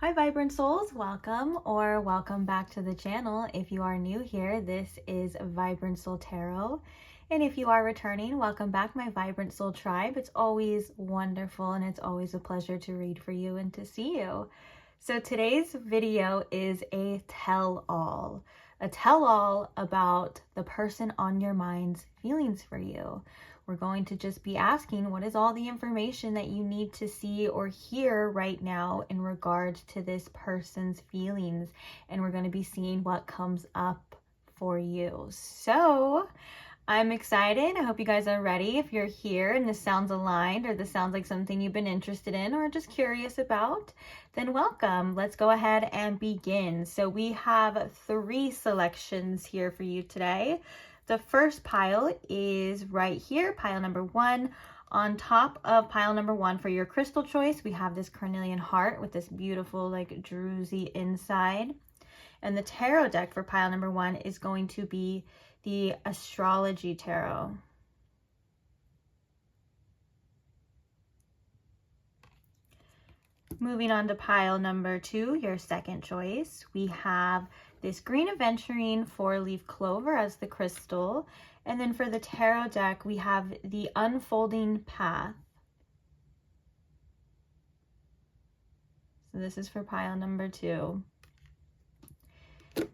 Hi Vibrant Souls, welcome or welcome back to the channel. If you are new here, this is Vibrant Soul Tarot. And if you are returning, welcome back my Vibrant Soul tribe. It's always wonderful and it's always a pleasure to read for you and to see you. So today's video is a tell-all about the person on your mind's feelings for you. We're going to just be asking, what is all the information that you need to see or hear right now in regards to this person's feelings? And we're going to be seeing what comes up for you. So I'm excited. I hope you guys are ready. If you're here and this sounds aligned or this sounds like something you've been interested in or just curious about, then welcome. Let's go ahead and begin. So we have 3 selections here for you today. The first pile is right here, pile number 1. On top of pile number 1 for your crystal choice, we have this carnelian heart with this beautiful like druzy inside. And the tarot deck for pile number 1 is going to be the astrology tarot. Moving on to pile number 2, your second choice, we have this green aventurine 4-leaf clover as the crystal. And then for the tarot deck, we have the unfolding path. So this is for pile number 2.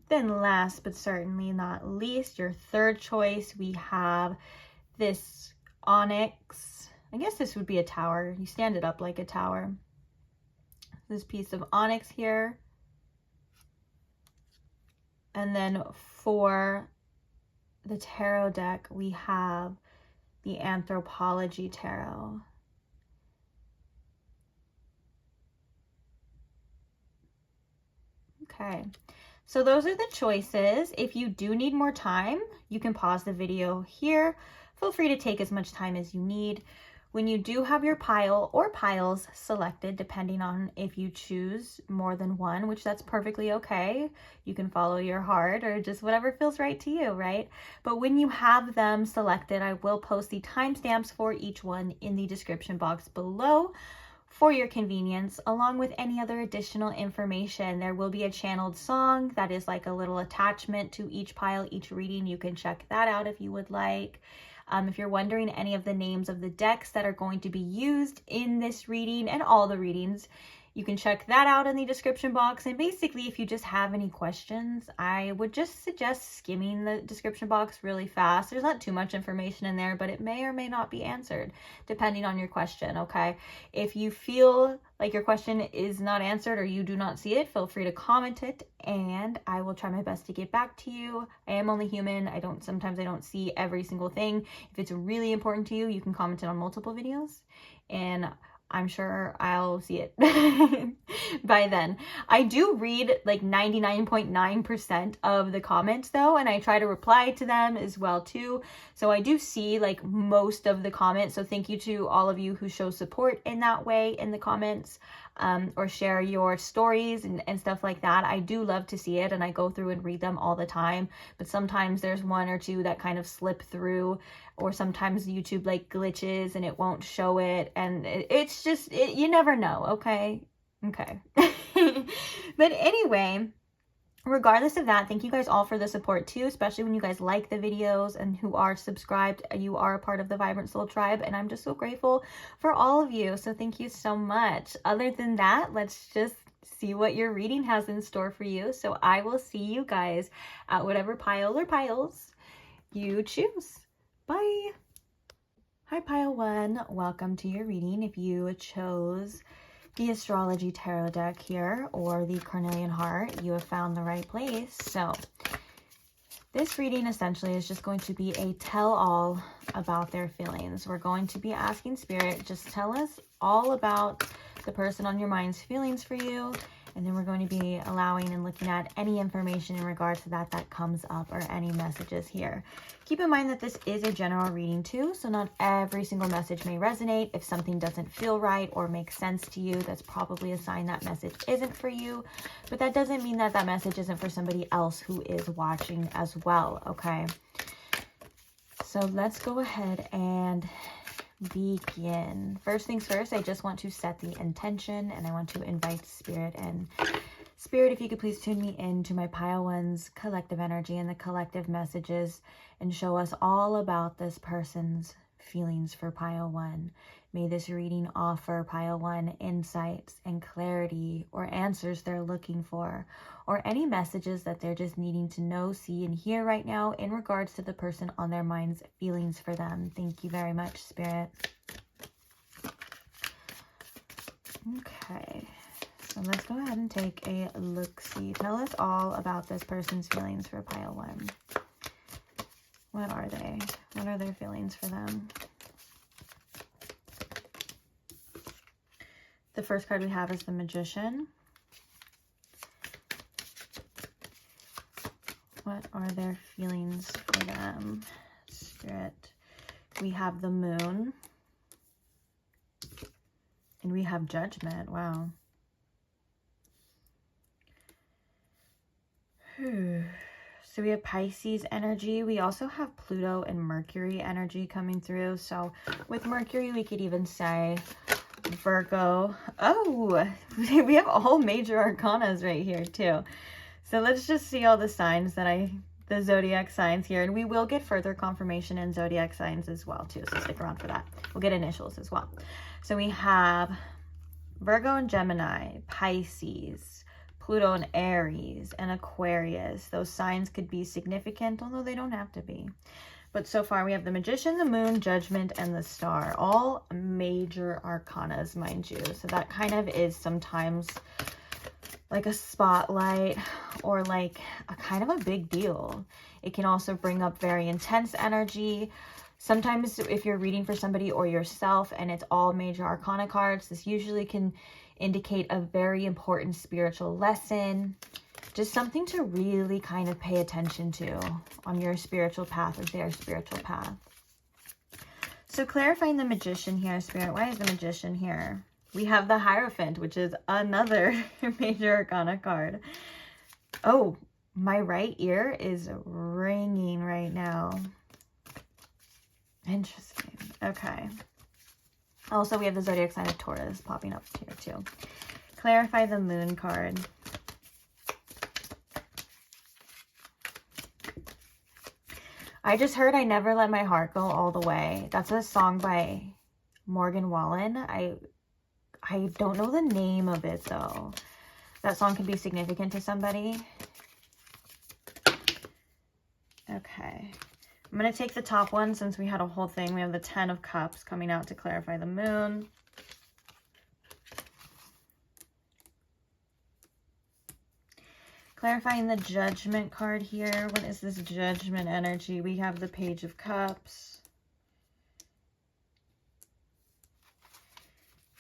Then last but certainly not least, your third choice, we have this onyx. I guess this would be a tower. You stand it up like a tower. This piece of onyx here. And then for the tarot deck, we have the anthropology tarot. Okay, so those are the choices. If you do need more time, you can pause the video here. Feel free to take as much time as you need. When you do have your pile or piles selected, depending on if you choose more than one, which that's perfectly okay. You can follow your heart or just whatever feels right to you, right? But when you have them selected, I will post the timestamps for each one in the description box below for your convenience, along with any other additional information. There will be a channeled song that is like a little attachment to each pile, each reading. You can check that out if you would like. If you're wondering any of the names of the decks that are going to be used in this reading and all the readings, you can check that out in the description box. And basically, if you just have any questions, I would just suggest skimming the description box really fast. There's not too much information in there, but it may or may not be answered depending on your question, okay? If you feel like your question is not answered or you do not see it, feel free to comment it and I will try my best to get back to you. I am only human. Sometimes I don't see every single thing. If it's really important to you, you can comment it on multiple videos and I'm sure I'll see it by then. I do read like 99.9% of the comments though, and I try to reply to them as well too. So I do see like most of the comments. So thank you to all of you who show support in that way in the comments, or share your stories and stuff like that. I do love to see it and I go through and read them all the time, but sometimes there's 1 or 2 that kind of slip through, or sometimes YouTube like glitches and it won't show it, and it's just, you never know, okay? But anyway, regardless of that, thank you guys all for the support too, especially when you guys like the videos and who are subscribed. You are a part of the Vibrant Soul tribe and I'm just so grateful for all of you, so thank you so much. Other than that, let's just see what your reading has in store for you. So I will see you guys at whatever pile or piles you choose. Bye. Hi pile 1, welcome to your reading. If you chose the astrology tarot deck here or the carnelian heart, you have found the right place. So this reading essentially is just going to be a tell-all about their feelings. We're going to be asking Spirit, just tell us all about the person on your mind's feelings for you. And then we're going to be allowing and looking at any information in regards to that comes up or any messages here. Keep in mind that this is a general reading too, so not every single message may resonate. If something doesn't feel right or make sense to you, that's probably a sign that message isn't for you. But that doesn't mean that that message isn't for somebody else who is watching as well, okay? So let's go ahead and begin. First things first, I just want to set the intention and I want to invite Spirit in. Spirit, if you could please tune me into my Pile One's collective energy and the collective messages and show us all about this person's feelings for Pile One. May this reading offer Pile One insights and clarity or answers they're looking for, or any messages that they're just needing to know, see, and hear right now in regards to the person on their mind's feelings for them. Thank you very much, Spirit. Okay. So let's go ahead and take a look-see. Tell us all about this person's feelings for Pile One. What are they? What are their feelings for them? The first card we have is the Magician. What are their feelings for them? Spirit. We have the Moon. And we have Judgment. Wow. So we have Pisces energy. We also have Pluto and Mercury energy coming through. So with Mercury, we could even say Virgo. Oh, we have all major arcanas right here too. So let's just see all the signs that the zodiac signs here. And we will get further confirmation in zodiac signs as well too. So stick around for that. We'll get initials as well. So we have Virgo and Gemini, Pisces, Pluto and Aries, and Aquarius. Those signs could be significant, although they don't have to be. But so far we have the Magician, the Moon, Judgment, and the Star. All major arcanas, mind you. So that kind of is sometimes like a spotlight or like a kind of a big deal. It can also bring up very intense energy. Sometimes if you're reading for somebody or yourself and it's all major arcana cards, this usually can indicate a very important spiritual lesson, just something to really kind of pay attention to on your spiritual path or their spiritual path. So clarifying the Magician here, Spirit, why is the Magician here? We have the Hierophant, which is another major arcana card. Oh, my right ear is ringing right now. Interesting. Okay. Also, we have the zodiac sign of Taurus popping up here too. Clarify the Moon card. I just heard I Never Let My Heart Go All the Way. That's a song by Morgan Wallen. I don't know the name of it though. That song can be significant to somebody. Okay. I'm going to take the top one since we had a whole thing. We have the 10 of Cups coming out to clarify the Moon. Clarifying the Judgment card here. What is this Judgment energy? We have the Page of Cups.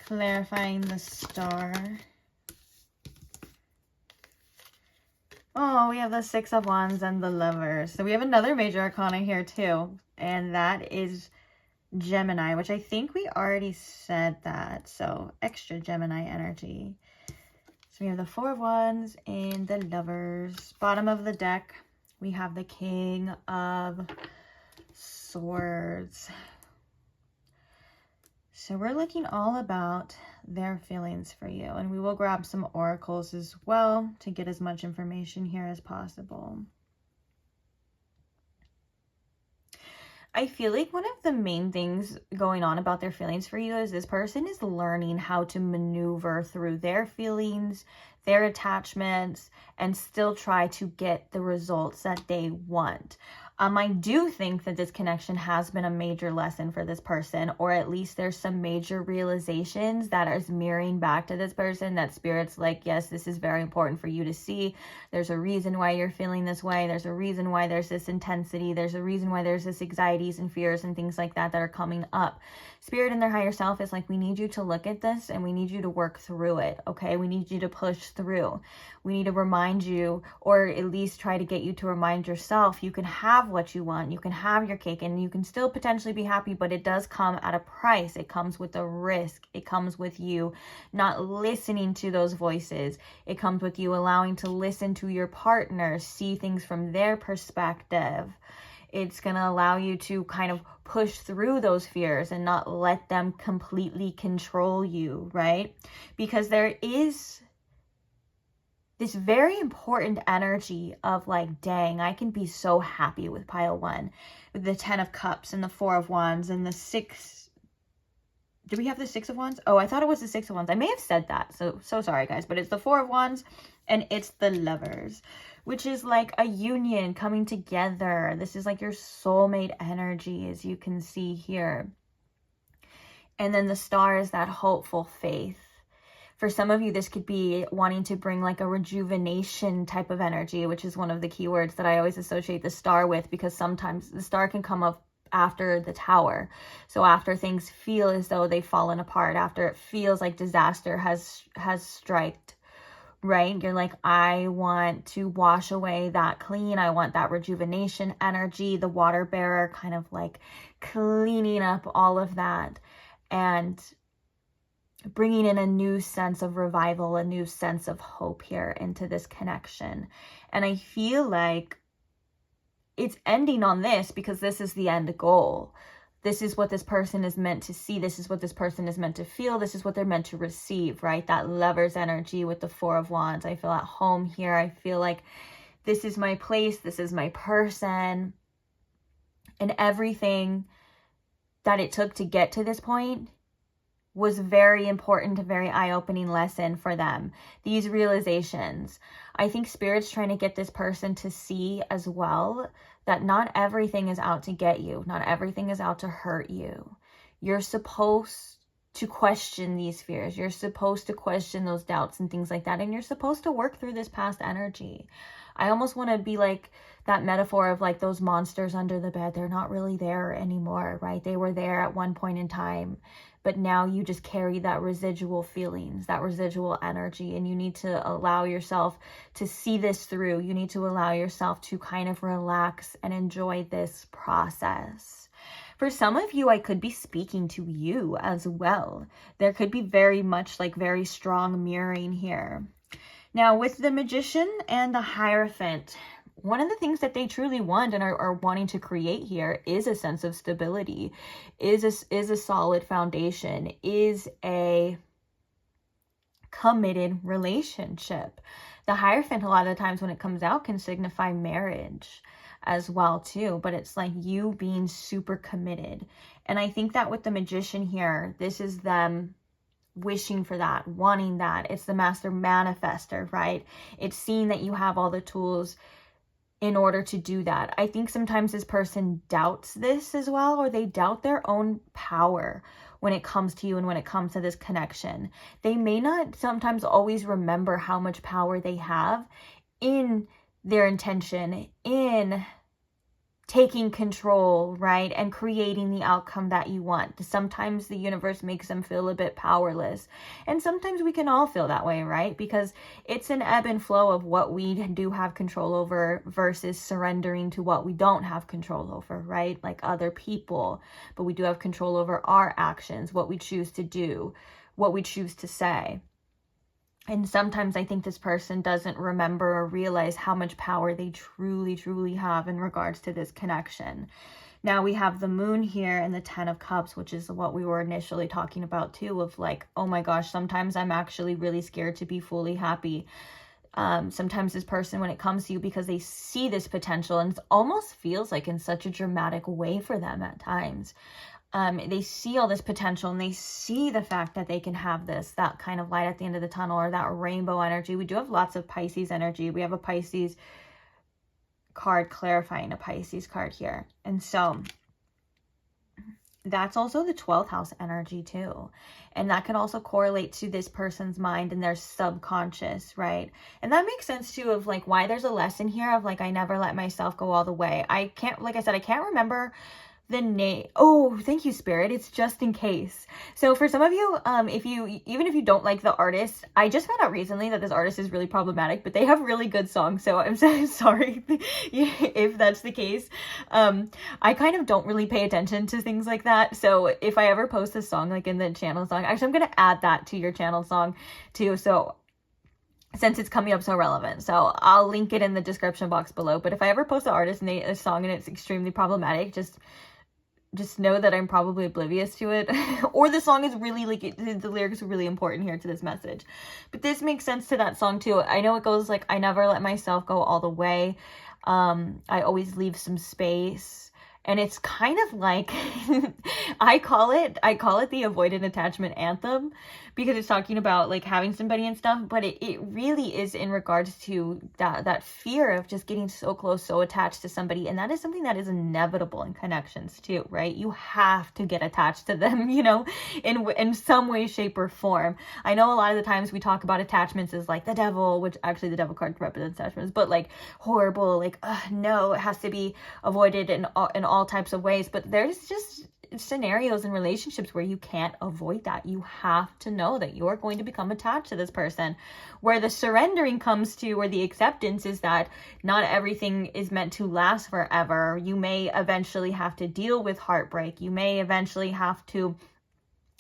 Clarifying the Star. Oh, we have the 6 of Wands and the Lovers. So we have another major arcana here too. And that is Gemini, which I think we already said that. So extra Gemini energy. So we have the 4 of Wands and the Lovers. Bottom of the deck, we have the King of Swords. So we're looking all about their feelings for you. And we will grab some oracles as well to get as much information here as possible. I feel like one of the main things going on about their feelings for you is this person is learning how to maneuver through their feelings, their attachments, and still try to get the results that they want. I do think that this connection has been a major lesson for this person, or at least there's some major realizations that is mirroring back to this person that Spirit's like, yes, this is very important for you to see. There's a reason why you're feeling this way. There's a reason why there's this intensity. There's a reason why there's this anxieties and fears and things like that that are coming up. Spirit and their higher self is like, we need you to look at this and we need you to work through it, okay? We need you to push through. We need to remind you, or at least try to get you to remind yourself, you can have what you want. You can have your cake and you can still potentially be happy, but it does come at a price. It comes with a risk. It comes with you not listening to those voices. It comes with you allowing to listen to your partner, see things from their perspective. It's going to allow you to kind of push through those fears and not let them completely control you, right? Because there is this very important energy of like, dang, I can be so happy with pile 1, with the 10 of cups and the 4 of wands and the 6. Do we have the 6 of wands? Oh, I thought it was the 6 of wands. I may have said that. So sorry guys, but it's the 4 of wands and it's the lovers, which is like a union coming together. This is like your soulmate energy, as you can see here. And then the star is that hopeful faith. For some of you, this could be wanting to bring like a rejuvenation type of energy, which is one of the keywords that I always associate the star with, because sometimes the star can come up after the tower. So after things feel as though they've fallen apart, after it feels like disaster has striked, right? You're like, I want to wash away that clean. I want that rejuvenation energy, the water bearer kind of like cleaning up all of that and bringing in a new sense of revival, a new sense of hope here into this connection. And I feel like it's ending on this because this is the end goal. This is what this person is meant to see. This is what this person is meant to feel. This is what they're meant to receive, right? That lover's energy with the 4 of wands. I feel at home here. I feel like this is my place. This is my person. And everything that it took to get to this point was very important, a very eye-opening lesson for them. These realizations. I think Spirit's trying to get this person to see as well that not everything is out to get you. Not everything is out to hurt you. You're supposed to question these fears. You're supposed to question those doubts and things like that. And you're supposed to work through this past energy. I almost want to be like that metaphor of like those monsters under the bed. They're not really there anymore, right? They were there at one point in time. But now you just carry that residual feelings, that residual energy, and you need to allow yourself to see this through. You need to allow yourself to kind of relax and enjoy this process. For some of you, I could be speaking to you as well. There could be very much like very strong mirroring here. Now with the Magician and the Hierophant, one of the things that they truly want and are wanting to create here is a sense of stability, is a solid foundation, is a committed relationship. The Hierophant, a lot of the times when it comes out, can signify marriage as well too, but it's like you being super committed. And I think that with the Magician here, this is them wishing for that, wanting that. It's the Master Manifester, right? It's seeing that you have all the tools in order to do that. I think sometimes this person doubts this as well, or they doubt their own power when it comes to you and when it comes to this connection. They may not sometimes always remember how much power they have in their intention, in taking control, right? And creating the outcome that you want. Sometimes the universe makes them feel a bit powerless. And sometimes we can all feel that way, right? Because it's an ebb and flow of what we do have control over versus surrendering to what we don't have control over, right? Like other people. But we do have control over our actions, what we choose to do, what we choose to say. And sometimes I think this person doesn't remember or realize how much power they truly, truly have in regards to this connection. Now we have the Moon here and the 10 of Cups, which is what we were initially talking about too, of like, oh my gosh, sometimes I'm actually really scared to be fully happy. Sometimes this person, when it comes to you, because they see this potential, and it almost feels like in such a dramatic way for them at times. They see all this potential and they see the fact that they can have this, that kind of light at the end of the tunnel, or that rainbow energy. We do have lots of Pisces energy. We have a Pisces card clarifying a Pisces card here. And so that's also the 12th house energy too. And that can also correlate to this person's mind and their subconscious, right? And that makes sense too of like why there's a lesson here of like, I never let myself go all the way. I can't, like I said, I can't remember the name. Oh, thank you, Spirit. It's just in case. So for some of you, even if you don't like the artist, I just found out recently that this artist is really problematic, but they have really good songs. So I'm so sorry if that's the case. I kind of don't really pay attention to things like that. So if I ever post a song like in the channel song, actually I'm going to add that to your channel song too. So since it's coming up so relevant. So I'll link it in the description box below. But if I ever post an artist and a song and it's extremely problematic, just know that I'm probably oblivious to it. Or the song is really, like, the lyrics are really important here to this message. But this makes sense to that song too. I know it goes like, I never let myself go all the way. I always leave some space. And it's kind of like, I call it the avoidant attachment anthem, because it's talking about like having somebody and stuff, but it really is in regards to that fear of just getting so close, so attached to somebody. And that is something that is inevitable in connections too, right? You have to get attached to them, you know, in some way, shape, or form. I know a lot of the times we talk about attachments as like the devil, which actually the devil card represents attachments, but like horrible, like, no, it has to be avoided in all types of ways. But there's just scenarios in relationships where you can't avoid that. You have to know that you're going to become attached to this person. Where the surrendering comes to, or the acceptance, is that not everything is meant to last forever. You may eventually have to deal with heartbreak. You may eventually have to,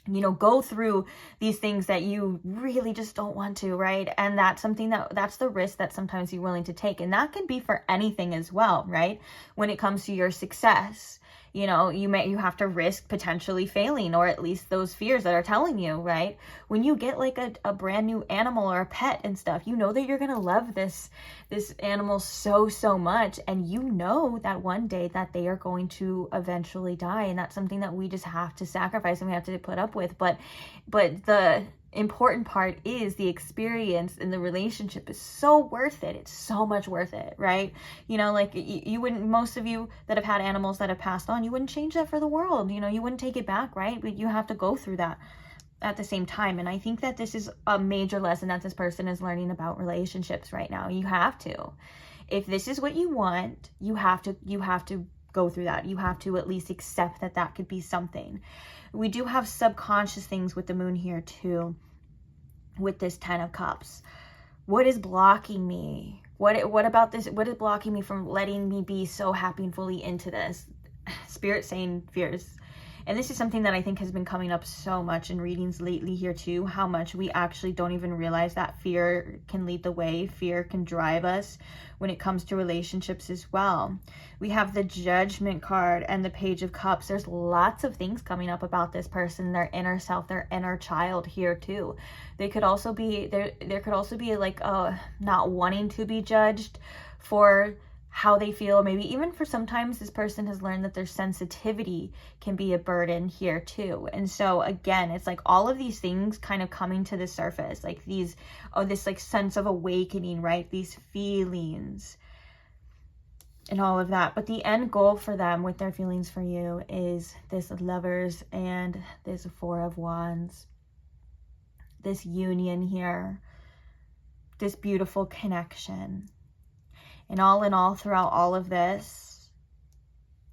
you know, go through these things that you really just don't want to, right? And that's something that's the risk that sometimes you're willing to take. And that can be for anything as well, right? When it comes to your success, you know, you have to risk potentially failing, or at least those fears that are telling you, right? When you get like a brand new animal or a pet and stuff, you know that you're going to love this animal so much. And you know that one day that they are going to eventually die. And that's something that we just have to sacrifice and we have to put up with. But the important part is the experience, and the relationship is so worth it. It's so much worth it, right? You know, like you wouldn't, most of you that have had animals that have passed on, you wouldn't change that for the world. You know, you wouldn't take it back, right? But you have to go through that at the same time. And I think that this is a major lesson that this person is learning about relationships right now. You have to, if this is what you want, you have to go through that. You have to at least accept that that could be something. We do have subconscious things with the moon here too, with this 10 of Cups. What is blocking me? What about this? What is blocking me from letting me be so happy and fully into this? Spirit saying fears. And this is something that I think has been coming up so much in readings lately here too, how much we actually don't even realize that fear can lead the way. Fear can drive us when it comes to relationships as well. We have the Judgment card and the Page of Cups. There's lots of things coming up about this person, their inner self, their inner child here too. They could also be, there could also be like not wanting to be judged for how they feel. Maybe even for sometimes this person has learned that their sensitivity can be a burden here too. And so again, it's like all of these things kind of coming to the surface, like these, this like sense of awakening, right? These feelings and all of that. But the end goal for them with their feelings for you is this Lovers and this Four of Wands, this union here, this beautiful connection. And all in all, throughout all of this,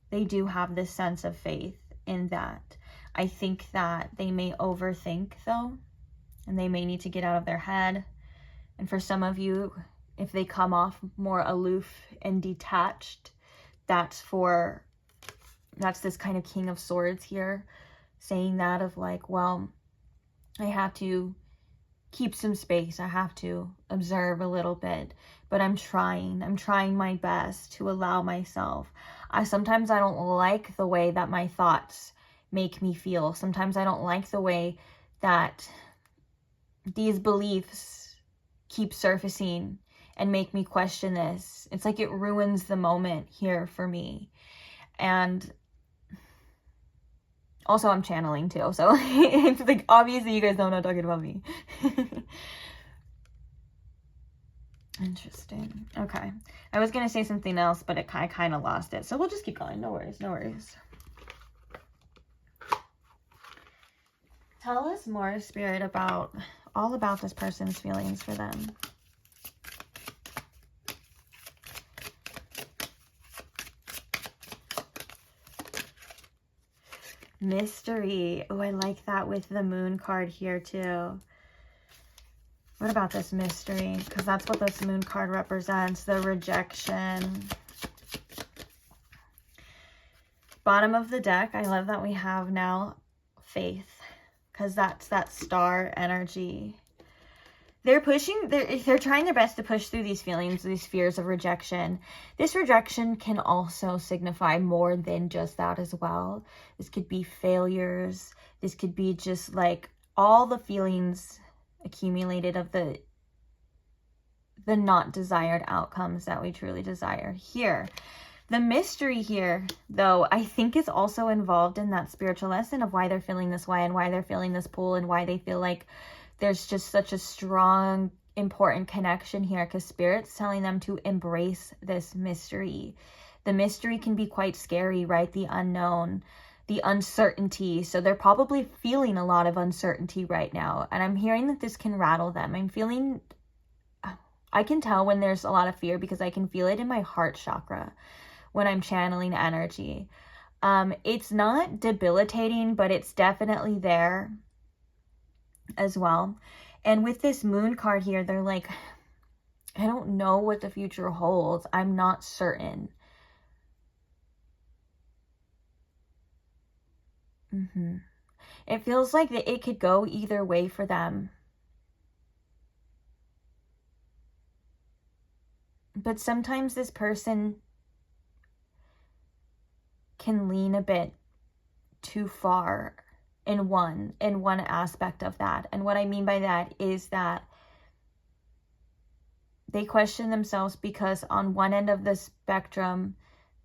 they do have this sense of faith in that. I think that they may overthink though, and they may need to get out of their head. And for some of you, if they come off more aloof and detached, that's this kind of King of Swords here, saying that of like, well, I have to keep some space. I have to observe a little bit, but I'm trying my best to allow myself. Sometimes I don't like the way that my thoughts make me feel. Sometimes I don't like the way that these beliefs keep surfacing and make me question this. It's like it ruins the moment here for me. And also, I'm channeling too, so it's like, obviously you guys know I'm not talking about me. Interesting. Okay. I was going to say something else, but I kind of lost it. So we'll just keep going. No worries. No worries. Tell us more, Spirit, all about this person's feelings for them. Mystery. Oh, I like that with the Moon card here too. What about this mystery? Because that's what this Moon card represents. The rejection. Bottom of the deck. I love that we have now faith. Because that's that star energy. they're trying their best to push through these feelings, these fears of rejection. This rejection can also signify more than just that as well. This could be failures. This could be just like all the feelings accumulated of the not desired outcomes that we truly desire here. The mystery here, though, I think is also involved in that spiritual lesson of why they're feeling this way and why they're feeling this pull and why they feel like there's just such a strong, important connection here, because Spirit's telling them to embrace this mystery. The mystery can be quite scary, right? The unknown, the uncertainty. So they're probably feeling a lot of uncertainty right now. And I'm hearing that this can rattle them. I can tell when there's a lot of fear because I can feel it in my heart chakra when I'm channeling energy. It's not debilitating, but it's definitely there as well. And with this moon card here, they're like, I don't know what the future holds. I'm not certain. It feels like that it could go either way for them. But sometimes this person can lean a bit too far in one aspect of that. And what I mean by that is that they question themselves because on one end of the spectrum,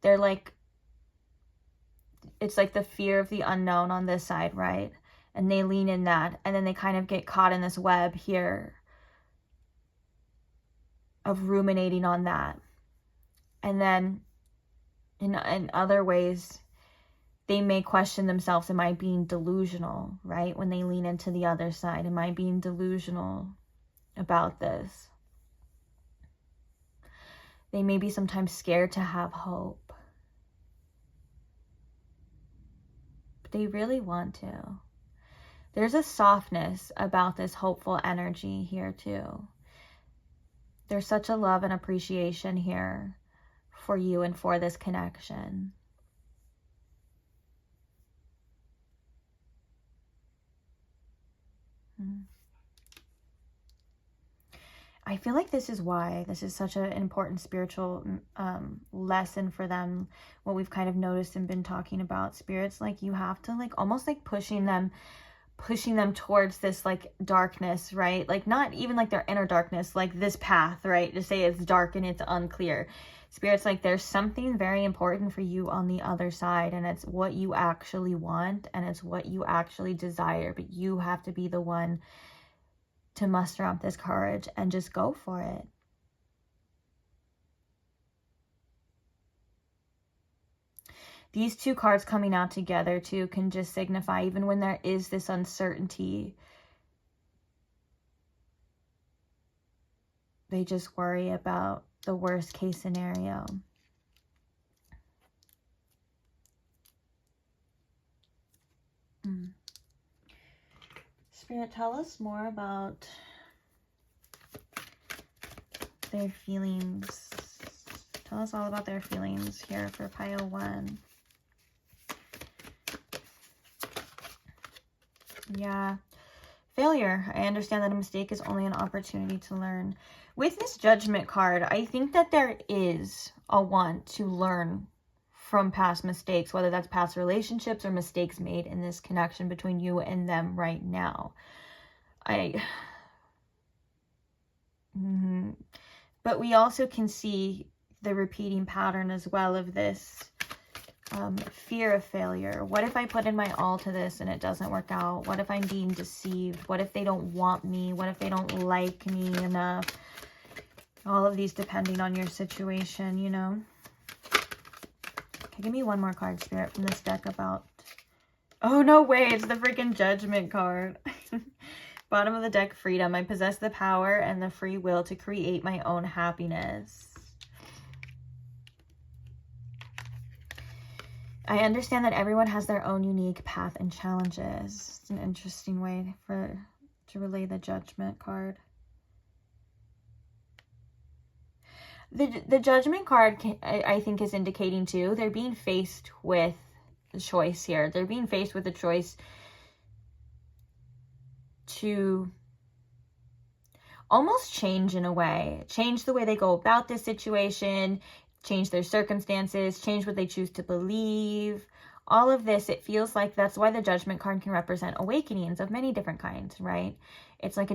they're like, it's like the fear of the unknown on this side, right? And they lean in that, and then they kind of get caught in this web here of ruminating on that. And then in other ways, they may question themselves, am I being delusional, right? When they lean into the other side, am I being delusional about this? They may be sometimes scared to have hope, but they really want to. There's a softness about this hopeful energy here too. There's such a love and appreciation here for you and for this connection. I feel like this is why this is such an important spiritual lesson for them. What we've kind of noticed and been talking about, Spirit's like, you have to like almost like pushing them towards this like darkness, right? Like not even like their inner darkness, like this path, right? To say it's dark and it's unclear. Spirit's like, there's something very important for you on the other side, and it's what you actually want and it's what you actually desire, but you have to be the one to muster up this courage and just go for it. These two cards coming out together too can just signify, even when there is this uncertainty, they just worry about the worst case scenario. Spirit, tell us more about their feelings. Tell us all about their feelings here for pile 1. Yeah. Failure. I understand that a mistake is only an opportunity to learn. With this Judgment card, I think that there is a want to learn from past mistakes, whether that's past relationships or mistakes made in this connection between you and them right now. But we also can see the repeating pattern as well of this fear of failure. What if I put in my all to this and it doesn't work out? What if I'm being deceived? What if they don't want me? What if they don't like me enough? All of these depending on your situation, you know. Okay, give me one more card, Spirit, from this deck about... Oh, no way. It's the freaking Judgment card. Bottom of the deck, freedom. I possess the power and the free will to create my own happiness. I understand that everyone has their own unique path and challenges. It's an interesting way to relay the Judgment card. The Judgment card, I think, is indicating too, they're being faced with a choice here. They're being faced with a choice to almost change in a way, change the way they go about this situation, change their circumstances, change what they choose to believe. All of this, it feels like that's why the Judgment card can represent awakenings of many different kinds, right? It's like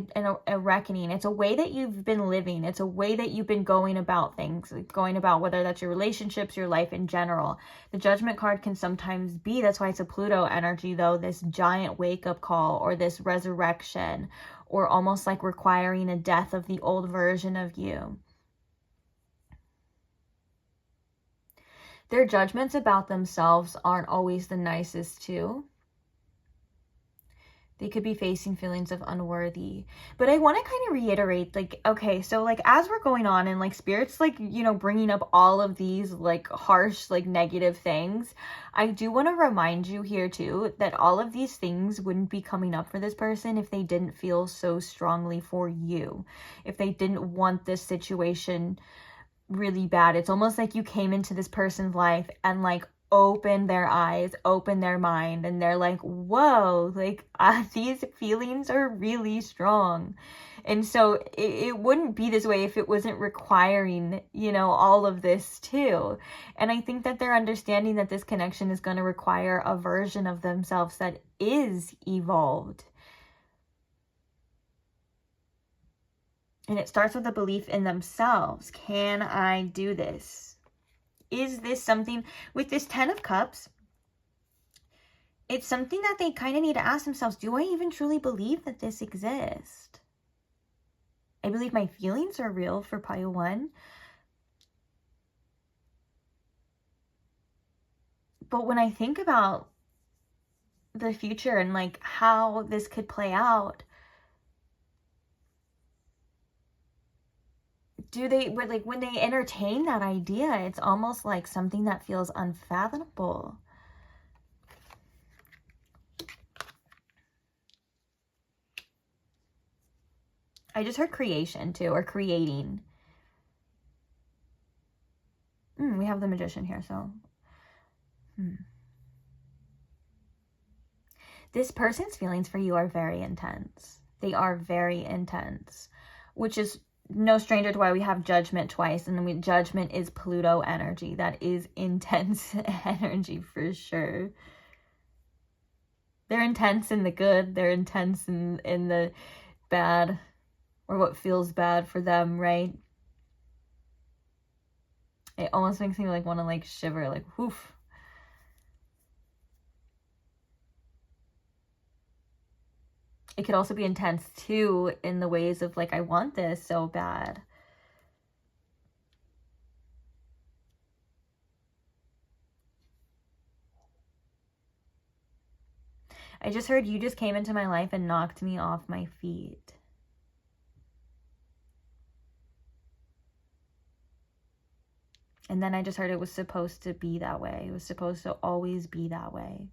a reckoning. It's a way that you've been living. It's a way that you've been going about things, going about whether that's your relationships, your life in general. The Judgment card can sometimes be, that's why it's a Pluto energy though, this giant wake-up call or this resurrection, or almost like requiring a death of the old version of you. Their judgments about themselves aren't always the nicest too. They could be facing feelings of unworthy. But I want to kind of reiterate, like, okay, so like as we're going on and like Spirit's like, you know, bringing up all of these like harsh, like negative things, I do want to remind you here too that all of these things wouldn't be coming up for this person if they didn't feel so strongly for you. If they didn't want this situation really bad. It's almost like you came into this person's life and like opened their eyes, opened their mind, and they're like, whoa, like these feelings are really strong. And so it wouldn't be this way if it wasn't requiring, you know, all of this too. And I think that they're understanding that this connection is going to require a version of themselves that is evolved. And it starts with a belief in themselves. Can I do this? Is this something, with this 10 of Cups, it's something that they kind of need to ask themselves, do I even truly believe that this exists? I believe my feelings are real for pile 1. But when I think about the future and like how this could play out, do they, like when they entertain that idea, it's almost like something that feels unfathomable. I just heard creation too, or creating. We have the Magician here, so. This person's feelings for you are very intense. They are very intense, which is no stranger to why we have Judgment twice, and then Judgment is Pluto energy. That is intense energy for sure. They're intense in the good. They're intense in the bad, or what feels bad for them, right? It almost makes me like want to like shiver, like whoof. It could also be intense too in the ways of like, I want this so bad. I just heard you just came into my life and knocked me off my feet. And then I just heard it was supposed to be that way. It was supposed to always be that way.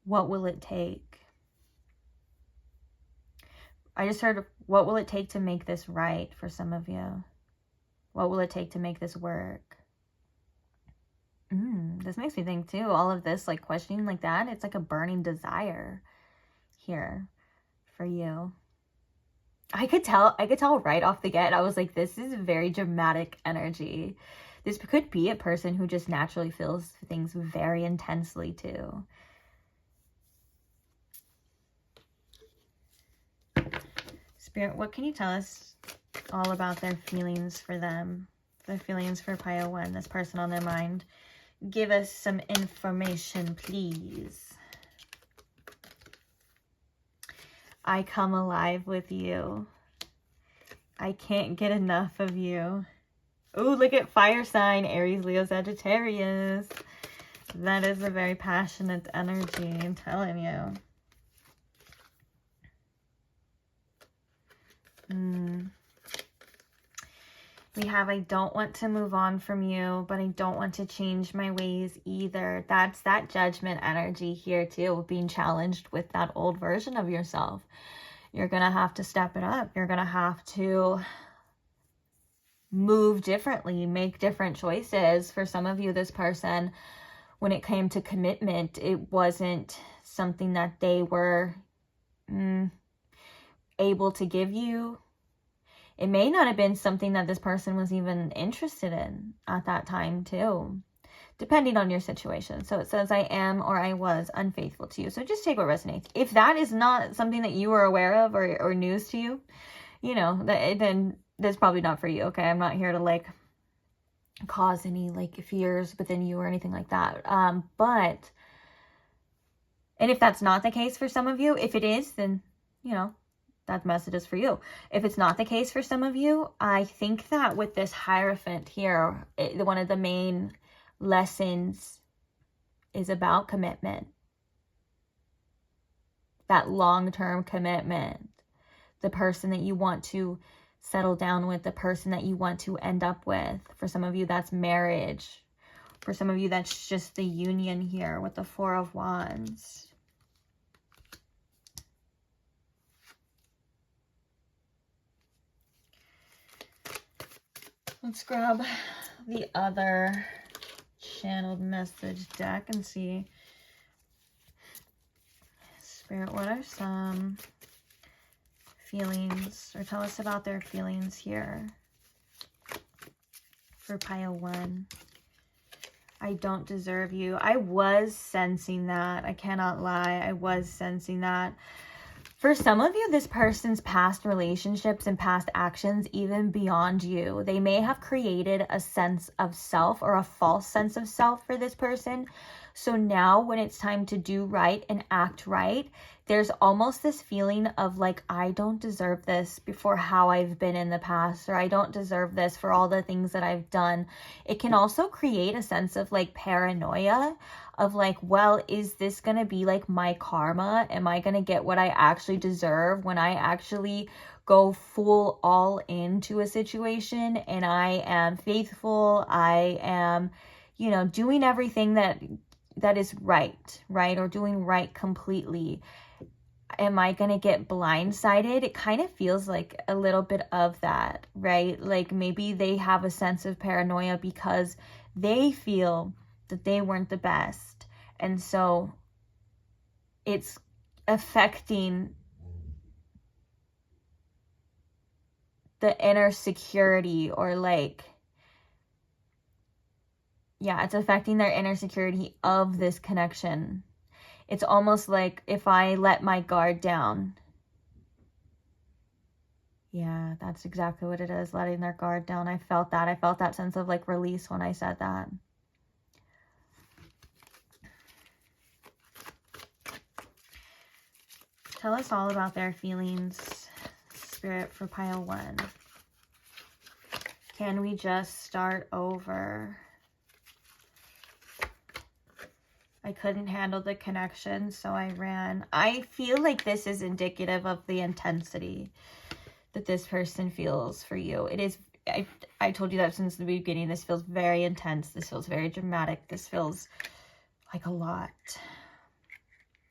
What will it take? I just heard, what will it take to make this right for some of you? What will it take to make this work? This makes me think too, all of this, like questioning like that, it's like a burning desire here for you. I could tell right off the get. I was like, this is very dramatic energy. This could be a person who just naturally feels things very intensely too. Spirit, what can you tell us all about their feelings for them? Their feelings for pile 1, this person on their mind. Give us some information, please. I come alive with you. I can't get enough of you. Oh, look at fire sign, Aries, Leo, Sagittarius. That is a very passionate energy, I'm telling you. We have, I don't want to move on from you, but I don't want to change my ways either. That's that Judgment energy here too, being challenged with that old version of yourself. You're going to have to step it up. You're going to have to move differently, make different choices. For some of you, this person, when it came to commitment, it wasn't something that they were... able to give you. It may not have been something that this person was even interested in at that time too, depending on your situation. So it says, I am or I was unfaithful to you. So just take what resonates. If that is not something that you were aware of or news to you, you know, then that's probably not for you. Okay. I'm not here to like cause any like fears within you or anything like that. And if that's not the case for some of you, if it is, then, you know, that message is for you. If it's not the case for some of you, I think that with this Hierophant here, one of the main lessons is about commitment. That long-term commitment. The person that you want to settle down with, the person that you want to end up with. For some of you, that's marriage. For some of you, that's just the union here with the Four of Wands. Let's grab the other channeled message deck and see. Spirit, what are some feelings, or tell us about their feelings here for pile 1? I don't deserve you. I was sensing that. I cannot lie. I was sensing that. For some of you, this person's past relationships and past actions, even beyond you, they may have created a sense of self or a false sense of self for this person. So now when it's time to do right and act right, there's almost this feeling of like, I don't deserve this for how I've been in the past, or I don't deserve this for all the things that I've done. It can also create a sense of like paranoia of like, well, is this going to be like my karma? Am I going to get what I actually deserve when I actually go full all into a situation and I am faithful? I am, you know, doing everything that is right? Or doing right completely. Am I going to get blindsided? It kind of feels like a little bit of that, right? Like maybe they have a sense of paranoia because they feel that they weren't the best. And so it's affecting the inner security, or like, yeah, it's affecting their inner security of this connection. It's almost like if I let my guard down. Yeah, that's exactly what it is, letting their guard down. I felt that. I felt that sense of like release when I said that. Tell us all about their feelings, Spirit, for pile 1. Can we just start over? I couldn't handle the connection, so I ran. I feel like this is indicative of the intensity that this person feels for you. It is, I told you that since the beginning. This feels very intense. This feels very dramatic. This feels like a lot.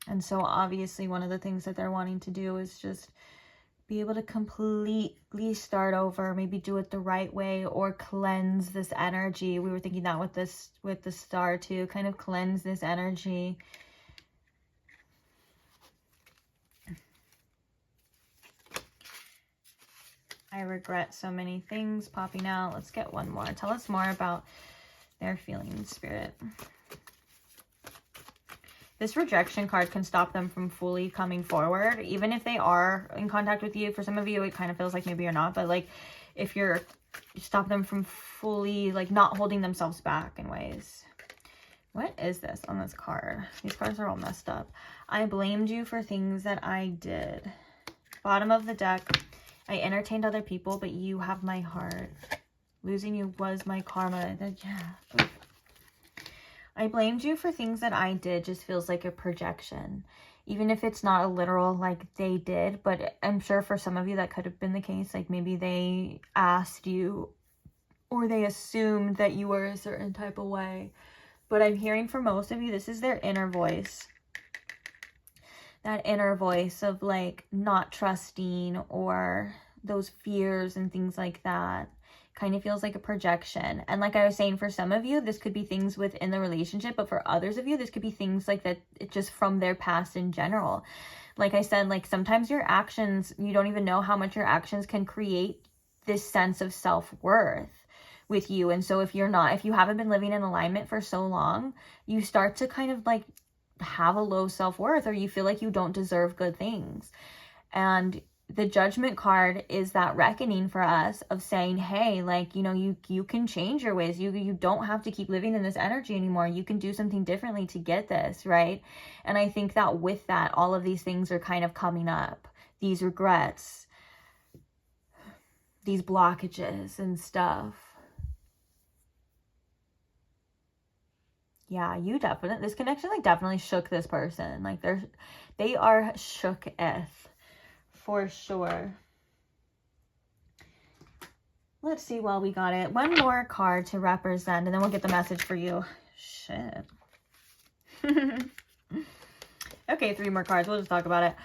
And so obviously one of the things that they're wanting to do is just be able to completely start over, maybe do it the right way, or cleanse this energy. We were thinking that with the star too, kind of cleanse this energy. I regret so many things popping out. Let's get one more. Tell us more about their feelings, Spirit. This rejection card can stop them from fully coming forward, even if they are in contact with you. For some of you, it kind of feels like maybe you're not, but like if you stop them from fully like not holding themselves back in ways. What is this on this card? These cards are all messed up. I blamed you for things that I did. Bottom of the deck. I entertained other people, but you have my heart. Losing you was my karma. Yeah. Oof. I blamed you for things that I did just feels like a projection. Even if it's not a literal, like they did, but I'm sure for some of you that could have been the case. Like maybe they asked you or they assumed that you were a certain type of way. But I'm hearing for most of you, this is their inner voice. That inner voice of like not trusting or those fears and things like that. Kind of feels like a projection. And like I was saying, for some of you, this could be things within the relationship, but for others of you, this could be things like that just from their past in general. like I said, like sometimes your actions, you don't even know how much your actions can create this sense of self-worth with you. And so if you haven't been living in alignment for so long, you start to kind of like have a low self-worth, or you feel like you don't deserve good things. And the Judgment card is that reckoning for us of saying, hey, like, you know, you can change your ways. You don't have to keep living in this energy anymore. You can do something differently to get this, right? And I think that with that, all of these things are kind of coming up. These regrets, these blockages and stuff. Yeah, this connection like definitely shook this person. Like they are shooketh for sure. Let's see while we got it. One more card to represent, and then we'll get the message for you. Shit. Okay, 3 more cards. We'll just talk about it.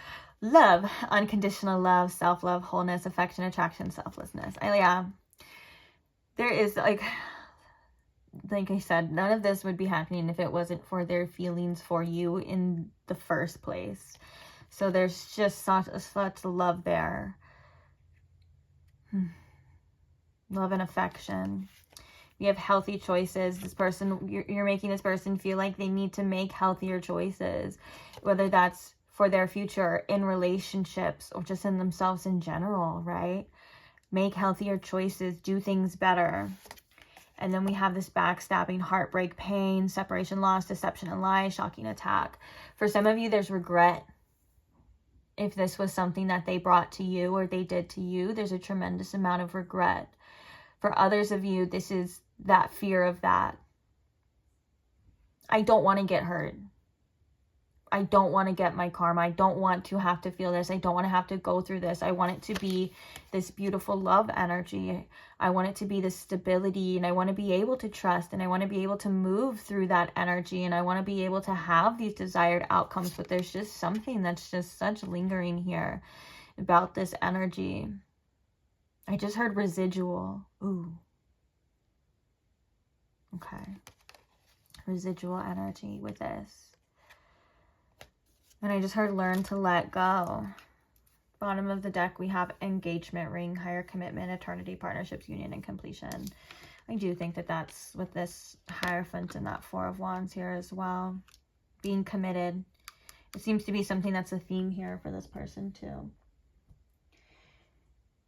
Love, unconditional love, self-love, wholeness, affection, attraction, selflessness. Yeah. There is like I said, none of this would be happening if it wasn't for their feelings for you in the first place. So there's just such love there. Love and affection. You have healthy choices. This person, you're making this person feel like they need to make healthier choices, whether that's for their future, in relationships, or just in themselves in general, right? Make healthier choices, do things better. And then we have this backstabbing, heartbreak, pain, separation, loss, deception, and lie, shocking attack. For some of you, there's regret. If this was something that they brought to you or they did to you, there's a tremendous amount of regret. For others of you, this is that fear of that. I don't want to get hurt. I don't want to get my karma. I don't want to have to feel this. I don't want to have to go through this. I want it to be this beautiful love energy. I want it to be this stability, and I want to be able to trust, and I want to be able to move through that energy, and I want to be able to have these desired outcomes. But there's just something that's just such lingering here about this energy. I just heard residual. Ooh. Okay. Residual energy with this. And I just heard learn to let go. Bottom of the deck, we have engagement ring, higher commitment, eternity, partnerships, union, and completion. I do think that that's with this Hierophant and that 4 of Wands here as well. Being committed. It seems to be something that's a theme here for this person too.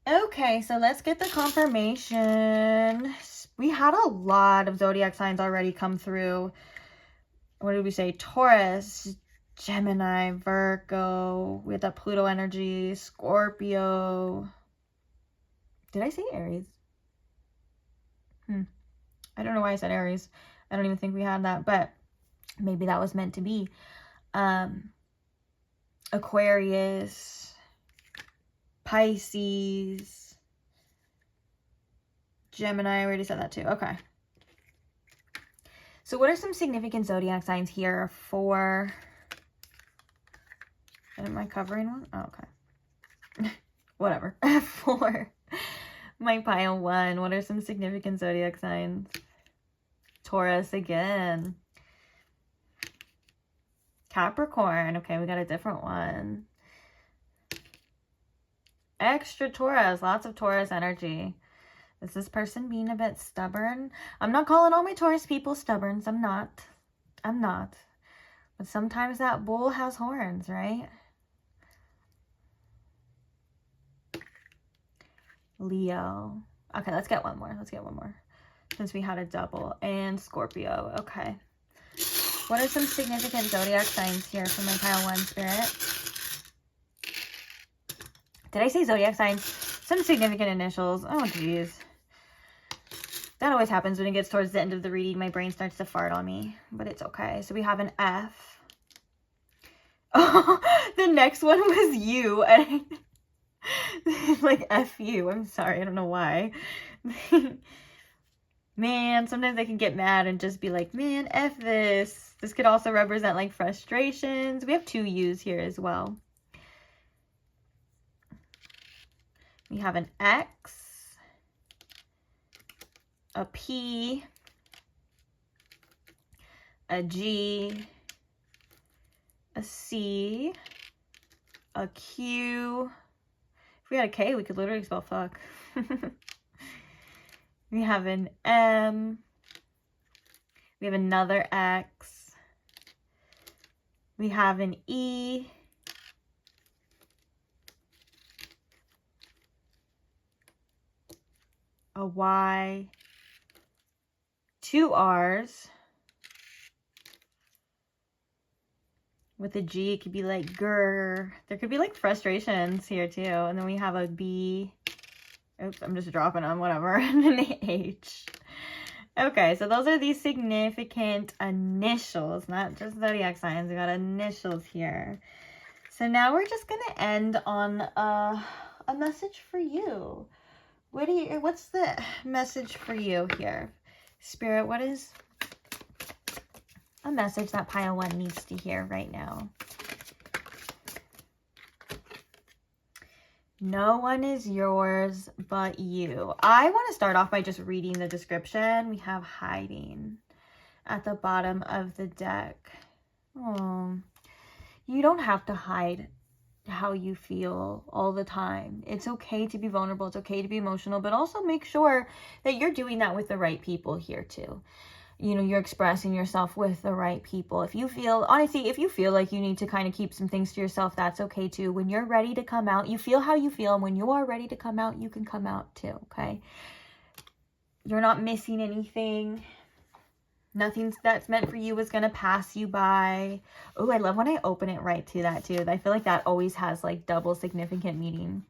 Okay, so let's get the confirmation. We had a lot of zodiac signs already come through. What did we say? Taurus, Gemini, Virgo. We had that Pluto energy, Scorpio. Did I say Aries? I don't know why I said Aries. I don't even think we had that, but maybe that was meant to be. Aquarius, Pisces, Gemini. I already said that too. Okay. So what are some significant zodiac signs here for... Am I covering one? Oh, okay. Whatever. For my pile 1, what are some significant zodiac signs? Taurus again. Capricorn. Okay, we got a different one. Extra Taurus. Lots of Taurus energy. Is this person being a bit stubborn? I'm not calling all my Taurus people stubborn. I'm not. But sometimes that bull has horns, right? Leo. Okay, let's get one more. Since we had a double. And Scorpio. Okay. What are some significant zodiac signs here for my pile 1 spirit? Did I say zodiac signs? Some significant initials. Oh, geez. That always happens when it gets towards the end of the reading. My brain starts to fart on me. But it's okay. So we have an F. Oh, the next one was U. And like F you. I'm sorry. I don't know why. Man, sometimes I can get mad and just be like, man, F this. This could also represent like frustrations. We have 2 U's here as well. We have an X, a P, a G, a C, a Q. If we had a K, we could literally spell fuck. We have an M. We have another X. We have an E. A Y. 2 R's. With a G, it could be like grr. There could be like frustrations here too. And then we have a B. Oops, I'm just dropping them, whatever. And an H. Okay, so those are these significant initials, not just zodiac signs. We got initials here. So now we're just going to end on a message for you. What's the message for you here? Spirit, what is a message that pile 1 needs to hear right now? No one is yours but you. I want to start off by just reading the description. We have hiding at the bottom of the deck. Oh, you don't have to hide how you feel all the time. It's okay to be vulnerable. It's okay to be emotional, but also make sure that you're doing that with the right people here too. You know, you're expressing yourself with the right people. If you feel, honestly, if you feel like you need to kind of keep some things to yourself, that's okay too. When you're ready to come out, you feel how you feel. And when you are ready to come out, you can come out too, okay? You're not missing anything. Nothing that's meant for you is going to pass you by. Oh, I love when I open it right to that too. I feel like that always has like double significant meaning.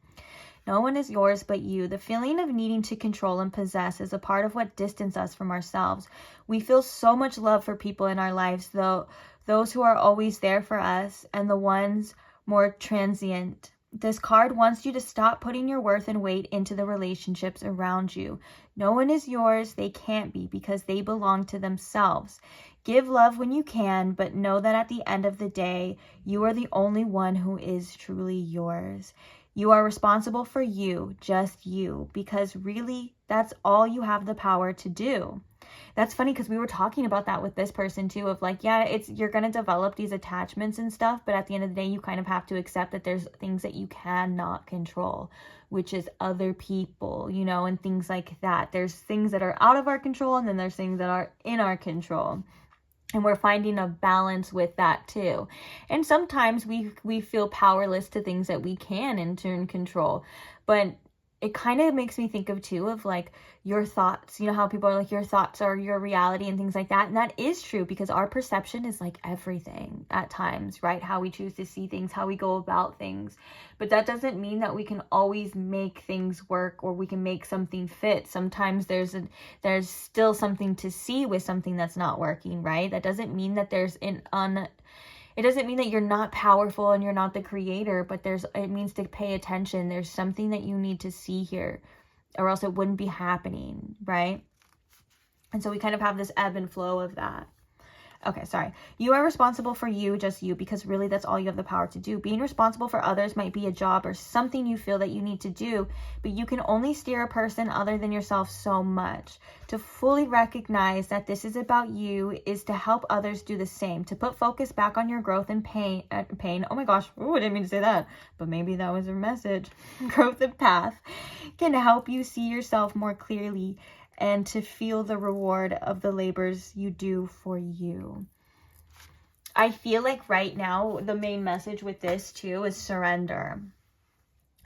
No one is yours but you. The feeling of needing to control and possess is a part of what distances us from ourselves. We feel so much love for people in our lives, though those who are always there for us and the ones more transient. This card wants you to stop putting your worth and weight into the relationships around you. No one is yours. They can't be because they belong to themselves. Give love when you can, but know that at the end of the day, you are the only one who is truly yours. You are responsible for you, just you, because really that's all you have the power to do. That's funny because we were talking about that with this person too, of like, yeah, you're going to develop these attachments and stuff, but at the end of the day, you kind of have to accept that there's things that you cannot control, which is other people, you know, and things like that. There's things that are out of our control, and then there's things that are in our control. And we're finding a balance with that too. And sometimes we feel powerless to things that we can in turn control. But it kind of makes me think of too of like your thoughts. You know how people are like, your thoughts are your reality and things like that. And that is true because our perception is like everything at times, right? How we choose to see things, how we go about things. But that doesn't mean that we can always make things work or we can make something fit. Sometimes there's still something to see with something that's not working, right? That doesn't mean that it doesn't mean that you're not powerful and you're not the creator, but it means to pay attention. There's something that you need to see here or else it wouldn't be happening, right? And so we kind of have this ebb and flow of that. Okay, sorry. You are responsible for you, just you, because really that's all you have the power to do. Being responsible for others might be a job or something you feel that you need to do, but you can only steer a person other than yourself so much. To fully recognize that this is about you is to help others do the same, to put focus back on your growth and pain. Oh my gosh, ooh, I didn't mean to say that, but maybe that was a message. Growth and path can help you see yourself more clearly and to feel the reward of the labors you do for you. I feel like right now, the main message with this too is surrender.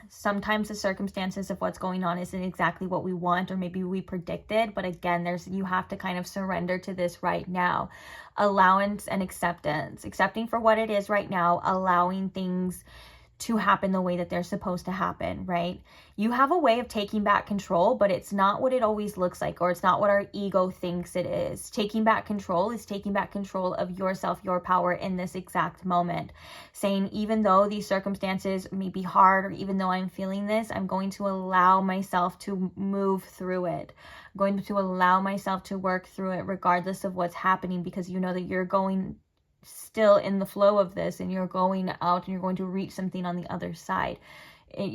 Sometimes the circumstances of what's going on isn't exactly what we want or maybe we predicted, but again, you have to kind of surrender to this right now. Allowance and acceptance. Accepting for what it is right now, allowing things to happen the way that they're supposed to happen, right? You have a way of taking back control, but it's not what it always looks like, or it's not what our ego thinks it is. Taking back control is taking back control of yourself, your power in this exact moment. Saying, even though these circumstances may be hard, or even though I'm feeling this, I'm going to allow myself to move through it. I'm going to allow myself to work through it regardless of what's happening, because you know that you're going still in the flow of this and you're going out and you're going to reach something on the other side.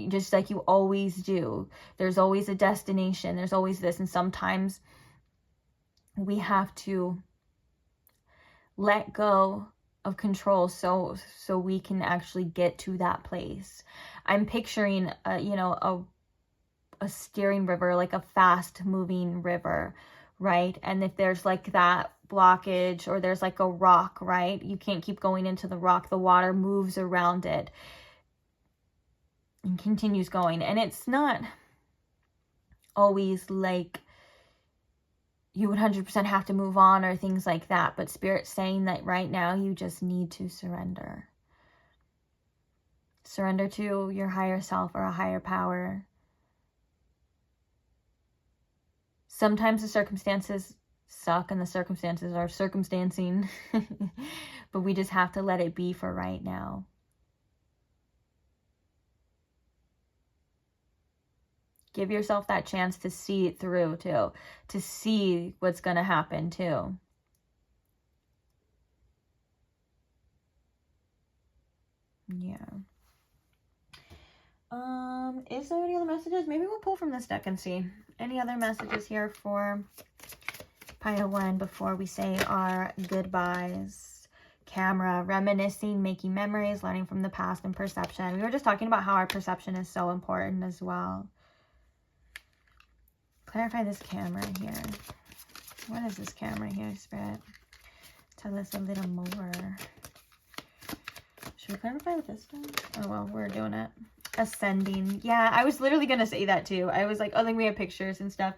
Just like you always do. There's always a destination. There's always this. And sometimes we have to let go of control so we can actually get to that place. I'm picturing a steering river, like a fast moving river, right? And if there's like that blockage, or there's like a rock, right? You can't keep going into the rock. The water moves around it and continues going. And it's not always like you 100% have to move on or things like that. But Spirit's saying that right now you just need to surrender. Surrender to your higher self or a higher power. Sometimes the circumstances suck and the circumstances are circumstancing. But we just have to let it be for right now. Give yourself that chance to see it through too. To see what's going to happen too. Yeah. Is there any other messages? Maybe we'll pull from this deck and see. Any other messages here for Pile 1 before we say our goodbyes? Camera, reminiscing, making memories, learning from the past, and perception. We were just talking about how our perception is so important as well. Clarify this camera here. What is this camera here, Spirit? Tell us a little more. Should we clarify with this one? Oh, well, we're doing it. Ascending. Yeah, I was literally going to say that too. I was like, oh, then we have pictures and stuff.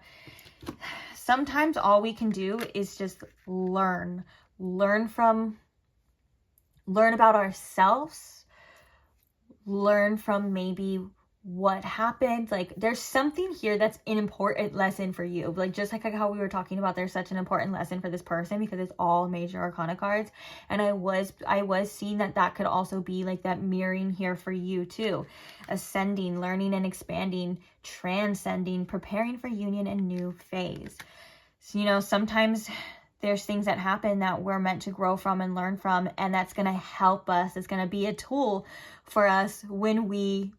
Sometimes all we can do is just learn. Learn about ourselves. Learn from maybe what happened. Like, there's something here that's an important lesson for you. Like, just like how we were talking about, there's such an important lesson for this person because it's all major arcana cards. And I was seeing that could also be like that mirroring here for you too. Ascending, learning and expanding, transcending, preparing for union and new phase. So, sometimes there's things that happen that we're meant to grow from and learn from, and that's going to help us. It's going to be a tool for us when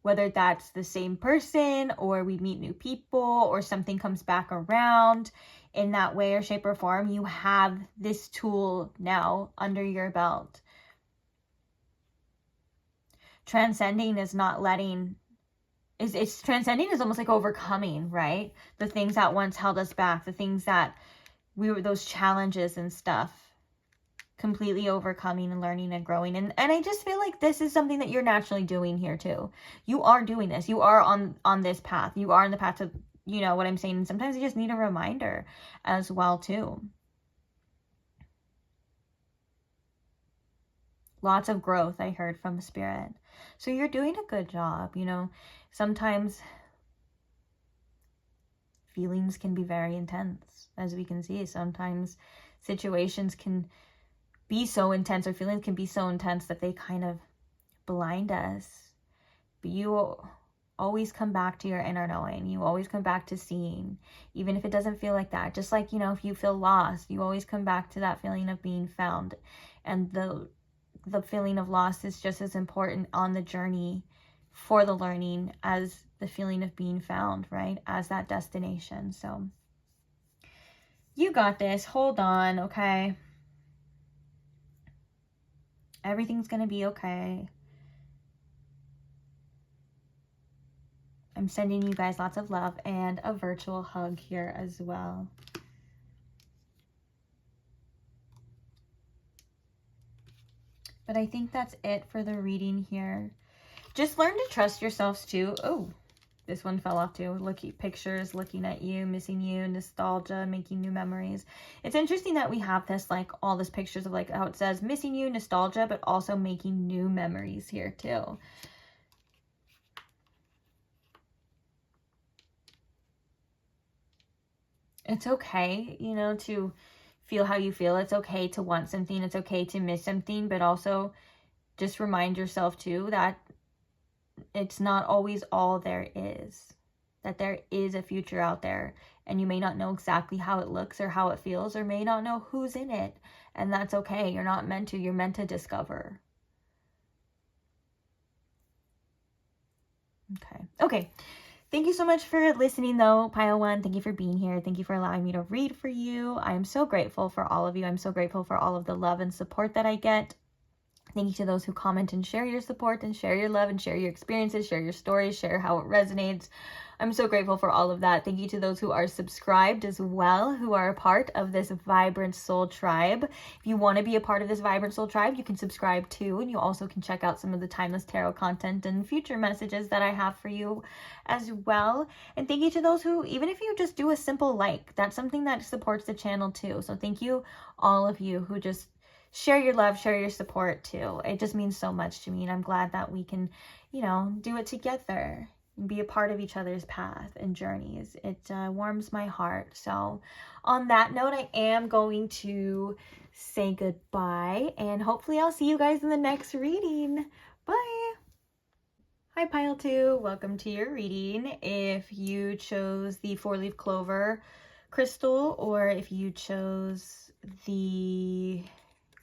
whether that's the same person or we meet new people or something comes back around in that way or shape or form, you have this tool now under your belt. Transcending is not letting, it's transcending is almost like overcoming, right? The things that once held us back, the things that those challenges and stuff. Completely overcoming and learning and growing. And I just feel like this is something that you're naturally doing here too. You are doing this. You are on this path. You are on the path to, what I'm saying. And sometimes you just need a reminder as well too. Lots of growth I heard from Spirit. So you're doing a good job. Sometimes feelings can be very intense, as we can see. Sometimes situations can be so intense, or feelings can be so intense that they kind of blind us. But you always come back to your inner knowing. You always come back to seeing, even if it doesn't feel like that. Just like, if you feel lost, you always come back to that feeling of being found. And the feeling of loss is just as important on the journey for the learning as the feeling of being found, right? As that destination. So you got this. Hold on, okay? Everything's going to be okay. I'm sending you guys lots of love and a virtual hug here as well. But I think that's it for the reading here. Just learn to trust yourselves too. Oh, this one fell off too. Looking pictures, looking at you, missing you, nostalgia, making new memories. It's interesting that we have this, like, all this pictures of, like, how it says missing you, nostalgia, but also making new memories here too. It's okay, to feel how you feel. It's okay to want something. It's okay to miss something, but also just remind yourself too that it's not always all there is, that there is a future out there, and you may not know exactly how it looks or how it feels, or may not know who's in it, and that's okay. You're not meant to. You're meant to discover. Okay. Thank you so much for listening, though, Pile 1. Thank you for being here. Thank you for allowing me to read for you. I am so grateful for all of you. I'm so grateful for all of the love and support that I get. Thank you to those who comment and share your support and share your love and share your experiences, share your stories, share how it resonates. I'm so grateful for all of that. Thank you to those who are subscribed as well, who are a part of this Vibrant Soul Tribe. If you want to be a part of this Vibrant Soul Tribe, you can subscribe too, and you also can check out some of the Timeless Tarot content and future messages that I have for you as well. And thank you to those who, even if you just do a simple like, that's something that supports the channel too. So thank you, all of you who just share your love, share your support too. It just means so much to me, and I'm glad that we can, you know, do it together and be a part of each other's path and journeys. It warms my heart. So on that note, I am going to say goodbye, and hopefully I'll see you guys in the next reading. Bye. Hi, Pile 2. Welcome to your reading. If you chose the 4-leaf clover crystal, or if you chose the...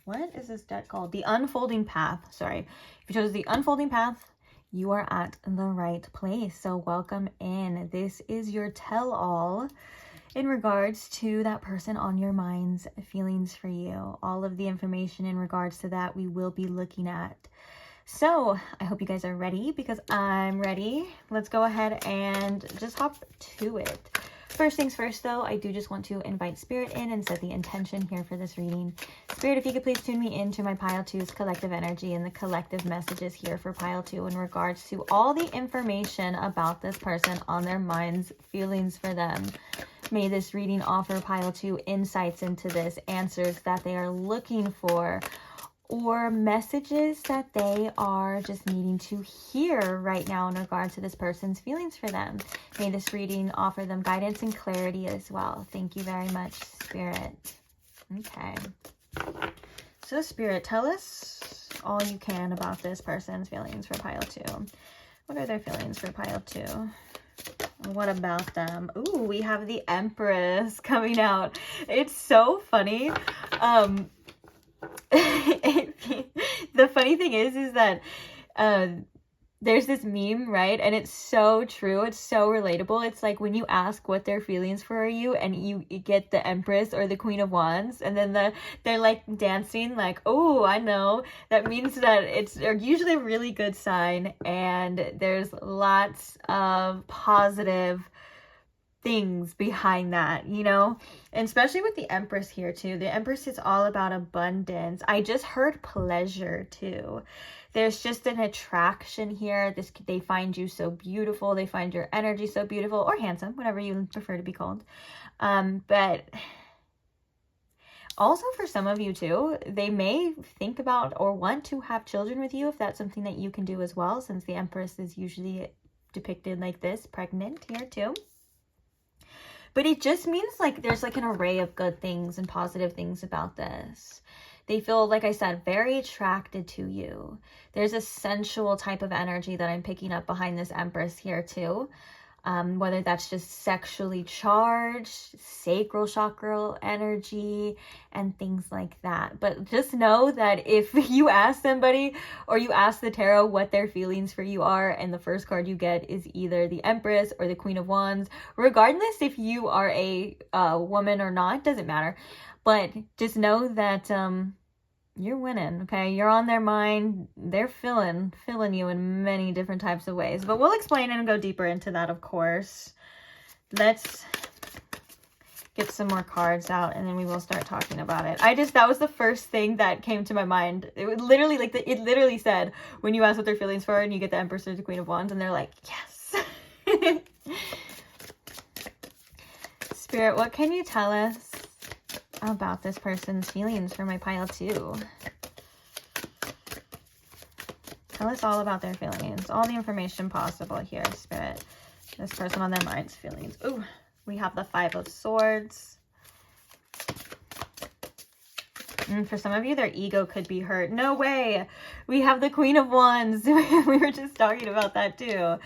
what is this deck called? The Unfolding Path. Sorry. If you chose the Unfolding Path, you are at the right place. So welcome in. This is your tell-all in regards to that person on your mind's feelings for you. All of the information in regards to that we will be looking at. So I hope you guys are ready, because I'm ready. Let's go ahead and just hop to it. First things first, though, I do just want to invite Spirit in and set the intention here for this reading. Spirit, if you could please tune me into my Pile 2's collective energy and the collective messages here for Pile 2 in regards to all the information about this person on their minds, feelings for them. May this reading offer Pile 2 insights into this, answers that they are looking for, or messages that they are just needing to hear right now in regards to this person's feelings for them. May this reading offer them guidance and clarity as well. Thank you very much, Spirit. Okay. So, Spirit, tell us all you can about this person's feelings for Pile 2. What are their feelings for Pile 2? What about them? Ooh, we have the Empress coming out. It's so funny. The funny thing is that there's this meme, right? And it's so true. It's so relatable. It's like when you ask what their feelings for you, and you get the Empress or the Queen of Wands, and then they're like dancing like, oh, I know. That means that it's usually a really good sign, and there's lots of positive things behind that, you know, and especially with the Empress here too. The Empress is all about abundance. I just heard pleasure too. There's just an attraction here. They find you so beautiful. They find your energy so beautiful, or handsome, whatever you prefer to be called. But also for some of you too, they may think about or want to have children with you, if that's something that you can do as well, since the Empress is usually depicted like this, pregnant here too. But it just means like there's like an array of good things and positive things about this. They feel, like I said, very attracted to you. There's a sensual type of energy that I'm picking up behind this Empress here too. Whether that's just sexually charged, sacral chakra energy, and things like that. But just know that if you ask somebody, or you ask the tarot what their feelings for you are, and the first card you get is either the Empress or the Queen of Wands, regardless if you are a woman or not, doesn't matter. But just know that you're winning, okay? You're on their mind. They're filling you in many different types of ways. But we'll explain it and go deeper into that, of course. Let's get some more cards out, and then we will start talking about it. That was the first thing that came to my mind. It was literally like, it literally said, when you ask what their feelings for, and you get the Empress or the Queen of Wands, and they're like, yes. Spirit, what can you tell us about this person's feelings for my Pile 2? Tell us all about their feelings. All the information possible here, Spirit. This person on their mind's feelings. Ooh, we have the 5 of Swords. And for some of you, their ego could be hurt. No way. We have the Queen of Wands. We were just talking about that too.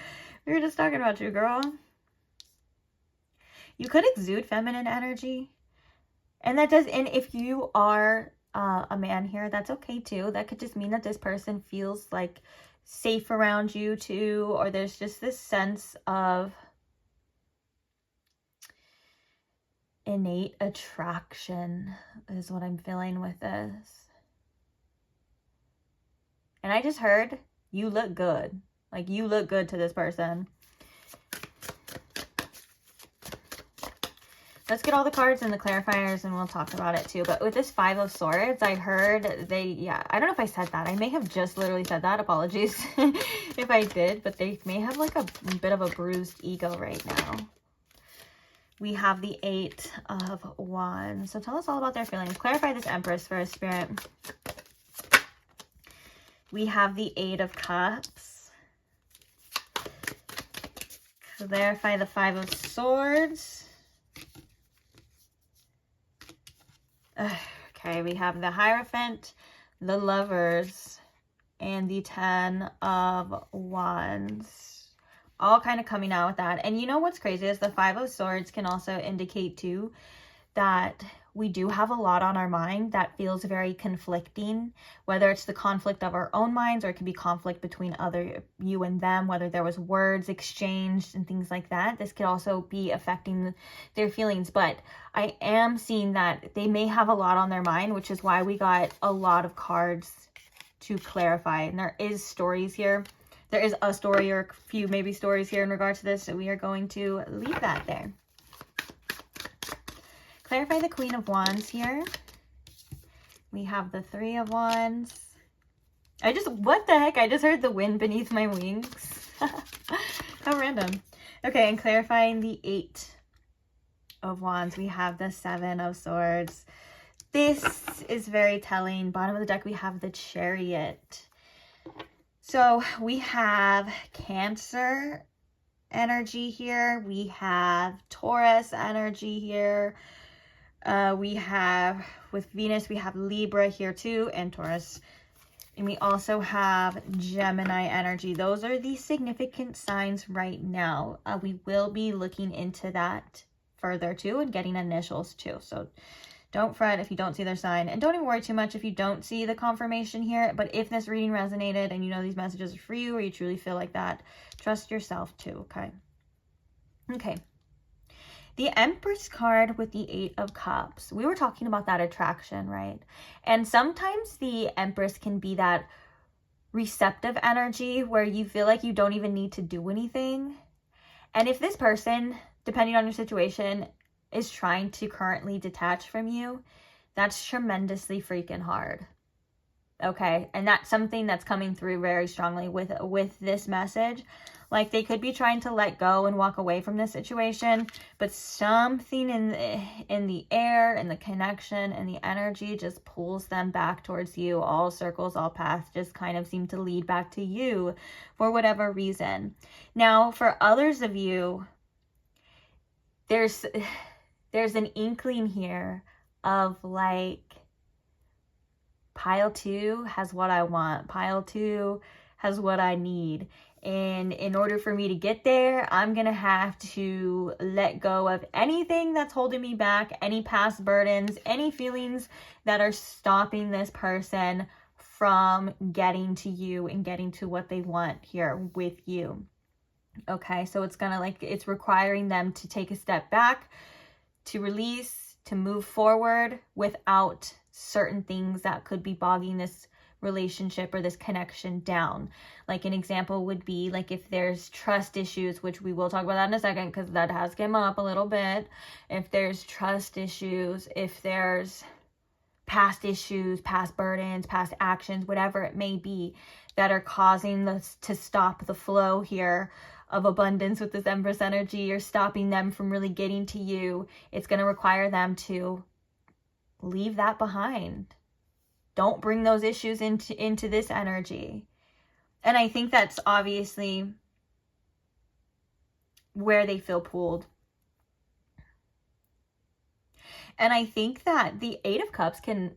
We were just talking about you, girl. You could exude feminine energy. And if you are a man here, that's okay too. That could just mean that this person feels like safe around you too, or there's just this sense of innate attraction is what I'm feeling with this. And I just heard, you look good. Like, you look good to this person. Let's get all the cards and the clarifiers and we'll talk about it too. But with this Five of Swords, I heard I don't know if I said that. I may have just literally said that. Apologies if I did. But they may have like a bit of a bruised ego right now. We have the Eight of Wands. So tell us all about their feelings. Clarify this Empress for a Spirit. We have the Eight of Cups. Clarify the Five of Swords. Okay, we have the Hierophant, the Lovers, and the Ten of Wands. All kind of coming out with that. And you know what's crazy is the Five of Swords can also indicate too that we do have a lot on our mind that feels very conflicting, whether it's the conflict of our own minds or it could be conflict between you and them, whether there was words exchanged and things like that. This could also be affecting their feelings, but I am seeing that they may have a lot on their mind, which is why we got a lot of cards to clarify. And there is stories here. There is a story or a few maybe stories here in regards to this, so we are going to leave that there. Clarify the Queen of Wands here. We have the Three of Wands. What the heck? I just heard the wind beneath my wings. How random. Okay, and clarifying the Eight of Wands, we have the Seven of Swords. This is very telling. Bottom of the deck, we have the Chariot. So we have Cancer energy here. We have Taurus energy here. We have, with Venus, we have Libra here too, and Taurus. And we also have Gemini energy. Those are the significant signs right now. We will be looking into that further too and getting initials too. So don't fret if you don't see their sign. And don't even worry too much if you don't see the confirmation here. But if this reading resonated and you know these messages are for you or you truly feel like that, trust yourself too, okay? Okay. The Empress card with the Eight of Cups. We were talking about that attraction, right? And sometimes the Empress can be that receptive energy where you feel like you don't even need to do anything. And if this person, depending on your situation, is trying to currently detach from you, that's tremendously freaking hard. Okay? And that's something that's coming through very strongly with this message. Like, they could be trying to let go and walk away from this situation, but something in the air and the connection and the energy just pulls them back towards you. All circles, all paths just kind of seem to lead back to you for whatever reason. Now, for others of you, there's an inkling here of like, pile 2 has what I want. Pile 2 has what I need. And in order for me to get there, I'm going to have to let go of anything that's holding me back, any past burdens, any feelings that are stopping this person from getting to you and getting to what they want here with you. Okay, so it's requiring them to take a step back, to release, to move forward without certain things that could be bogging this relationship or this connection down. Like an example would be like if there's trust issues, which we will talk about that in a second because that has come up a little bit. If there's trust issues, if there's past issues, past burdens, past actions, whatever it may be that are causing this to stop the flow here of abundance with this Empress energy, or stopping them from really getting to you, it's going to require them to leave that behind. Don't bring those issues into this energy. And I think that's obviously where they feel pulled. And I think that the Eight of Cups can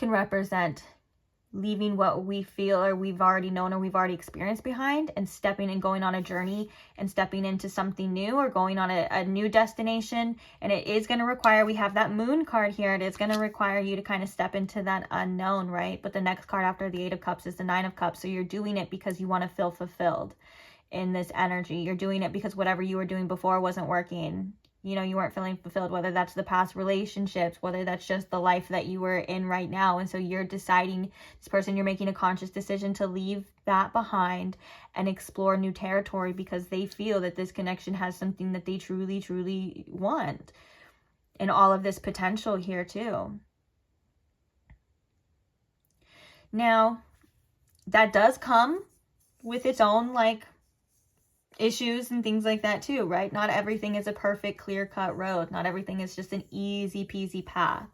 represent leaving what we feel or we've already known or we've already experienced behind and stepping and going on a journey and stepping into something new or going on a new destination. And it is going to require, we have that Moon card here, it is going to require you to kind of step into that unknown, right? But the next card after the Eight of Cups is the Nine of Cups. So you're doing it because you want to feel fulfilled. in this energy. You're doing it because whatever you were doing before wasn't working. You know, you weren't feeling fulfilled, whether that's the past relationships, whether that's just the life that you were in right now. And so you're deciding, this person, you're making a conscious decision to leave that behind and explore new territory because they feel that this connection has something that they truly, truly want. And all of this potential here too. Now, that does come with its own like issues and things like that too, right? Not everything is a perfect clear-cut road. Not everything is just an easy peasy path,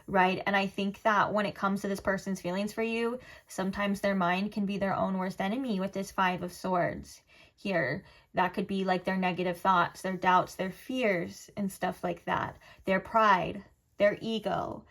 right? And I think that when it comes to this person's feelings for you, sometimes their mind can be their own worst enemy with this 5 of Swords here. That could be like their negative thoughts, their doubts, their fears and stuff like that, their pride, their ego.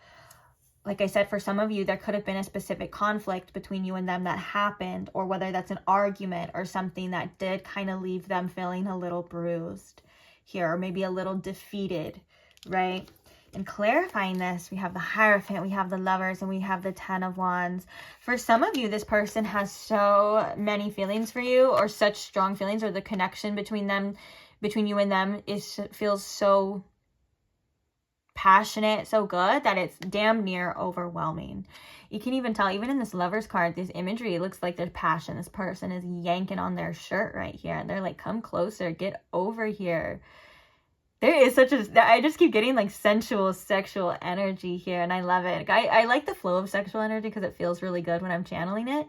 Like I said, for some of you, there could have been a specific conflict between you and them that happened, or whether that's an argument or something that did kind of leave them feeling a little bruised here, or maybe a little defeated, right? And clarifying this, we have the Hierophant, we have the Lovers, and we have the 10 of Wands. For some of you, this person has so many feelings for you, or such strong feelings, or the connection between you and them feels so passionate, so good, that it's damn near overwhelming. You can even tell, even in this Lovers card, this imagery, it looks like there's passion. This person is yanking on their shirt right here, and they're like, come closer, get over here. There is such a, I just keep getting like sensual, sexual energy here, and I love it. I like the flow of sexual energy because it feels really good when I'm channeling it.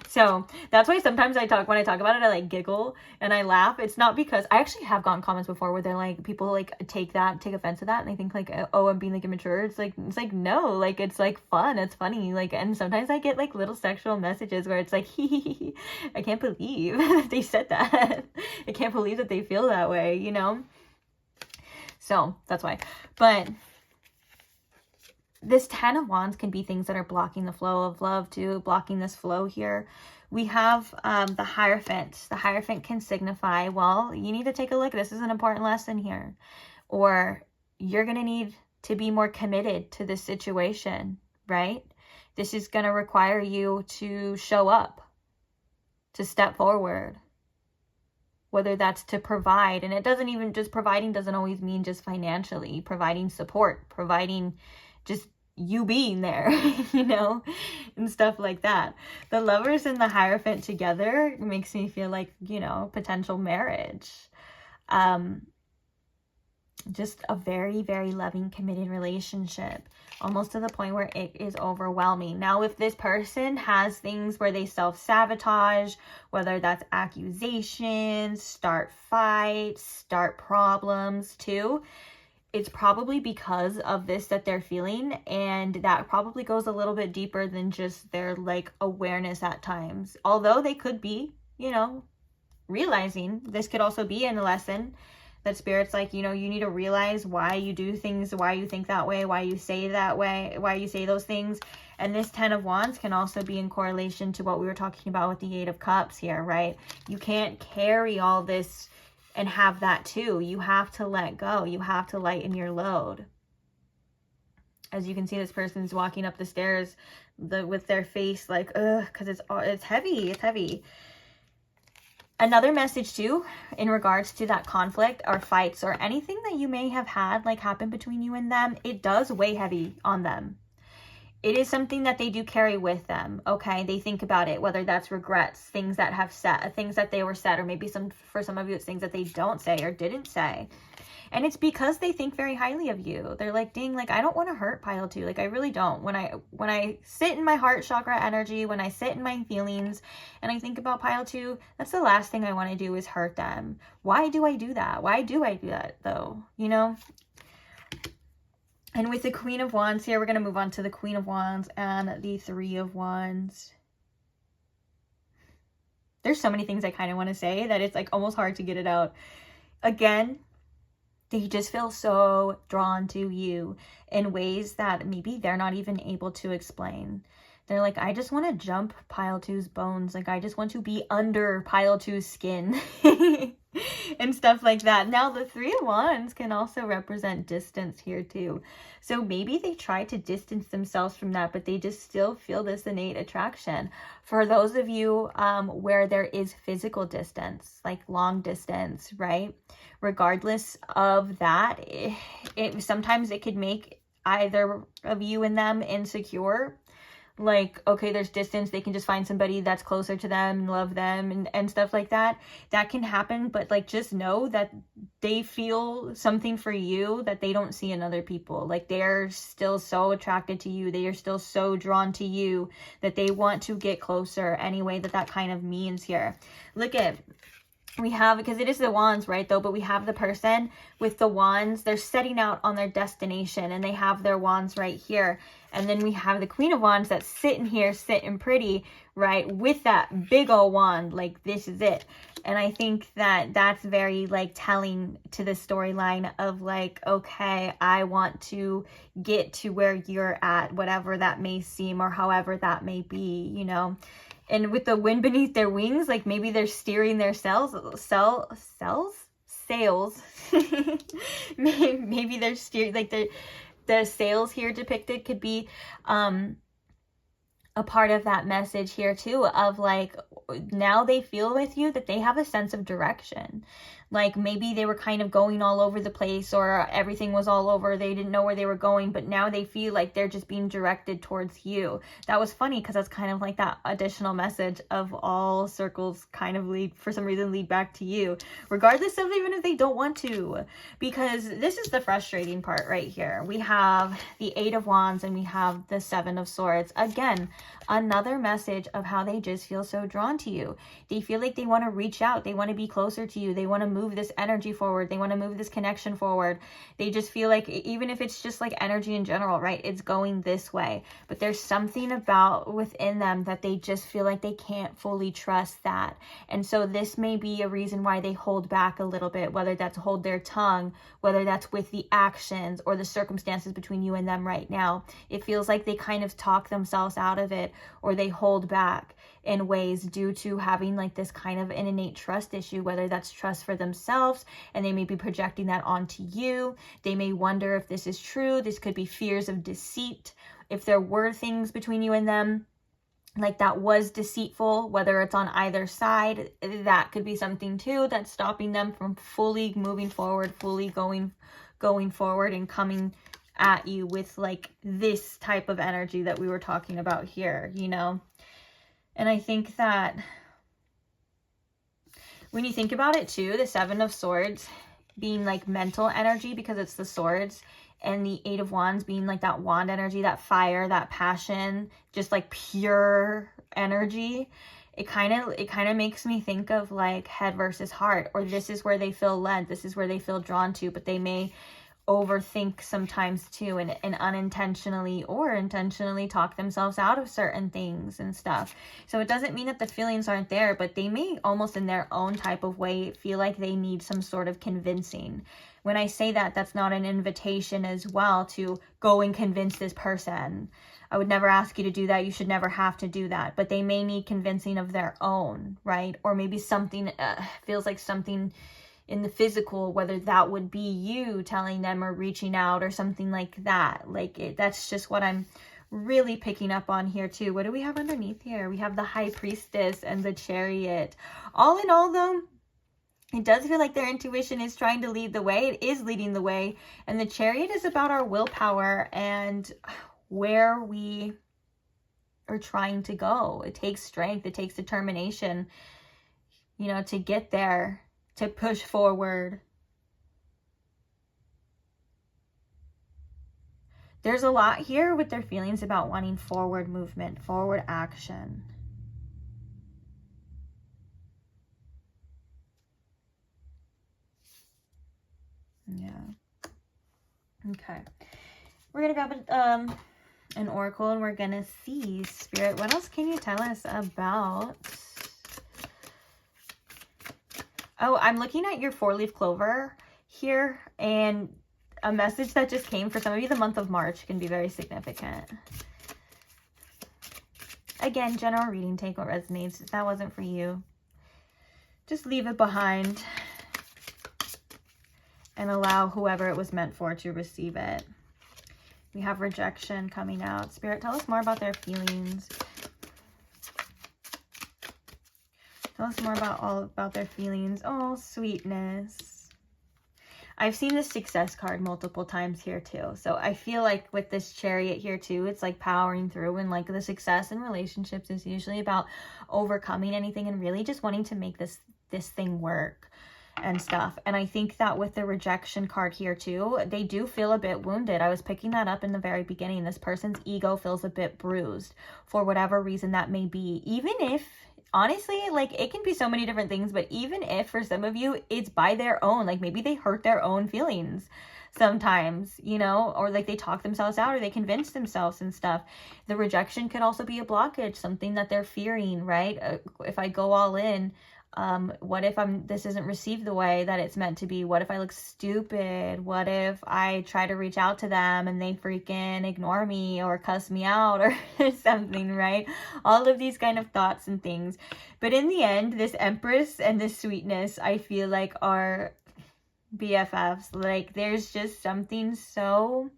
So that's why sometimes when I talk about it, I like giggle and I laugh. It's not because, I actually have gotten comments before where they're like, people like take offense to that, and they think like, oh, I'm being like immature. It's like no, like it's like fun, it's funny, like, and sometimes I get like little sexual messages where it's like, I can't believe that they said that. I can't believe that they feel that way, you know? So that's why. But this 10 of Wands can be things that are blocking the flow of love too, blocking this flow here. We have the Hierophant. The Hierophant can signify, well, you need to take a look. This is an important lesson here. Or you're going to need to be more committed to this situation, right? This is going to require you to show up, to step forward. Whether that's to provide, and it doesn't even just providing doesn't always mean just financially, providing support, providing just you being there, you know, and stuff like that. The Lovers and the Hierophant together makes me feel like, you know, potential marriage. Just a very, very loving, committed relationship, almost to the point where it is overwhelming. Now, if this person has things where they self-sabotage, whether that's accusations, start fights, start problems too, it's probably because of this that they're feeling, and that probably goes a little bit deeper than just their like awareness at times. Although they could be, you know, realizing this could also be in a lesson that Spirit's like, you know, you need to realize why you do things, why you think that way, why you say that way, why you say those things. And this 10 of Wands can also be in correlation to what we were talking about with the 8 of Cups here, right? You can't carry all this and have that too. You have to let go. You have to lighten your load. As you can see, this person's walking up the stairs with their face like, ugh, because it's heavy. It's heavy. Another message too, in regards to that conflict or fights or anything that you may have had like happen between you and them, it does weigh heavy on them. It is something that they do carry with them, okay? They think about it, whether that's regrets, things that have said, things that they were said, or maybe for some of you it's things that they don't say or didn't say. And it's because they think very highly of you. They're like, dang, like, I don't want to hurt pile 2. Like, I really don't. When I sit in my heart chakra energy, when I sit in my feelings and I think about pile 2, that's the last thing I want to do is hurt them. Why do I do that? Why do I do that though? You know? And with the Queen of Wands here, we're going to move on to the Queen of Wands and the 3 of Wands. There's so many things I kind of want to say that it's like almost hard to get it out. Again, they just feel so drawn to you in ways that maybe they're not even able to explain. They're like, I just want to jump pile two's bones. Like, I just want to be under pile two's skin and stuff like that. Now, the Three of Wands can also represent distance here too. So maybe they try to distance themselves from that, but they just still feel this innate attraction. For those of you where there is physical distance, like long distance, right? Regardless of that, sometimes it could make either of you and them insecure. Like, okay, there's distance, they can just find somebody that's closer to them and love them and stuff like that. That can happen, but like, just know that they feel something for you that they don't see in other people. Like, they're still so attracted to you, they are still so drawn to you that they want to get closer any way that kind of means here. Look at, we have, because it is the wands, right, though, but we have the person with the wands. They're setting out on their destination, and they have their wands right here. And then we have the Queen of Wands that's sitting here, sitting pretty, right, with that big old wand, like, this is it. And I think that that's very, like, telling to the storyline of, like, okay, I want to get to where you're at, whatever that may seem, or however that may be, you know. And with the wind beneath their wings, like, maybe they're steering their sails. Maybe they're steering, like, the sails here depicted could be a part of that message here too, of like, now they feel with you that they have a sense of direction. Like, maybe they were kind of going all over the place, or everything was all over, they didn't know where they were going, but now they feel like they're just being directed towards you. That was funny, because that's kind of like that additional message of all circles kind of lead, for some reason, lead back to you, regardless of even if they don't want to. Because this is the frustrating part right here. We have the Eight of Wands and we have the Seven of Swords. Again, another message of how they just feel so drawn to you. They feel like they want to reach out, they want to be closer to you, they want to move this energy forward, they want to move this connection forward. They just feel like, even if it's just like energy in general, right, it's going this way, but there's something about within them that they just feel like they can't fully trust that. And so this may be a reason why they hold back a little bit, whether that's hold their tongue, whether that's with the actions or the circumstances between you and them right now. It feels like they kind of talk themselves out of it, or they hold back in ways due to having like this kind of an innate trust issue, whether that's trust for themselves, and they may be projecting that onto you. They may wonder if this is true. This could be fears of deceit. If there were things between you and them like that was deceitful, whether it's on either side, that could be something too that's stopping them from fully moving forward, fully going forward and coming at you with like this type of energy that we were talking about here, you know. And I think that when you think about it too, the Seven of Swords being like mental energy, because it's the swords, and the Eight of Wands being like that wand energy, that fire, that passion, just like pure energy. It kind of makes me think of like head versus heart, or this is where they feel led, this is where they feel drawn to, but they may overthink sometimes too, and unintentionally or intentionally talk themselves out of certain things and stuff. So it doesn't mean that the feelings aren't there, but they may almost in their own type of way feel like they need some sort of convincing. When I say that, that's not an invitation as well to go and convince this person. I would never ask you to do that. You should never have to do that. But they may need convincing of their own, right? Or maybe something feels like something in the physical, whether that would be you telling them or reaching out or something like that. Like that's just what I'm really picking up on here too. What do we have underneath here? We have the High Priestess and the Chariot. All in all though, it does feel like their intuition is trying to lead the way. It is leading the way. And the Chariot is about our willpower and where we are trying to go. It takes strength. It takes determination, you know, to get there, to push forward. There's a lot here with their feelings about wanting forward movement, forward action. Yeah. Okay. We're going to grab an oracle and we're going to see, Spirit, what else can you tell us about... Oh, I'm looking at your 4-leaf clover here, and a message that just came for some of you. The month of March can be very significant. Again, general reading, take what resonates. If that wasn't for you, just leave it behind and allow whoever it was meant for to receive it. We have rejection coming out. Spirit, tell us more about their feelings. Tell us more about their feelings. Oh, sweetness. I've seen the success card multiple times here too. So I feel like with this Chariot here too, it's like powering through, and like the success in relationships is usually about overcoming anything and really just wanting to make this thing work and stuff. And I think that with the rejection card here too, they do feel a bit wounded. I was picking that up in the very beginning. This person's ego feels a bit bruised for whatever reason that may be. Even if, honestly, like it can be so many different things, but even if for some of you, it's by their own, like maybe they hurt their own feelings sometimes, you know, or like they talk themselves out or they convince themselves and stuff. The rejection could also be a blockage, something that they're fearing, right? If I go all in, what if this isn't received the way that it's meant to be? What if I look stupid? What if I try to reach out to them and they freaking ignore me or cuss me out or something, right? All of these kind of thoughts and things. But in the end, this Empress and this sweetness, I feel like are BFFs. Like there's just something so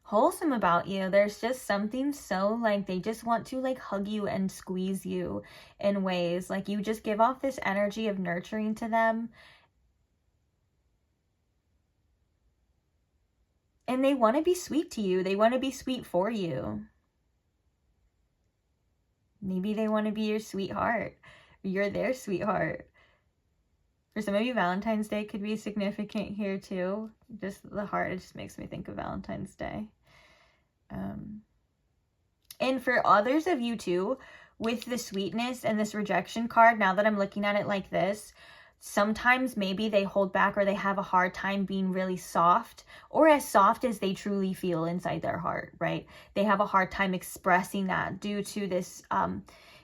wholesome about you. There's just something so like they just want to like hug you and squeeze you in ways. Like you just give off this energy of nurturing to them. And they want to be sweet to you. They want to be sweet for you. Maybe they want to be your sweetheart. You're their sweetheart. For some of you, Valentine's Day could be significant here too. Just the heart, it just makes me think of Valentine's Day. And for others of you too, with the sweetness and this rejection card, now that I'm looking at it like this, sometimes maybe they hold back or they have a hard time being really soft, or as soft as they truly feel inside their heart, right? They have a hard time expressing that due to this,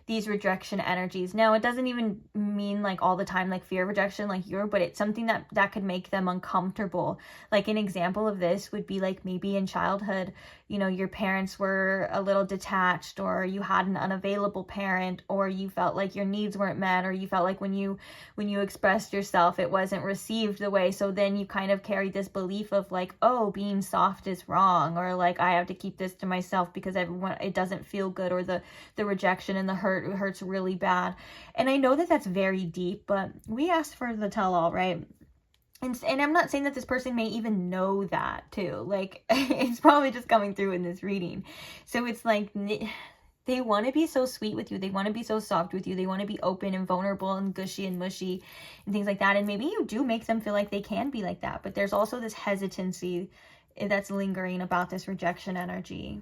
these rejection energies. Now, it doesn't even mean like all the time, like fear of rejection, like but it's something that could make them uncomfortable. Like an example of this would be like maybe in childhood, you know, your parents were a little detached, or you had an unavailable parent, or you felt like your needs weren't met, or you felt like when you expressed yourself, it wasn't received the way. So then you kind of carried this belief of like, oh, being soft is wrong, or like I have to keep this to myself because it doesn't feel good, or the rejection and the hurts really bad. And I know that that's very deep, but we asked for the tell-all, right? And I'm not saying that this person may even know that too. Like it's probably just coming through in this reading. So it's like they want to be so sweet with you. They want to be so soft with you. They want to be open and vulnerable and gushy and mushy and things like that. And maybe you do make them feel like they can be like that. But there's also this hesitancy that's lingering about this rejection energy.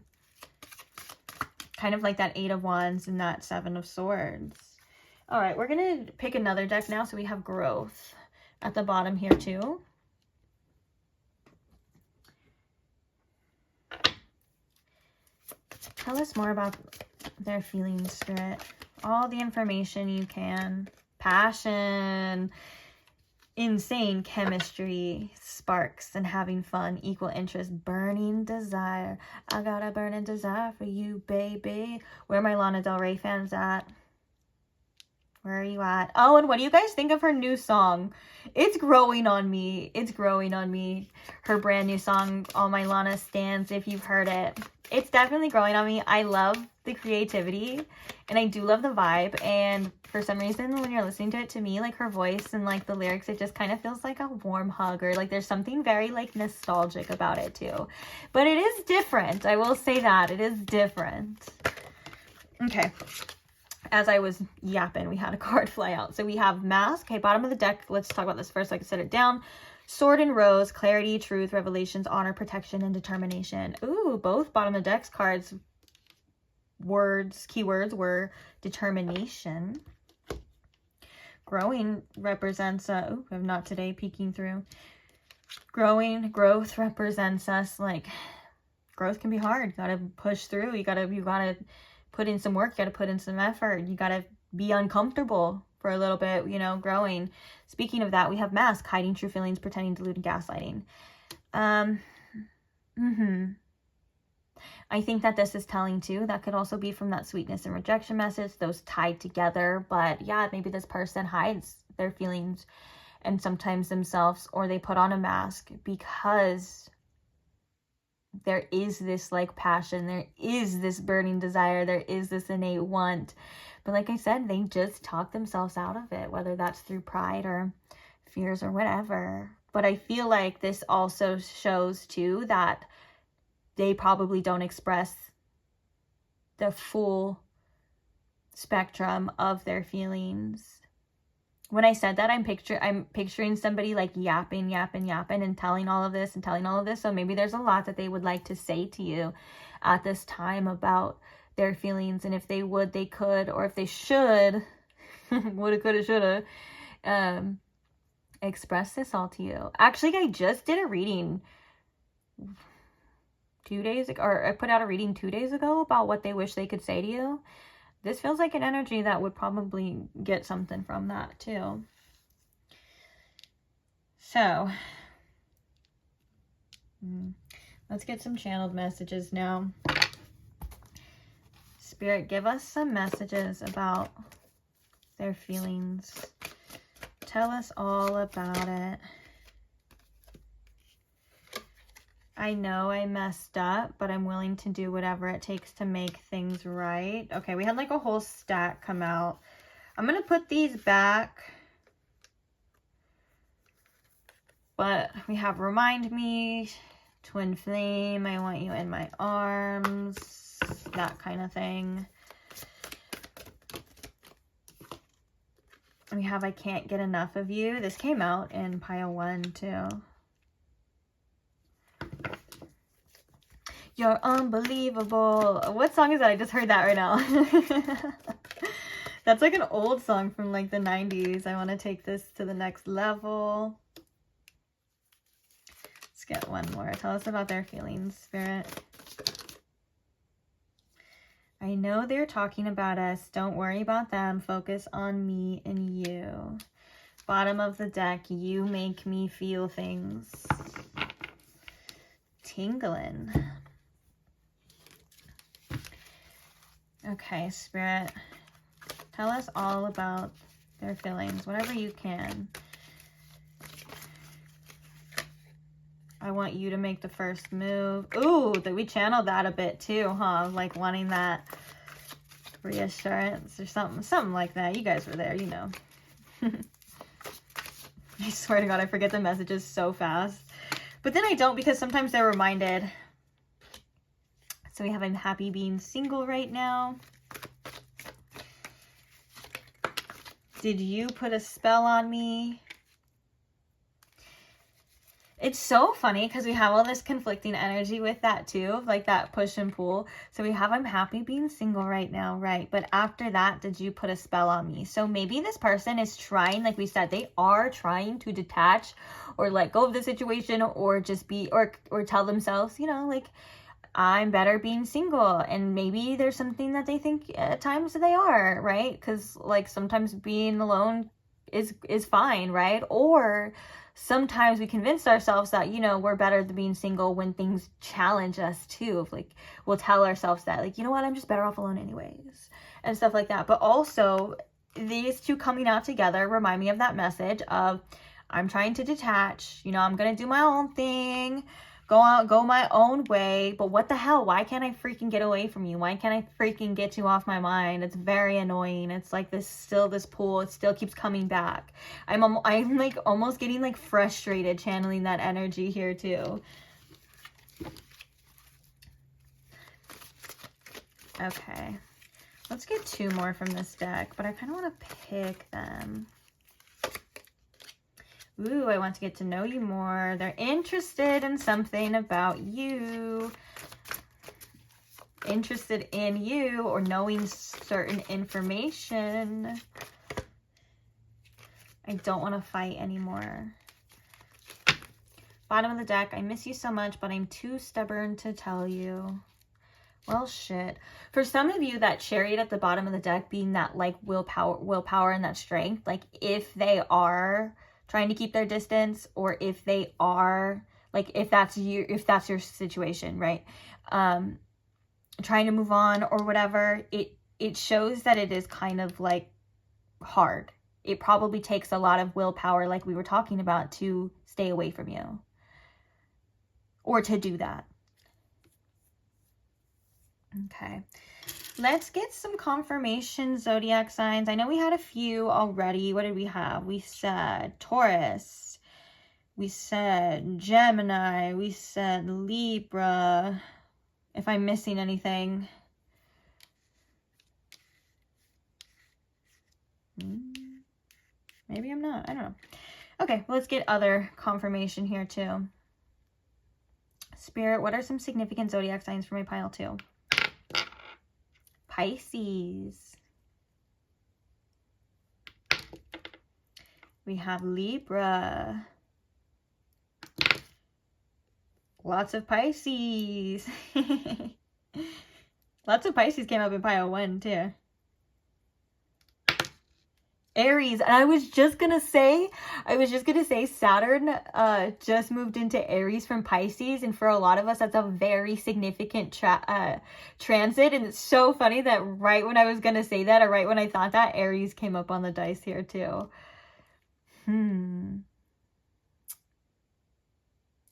Kind of like that 8 of Wands and that 7 of Swords. All right, we're going to pick another deck now. So we have Growth at the bottom here too. Tell us more about their feelings, Spirit. All the information you can. Passion. Insane chemistry, sparks, and having fun, equal interest, burning desire. I got a burning desire for you, baby. Where are my Lana Del Rey fans at? Where are you at? Oh, and what do you guys think of her new song? It's growing on me. It's growing on me. Her brand new song, All My Lana Stands, if you've heard it. It's definitely growing on me. I love the creativity and I do love the vibe. And for some reason, when you're listening to it, to me, like her voice and like the lyrics, it just kind of feels like a warm hug, or like there's something very like nostalgic about it too. But it is different. I will say that it is different. Okay. As I was yapping, we had a card fly out. So we have Mask. Okay, bottom of the deck. Let's talk about this first so I can set it down. Sword and Rose, clarity, truth, revelations, honor, protection, and determination. Ooh, both bottom of the deck's cards, keywords were determination. Growing represents, I'm not today peeking through. Growth represents us, like, growth can be hard. You gotta push through. You gotta put in some work. You gotta put in some effort. You gotta be uncomfortable for a little bit, you know, growing. Speaking of that, we have Mask, hiding true feelings, pretending, deluding, gaslighting. I think that this is telling too, that could also be from that sweetness and rejection message, those tied together. But yeah, maybe this person hides their feelings and sometimes themselves, or they put on a mask because there is this like passion, there is this burning desire, there is this innate want. But like I said, they just talk themselves out of it, whether that's through pride or fears or whatever. But I feel like this also shows too that they probably don't express the full spectrum of their feelings. When I said that, I'm picturing somebody like yapping and telling all of this. So maybe there's a lot that they would like to say to you at this time about their feelings, and if they would, they could, or if they should, woulda, coulda, shoulda, express this all to you. Actually, I just did a reading 2 days ago, or I put out a reading 2 days ago about what they wish they could say to you. This feels like an energy that would probably get something from that too. So, let's get some channeled messages now. Spirit, give us some messages about their feelings. Tell us all about it. I know I messed up, but I'm willing to do whatever it takes to make things right. Okay, we had like a whole stack come out. I'm going to put these back. But we have remind me, twin flame, I want you in my arms, that kind of thing. We have I can't get enough of you. This came out in pile 1 too. You're unbelievable. What song is that? I just heard that right now. That's like an old song from like the 90s. I want to take this to the next level. Let's get one more. Tell us about their feelings, Spirit. I know they're talking about us. Don't worry about them. Focus on me and you. Bottom of the deck, you make me feel things. Tingling. Okay, Spirit, tell us all about their feelings, whatever you can. I want you to make the first move. Ooh, that we channeled that a bit too, huh? Like wanting that reassurance or something like that. You guys were there, you know. I swear to God, I forget the messages so fast. But then I don't, because sometimes they're reminded. So we have I'm happy being single right now. Did you put a spell on me? It's so funny because we have all this conflicting energy with that too, like that push and pull. So we have I'm happy being single right now, right? But after that, did you put a spell on me? So maybe this person is trying, like we said, they are trying to detach or let go of the situation, or just be, or tell themselves, you know, like, I'm better being single. And maybe there's something that they think at times they are, right? Because like sometimes being alone is fine, right? Or sometimes we convince ourselves that, you know, we're better than being single when things challenge us too. Like we'll tell ourselves that, like, you know what, I'm just better off alone anyways, and stuff like that. But also these two coming out together remind me of that message of I'm trying to detach, you know, I'm gonna do my own thing, go my own way, but what the hell, why can't I freaking get away from you? Why can't I freaking get you off my mind? It's very annoying. It's like this pull, it still keeps coming back. I'm like almost getting like frustrated channeling that energy here too. Okay, let's get 2 more from this deck, but I kind of want to pick them. Ooh, I want to get to know you more. They're interested in something about you. Interested in you or knowing certain information. I don't want to fight anymore. Bottom of the deck, I miss you so much, but I'm too stubborn to tell you. Well, shit. For some of you, that Chariot at the bottom of the deck being that like willpower and that strength, like if they are trying to keep their distance, or if they are like, if that's your situation, right? trying to move on or whatever, it shows that it is kind of like hard. It probably takes a lot of willpower, like we were talking about, to stay away from you or to do that. Okay, let's get some confirmation zodiac signs. I know we had a few already. What did we have? We said Taurus, we said Gemini, we said Libra. If I'm missing anything, maybe I'm not. I don't know. Okay, well, let's get other confirmation here too. Spirit, what are some significant zodiac signs for my pile 2? Pisces. We have Libra. Lots of Pisces. Lots of Pisces came up in pile 1 too. Aries, and I was just gonna say Saturn just moved into Aries from Pisces, and for a lot of us that's a very significant transit. And it's so funny that right when I was gonna say that, or right when I thought that, Aries came up on the dice here too.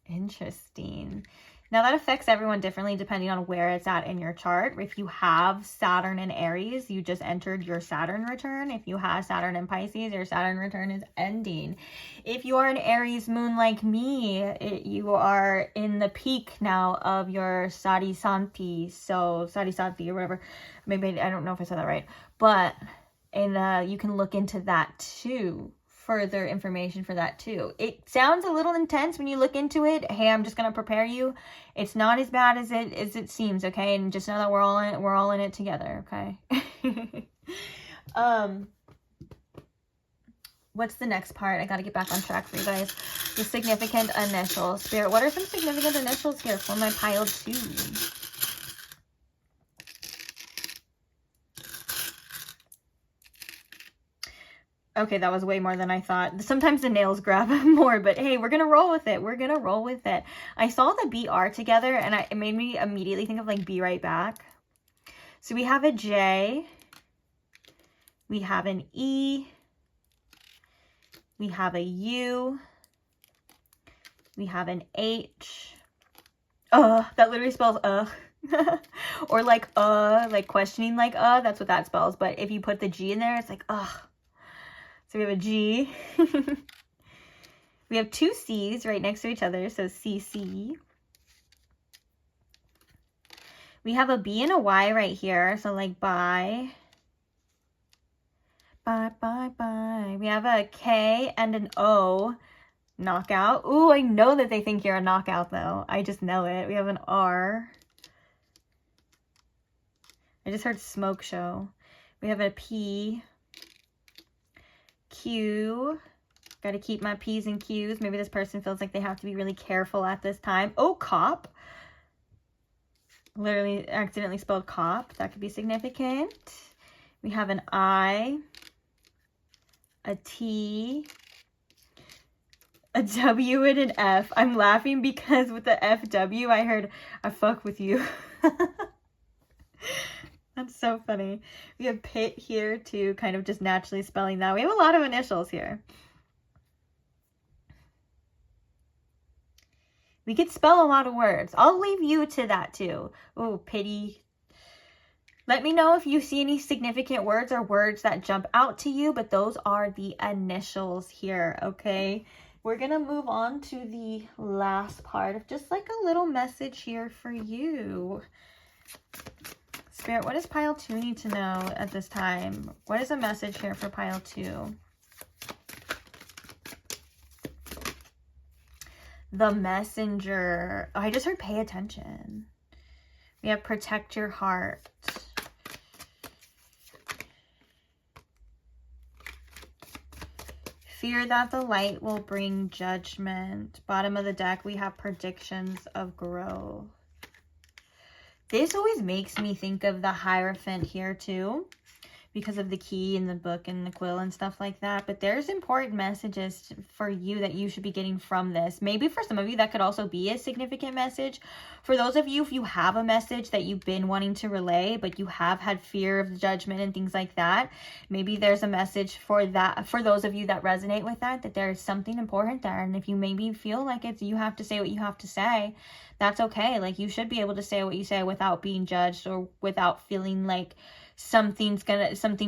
Interesting. Now that affects everyone differently depending on where it's at in your chart. If you have Saturn in Aries, you just entered your Saturn return. If you have Saturn in Pisces, your Saturn return is ending. If you are an Aries moon like me, you are in the peak now of your Sadisanti. So Sadisanti or whatever. Maybe, I don't know if I said that right. But you can look into that too. Further information for that too. It sounds a little intense when you look into it. Hey, I'm just gonna prepare you. It's not as bad as it seems, okay? And just know that we're all in it together, okay? What's the next part? I gotta get back on track for you guys. The significant initials. Spirit, what are some significant initials here for my pile 2? Okay, that was way more than I thought. Sometimes the nails grab more, but hey, we're gonna roll with it. We're gonna roll with it. I saw the BR together, and it made me immediately think of like Be Right Back. So we have a J, we have an E, we have a U, we have an H. That literally spells or like questioning like that's what that spells. But if you put the G in there, it's like So we have a G. We have 2 C's right next to each other, so CC. We have a B and a Y right here, so like bye. Bye, bye, bye. We have a K and an O. Knockout. Ooh, I know that they think you're a knockout, though. I just know it. We have an R. I just heard smoke show. We have a P. Q. Got to keep my P's and Q's. Maybe this person feels like they have to be really careful at this time. Oh, cop. Literally accidentally spelled cop. That could be significant. We have an I. A T. A W and an F. I'm laughing because with the FW, I heard, I fuck with you. That's so funny. We have Pit here too, kind of just naturally spelling that. We have a lot of initials here. We could spell a lot of words. I'll leave you to that too. Oh, pity. Let me know if you see any significant words or words that jump out to you, but those are the initials here, okay? We're going to move on to the last part of just like a little message here for you. Spirit, what does pile 2 need to know at this time? What is a message here for pile 2? The messenger. Oh, I just heard pay attention. We have protect your heart. Fear that the light will bring judgment. Bottom of the deck, we have predictions of growth. This always makes me think of the Hierophant here too, because of the key and the book and the quill and stuff like that. But there's important messages for you that you should be getting from this. Maybe for some of you that could also be a significant message. For those of you, if you have a message that you've been wanting to relay, but you have had fear of judgment and things like that, maybe there's a message for that. For those of you that resonate with that, that there's something important there. And if you maybe feel like it's, you have to say what you have to say, that's okay. Like, you should be able to say what you say without being judged, or without feeling like something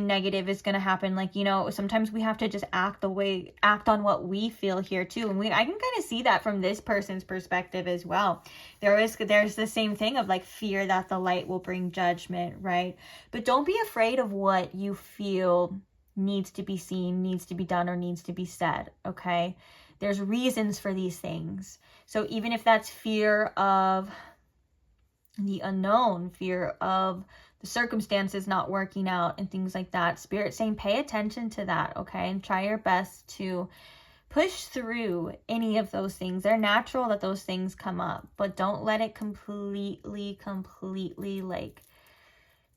negative is gonna happen. Like, you know, sometimes we have to just act on what we feel here too. And I can kind of see that from this person's perspective as well. There's the same thing of like fear that the light will bring judgment, right? But don't be afraid of what you feel needs to be seen, needs to be done, or needs to be said, okay? There's reasons for these things. So even if that's fear of the unknown, fear of the circumstances not working out and things like that, Spirit saying pay attention to that, okay? And try your best to push through any of those things. They're natural that those things come up, but don't let it completely like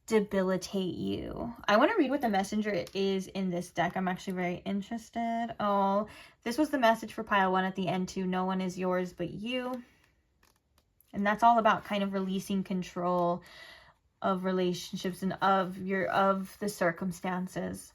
debilitate you. I want to read what the messenger is in this deck. I'm actually very interested. Oh, this was the message for pile 1 at the end too. No one is yours but you. And that's all about kind of releasing control of relationships and of the circumstances.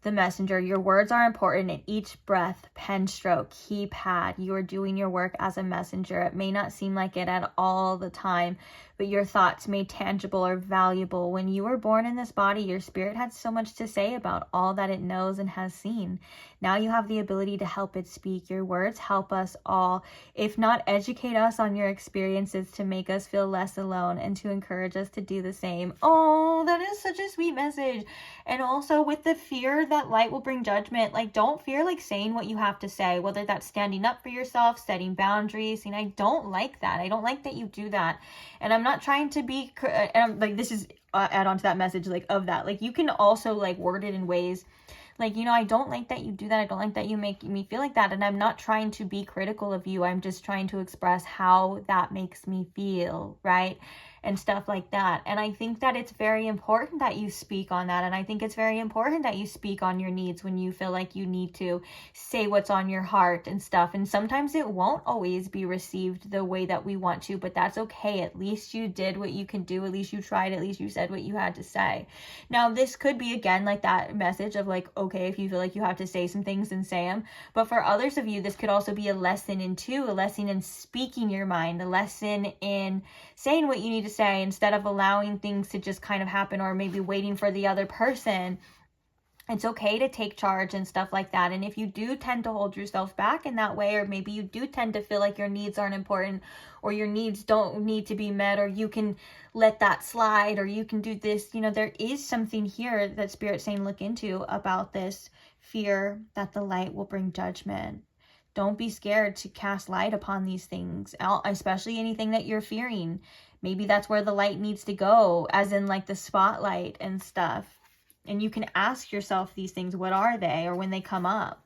The messenger, your words are important in each breath, pen stroke, keypad. You are doing your work as a messenger. It may not seem like it at all the time, but your thoughts made tangible are valuable. When you were born in this body, your spirit had so much to say about all that it knows and has seen. Now you have the ability to help it speak. Your words help us all, if not educate us on your experiences, to make us feel less alone and to encourage us to do the same. Oh, that is such a sweet message. And also with the fear that light will bring judgment, like, don't fear like saying what you have to say, whether that's standing up for yourself, setting boundaries. And I don't like that. I don't like that you do that. And I'm not trying to be, and I'm like, this is add on to that message, like, of that. Like, you can also like word it in ways like, you know, I don't like that you do that. I don't like that you make me feel like that. And I'm not trying to be critical of you. I'm just trying to express how that makes me feel, right? And stuff like that. And I think that it's very important that you speak on that. And I think it's very important that you speak on your needs when you feel like you need to say what's on your heart and stuff. And sometimes it won't always be received the way that we want to, but that's okay. At least you did what you can do. At least you tried. At least you said what you had to say. Now, this could be, again, like that message of like, okay, if you feel like you have to say some things, then say them. But for others of you, this could also be a lesson in a lesson in speaking your mind, a lesson in saying what you need to say instead of allowing things to just kind of happen, or maybe waiting for the other person. It's okay to take charge and stuff like that. And if you do tend to hold yourself back in that way, or maybe you do tend to feel like your needs aren't important, or your needs don't need to be met, or you can let that slide, or you can do this, you know, there is something here that Spirit's saying look into about this fear that the light will bring judgment. Don't be scared to cast light upon these things, especially anything that you're fearing. Maybe that's where the light needs to go, as in like the spotlight and stuff. And you can ask yourself these things, what are they, or when they come up.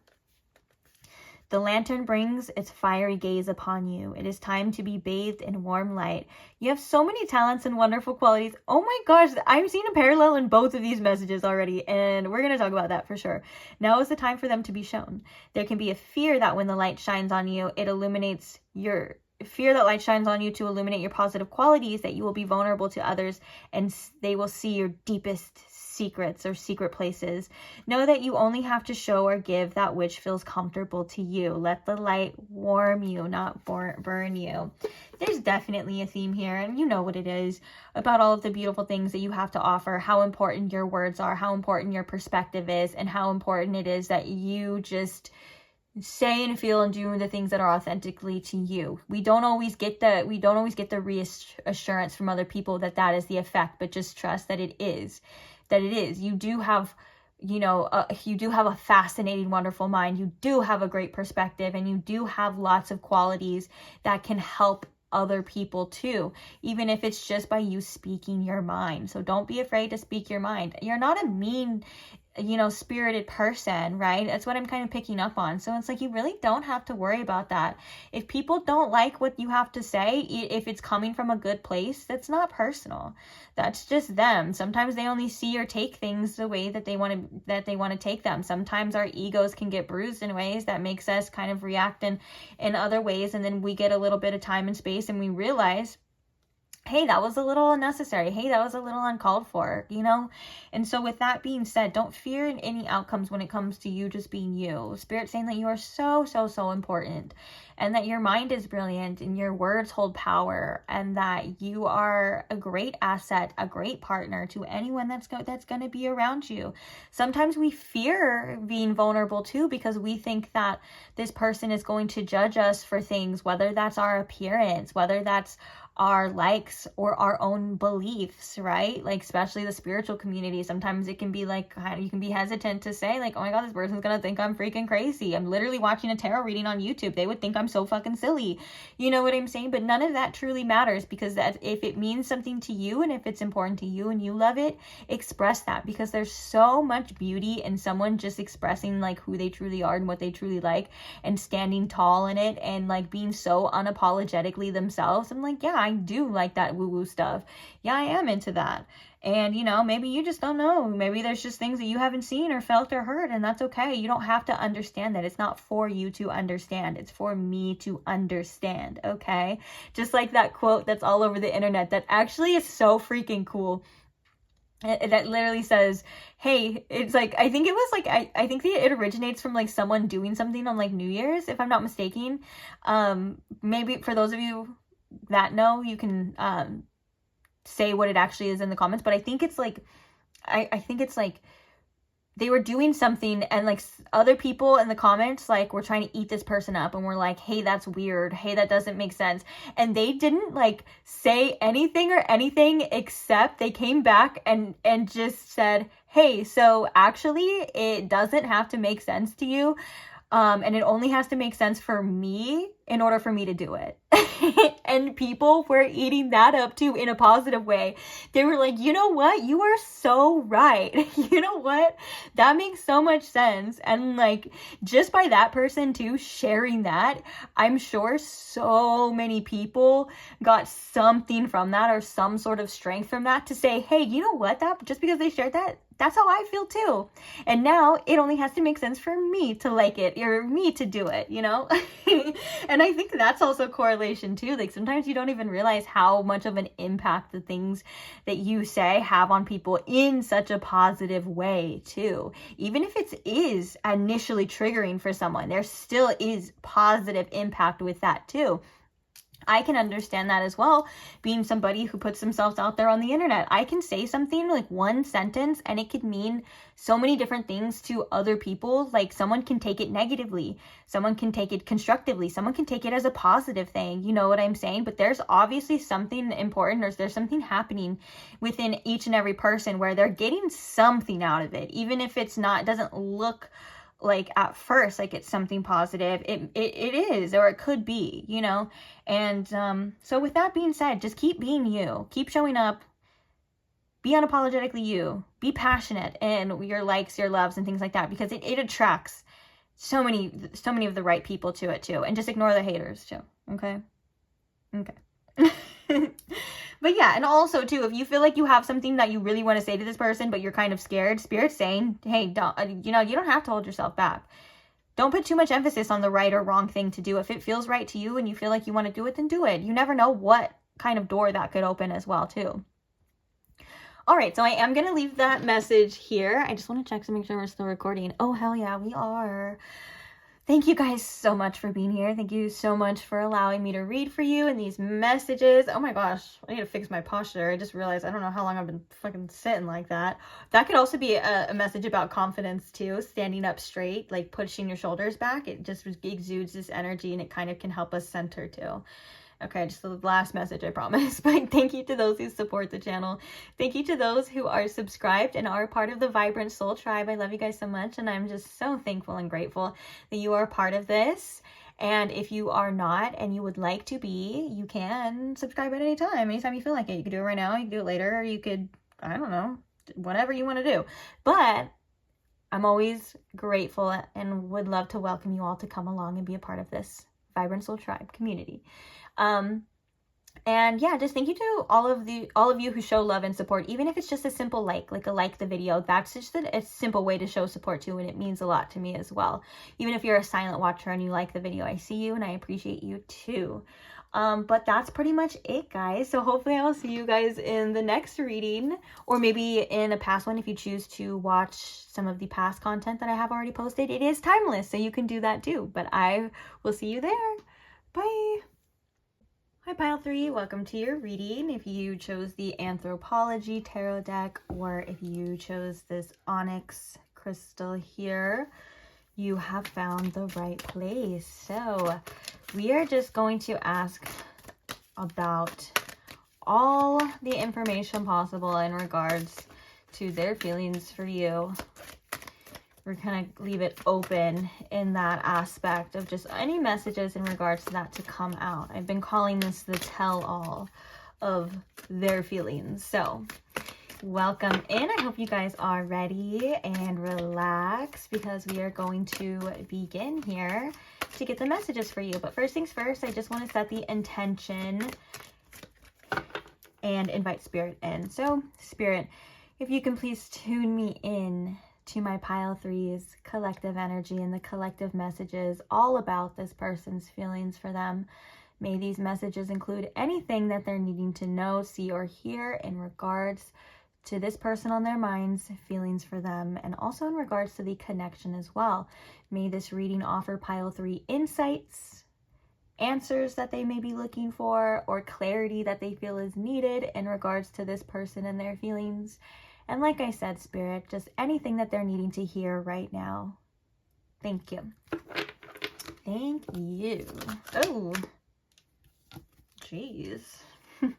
The lantern brings its fiery gaze upon you. It is time to be bathed in warm light. You have so many talents and wonderful qualities. Oh my gosh, I'm seeing a parallel in both of these messages already, and we're going to talk about that for sure. Now is the time for them to be shown. There can be a fear that when the light shines on you, it illuminates your fear that light shines on you to illuminate your positive qualities, that you will be vulnerable to others and they will see your deepest secrets or secret places. Know that you only have to show or give that which feels comfortable to you. Let the light warm you, not burn you. There's definitely a theme here, and you know what it is, about all of the beautiful things that you have to offer, how important your words are, how important your perspective is, and how important it is that you just say and feel and do the things that are authentically to you. We don't always get the reassurance from other people that is the effect, but just trust that it is. You do have, you do have a fascinating, wonderful mind. You do have a great perspective, and you do have lots of qualities that can help other people too, even if it's just by you speaking your mind. So don't be afraid to speak your mind. You're not a mean you know, spirited person, right? That's what I'm kind of picking up on. So it's like, you really don't have to worry about that. If people don't like what you have to say, if it's coming from a good place, that's not personal. That's just them. Sometimes they only see or take things the way that they want to take them. Sometimes our egos can get bruised in ways that makes us kind of react in other ways. And then we get a little bit of time and space and we realize, hey, that was a little unnecessary. Hey, that was a little uncalled for, you know? And so with that being said, don't fear any outcomes when it comes to you just being you. Spirit's saying that you are so, so, so important, and that your mind is brilliant and your words hold power, and that you are a great asset, a great partner to anyone that's going to be around you. Sometimes we fear being vulnerable too, because we think that this person is going to judge us for things, whether that's our appearance, whether that's our likes or our own beliefs, right? Like, especially the spiritual community, sometimes it can be like, you can be hesitant to say like, oh my god, this person's gonna think I'm freaking crazy. I'm literally watching a tarot reading on YouTube. They would think I'm so fucking silly. You know what I'm saying? But none of that truly matters, because that, if it means something to you and if it's important to you and you love it, express that, because there's so much beauty in someone just expressing like who they truly are and what they truly like, and standing tall in it, and like being so unapologetically themselves. I'm like, yeah, I do like that woo-woo stuff. Yeah, I am into that. And, you know, maybe you just don't know. Maybe there's just things that you haven't seen or felt or heard, and that's okay. You don't have to understand that. It's not for you to understand. It's for me to understand, okay? Just like that quote that's all over the internet that actually is so freaking cool. That literally says, hey, it's like, I think it was like, I think it originates from like someone doing something on like New Year's, if I'm not mistaken. Maybe for those of you that know, you can say what it actually is in the comments, but I think it's like, I think it's like they were doing something and like other people in the comments like were trying to eat this person up, and were like, hey, that's weird, hey, that doesn't make sense. And they didn't like say anything except they came back and just said, hey, so actually it doesn't have to make sense to you. And it only has to make sense for me in order for me to do it. And people were eating that up too, in a positive way. They were like, you know what? You are so right. You know what? That makes so much sense. And like, just by that person too sharing that, I'm sure so many people got something from that, or some sort of strength from that, to say, hey, you know what? That just because they shared that, that's how I feel too. And now it only has to make sense for me to like it, or me to do it, you know? And I think that's also correlation too. Like, sometimes you don't even realize how much of an impact the things that you say have on people in such a positive way too. Even if it is initially triggering for someone, there still is positive impact with that too. I can understand that as well, being somebody who puts themselves out there on the internet. I can say something like one sentence and it could mean so many different things to other people. Like, someone can take it negatively, someone can take it constructively, someone can take it as a positive thing, you know what I'm saying? But there's obviously something important, or there's something happening within each and every person where they're getting something out of it, even if it's not, it doesn't look like at first like it's something positive. It is, or it could be, you know. And so with that being said, just keep being you, keep showing up, be unapologetically you, be passionate in your likes, your loves, and things like that, because it attracts so many of the right people to it too. And just ignore the haters too. Okay But yeah, and also too, if you feel like you have something that you really want to say to this person, but you're kind of scared, Spirit's saying, hey, don't, you know, you don't have to hold yourself back. Don't put too much emphasis on the right or wrong thing to do. If it feels right to you and you feel like you want to do it, then do it. You never know what kind of door that could open as well too. All right, so I am going to leave that message here. I just want to check to make sure we're still recording. Oh, hell yeah, we are. Thank you guys so much for being here. Thank you so much for allowing me to read for you in these messages. Oh my gosh, I need to fix my posture. I just realized I don't know how long I've been fucking sitting like that. That could also be a message about confidence too. Standing up straight, like pushing your shoulders back. It just exudes this energy, and it kind of can help us center too. Okay, just the last message, I promise. But thank you to those who support the channel. Thank you to those who are subscribed and are part of the Vibrant Soul Tribe. I love you guys so much, and I'm just so thankful and grateful that you are part of this. And if you are not and you would like to be, you can subscribe at any time, anytime you feel like it. You could do it right now, you can do it later, or you could, I don't know, whatever you want to do. But I'm always grateful and would love to welcome you all to come along and be a part of this Vibrant Soul Tribe community. And yeah, just thank you to all of you who show love and support, even if it's just a simple like the video. That's just a simple way to show support too, and it means a lot to me as well. Even if you're a silent watcher and you like the video, I see you and I appreciate you too. But that's pretty much it, guys. So hopefully I'll see you guys in the next reading, or maybe in a past one if you choose to watch some of the past content that I have already posted. It is timeless, so you can do that too. But I will see you there. Bye. Hi Pile 3, welcome to your reading. If you chose the Anthropology Tarot deck, or if you chose this onyx crystal here, you have found the right place. So we are just going to ask about all the information possible in regards to their feelings for you. We're going to leave it open in that aspect of just any messages in regards to that to come out. I've been calling this the tell-all of their feelings. So welcome in. I hope you guys are ready and relaxed, because we are going to begin here to get the messages for you. But first things first, I just want to set the intention and invite Spirit in. So Spirit, if you can please tune me in to my Pile 3's collective energy and the collective messages all about this person's feelings for them. May these messages include anything that they're needing to know, see, or hear in regards to this person on their minds, feelings for them, and also in regards to the connection as well. May this reading offer Pile 3 insights, answers that they may be looking for, or clarity that they feel is needed in regards to this person and their feelings. And like I said, Spirit, just anything that they're needing to hear right now. Thank you. Thank you. Oh, jeez. You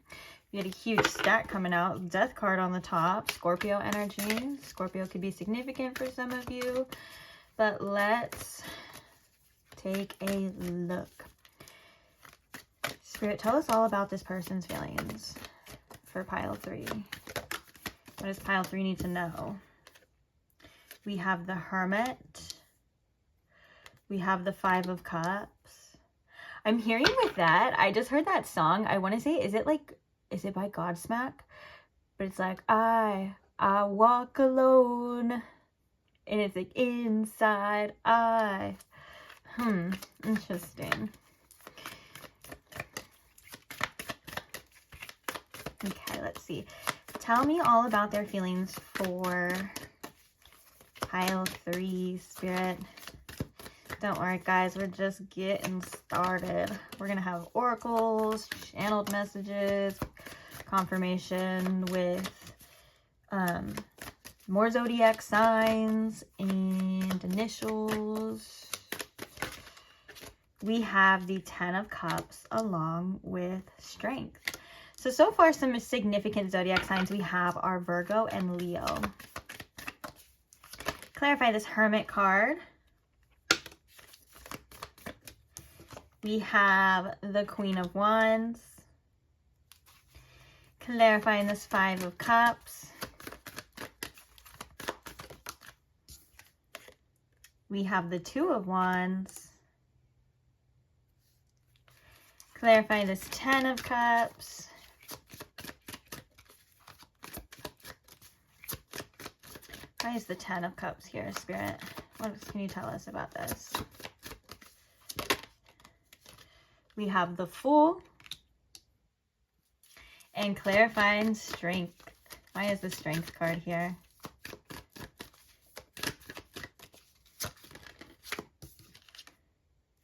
had a huge stack coming out. Death card on the top. Scorpio energy. Scorpio could be significant for some of you. But let's take a look. Spirit, tell us all about this person's feelings for Pile 3. What does Pile 3 need to know? We have the Hermit. We have the 5 of Cups. I'm hearing with that, I just heard that song. I want to say, is it by Godsmack? But it's like, I walk alone. And it's like, inside, interesting. Okay, let's see. Tell me all about their feelings for Pile 3, Spirit. Don't worry, guys. We're just getting started. We're going to have oracles, channeled messages, confirmation with more zodiac signs and initials. We have the 10 of Cups along with strength. So far, some significant zodiac signs we have are Virgo and Leo. Clarify this Hermit card. We have the Queen of Wands. Clarifying this 5 of Cups. We have the 2 of Wands. Clarifying this 10 of Cups. Why is the 10 of Cups here, Spirit? What can you tell us about this? We have the Fool. And clarifying strength. Why is the Strength card here?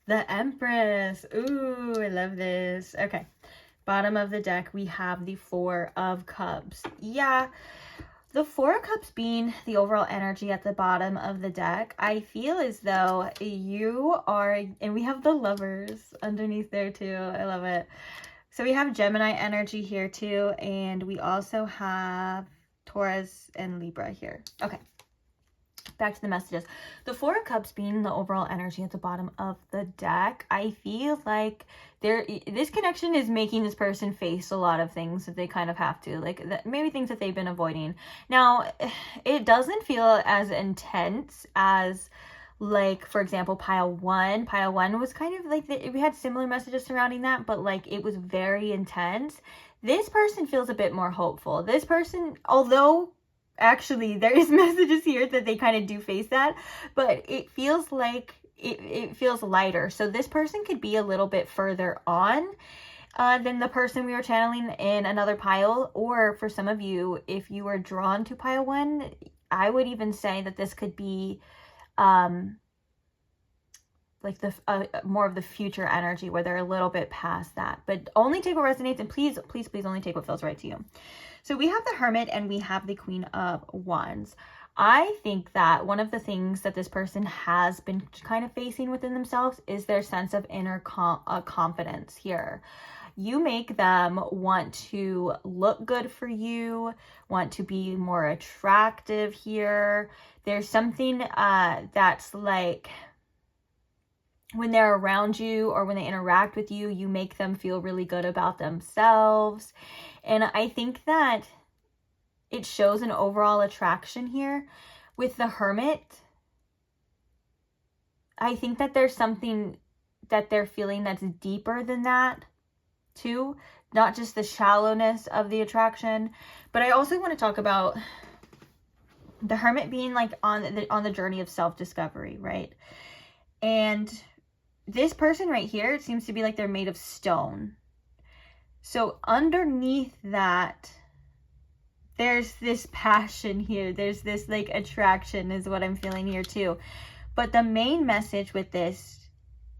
The Empress. Ooh, I love this. Okay. Bottom of the deck, we have the 4 of Cups. Yeah. The 4 of Cups being the overall energy at the bottom of the deck, I feel as though you are, and we have the Lovers underneath there too. I love it. So we have Gemini energy here too, and we also have Taurus and Libra here. Okay. back to the messages. The Four of Cups being the overall energy at the bottom of the deck, I feel like this connection is making this person face a lot of things that they kind of have to, like maybe things that they've been avoiding. Now, it doesn't feel as intense as, like, for example, pile one. Pile one was kind of like, we had similar messages surrounding that, but like it was very intense. This person feels a bit more hopeful. This person, although actually there is messages here that they kind of do face that, but it feels like it feels lighter. So this person could be a little bit further on than the person we were channeling in another pile. Or for some of you, if you were drawn to pile one, I would even say that this could be like the more of the future energy, where they're a little bit past that. But only take what resonates, and please only take what feels right to you. So we have the Hermit and we have the Queen of Wands. I think that one of the things that this person has been kind of facing within themselves is their sense of inner confidence here. You make them want to look good for you, want to be more attractive here. There's something that's like, when they're around you or when they interact with you, you make them feel really good about themselves. And I think that it shows an overall attraction here. With the Hermit, I think that there's something that they're feeling that's deeper than that too. Not just the shallowness of the attraction, but I also want to talk about the Hermit being like on the journey of self-discovery, right? And this person right here, it seems to be like they're made of stone. So underneath that, there's this passion here. There's this like attraction is what I'm feeling here too. But the main message with this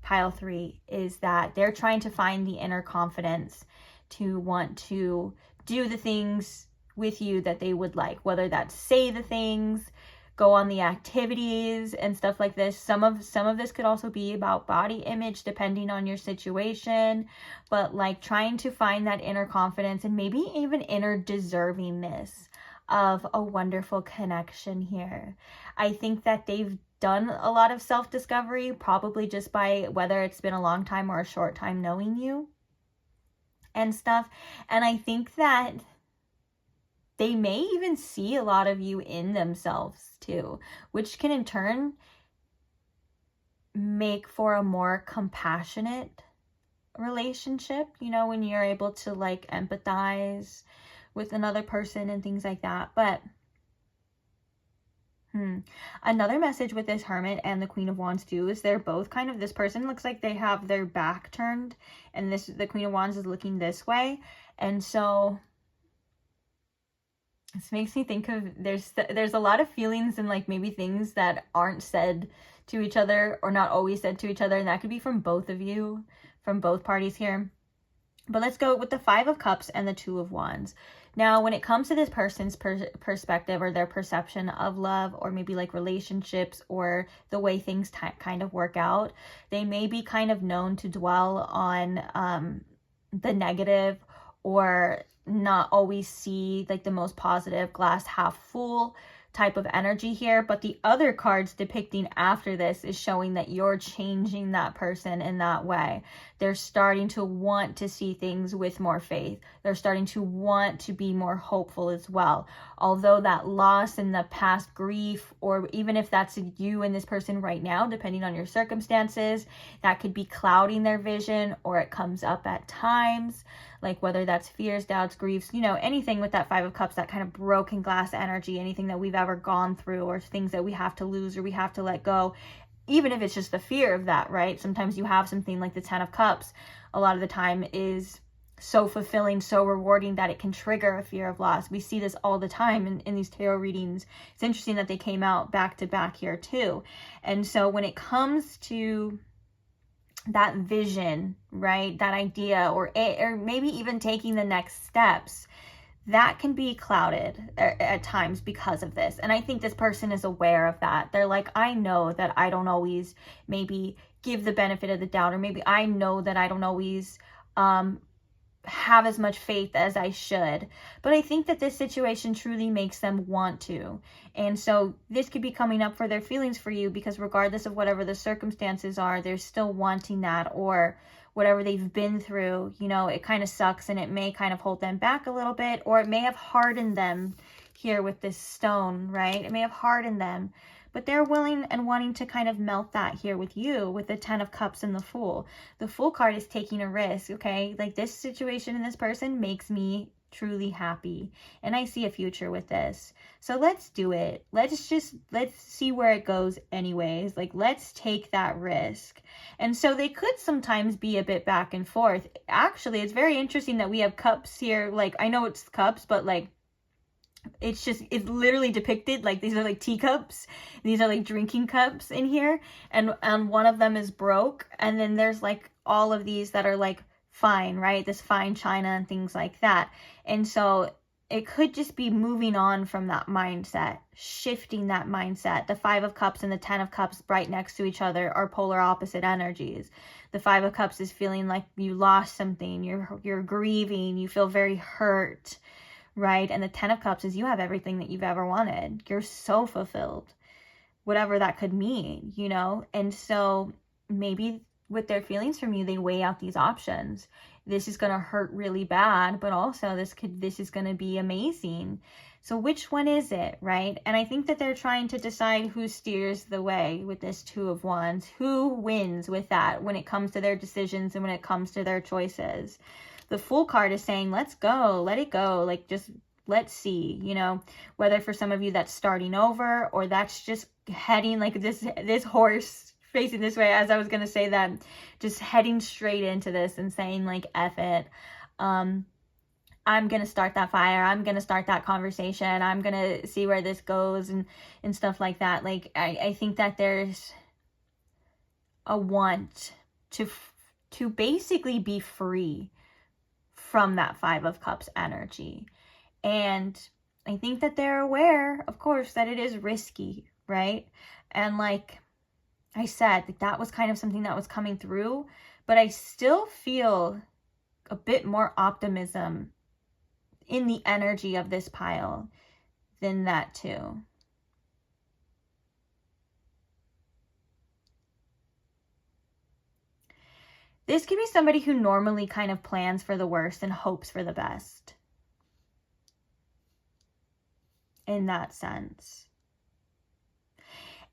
pile 3 is that they're trying to find the inner confidence to want to do the things with you that they would like, whether that's say the things, go on the activities and stuff like this. Some of this could also be about body image depending on your situation, but like trying to find that inner confidence and maybe even inner deservingness of a wonderful connection here. I think that they've done a lot of self-discovery, probably just by whether it's been a long time or a short time knowing you and stuff. And I think that they may even see a lot of you in themselves too, which can in turn make for a more compassionate relationship, you know, when you're able to like empathize with another person and things like that. But another message with this Hermit and the Queen of Wands too is they're both kind of, this person looks like they have their back turned and the Queen of Wands is looking this way. And so this makes me think of, there's a lot of feelings and like maybe things that aren't said to each other or not always said to each other. And that could be from both of you, from both parties here. But let's go with the 5 of Cups and the 2 of Wands. Now, when it comes to this person's perspective or their perception of love or maybe like relationships or the way things kind of work out, they may be kind of known to dwell on the negative or not always see like the most positive glass half full type of energy here. But the other cards depicting after this is showing that you're changing that person in that way. They're starting to want to see things with more faith. They're starting to want to be more hopeful as well. Although that loss and the past grief, or even if that's you and this person right now, depending on your circumstances, that could be clouding their vision, or it comes up at times, like whether that's fears, doubts, griefs, you know, anything with that 5 of Cups, that kind of broken glass energy, anything that we've ever gone through or things that we have to lose or we have to let go, even if it's just the fear of that, right? Sometimes you have something like the 10 of Cups, a lot of the time is so fulfilling, so rewarding that it can trigger a fear of loss. We see this all the time in these tarot readings. It's interesting that they came out back to back here too. And so when it comes to that vision, right, that idea, or maybe even taking the next steps, that can be clouded at times because of this. And I think this person is aware of that. They're like, I know that I don't always maybe give the benefit of the doubt, or maybe I know that I don't always have as much faith as I should. But I think that this situation truly makes them want to. And so this could be coming up for their feelings for you, because regardless of whatever the circumstances are, they're still wanting that, or whatever they've been through, you know, it kind of sucks and it may kind of hold them back a little bit, or it may have hardened them here with this stone, right? It may have hardened them, but they're willing and wanting to kind of melt that here with you, with the 10 of Cups and the Fool. The Fool card is taking a risk, okay? Like, this situation and this person makes me truly happy, and I see a future with this. So let's do it. Let's see where it goes anyways. Like, let's take that risk. And so they could sometimes be a bit back and forth. Actually, it's very interesting that we have cups here. Like, I know it's cups, but like, it's literally depicted like these are like teacups, these are like drinking cups in here, and one of them is broke, and then there's like all of these that are like fine, right? This fine china and things like that. And so it could just be moving on from that mindset, shifting that mindset. The 5 of Cups and the 10 of Cups right next to each other are polar opposite energies. The 5 of Cups is feeling like you lost something, you're grieving, you feel very hurt, right? And the 10 of Cups is you have everything that you've ever wanted. You're so fulfilled, whatever that could mean, you know? And so maybe with their feelings from you, they weigh out these options. This is going to hurt really bad, but also this is going to be amazing. So which one is it, right? And I think that they're trying to decide who steers the way with this 2 of Wands, who wins with that when it comes to their decisions and when it comes to their choices. The Fool card is saying, let's go, let it go. Like, just let's see, you know, whether for some of you that's starting over, or that's just heading like this horse facing this way, as I was going to say that, just heading straight into this and saying like, F it. I'm going to start that fire. I'm going to start that conversation. I'm going to see where this goes and stuff like that. Like, I think that there's a want to basically be free from that 5 of Cups energy. And I think that they're aware, of course, that it is risky, right? And like I said, that was kind of something that was coming through, but I still feel a bit more optimism in the energy of this pile than that too. This could be somebody who normally kind of plans for the worst and hopes for the best. In that sense.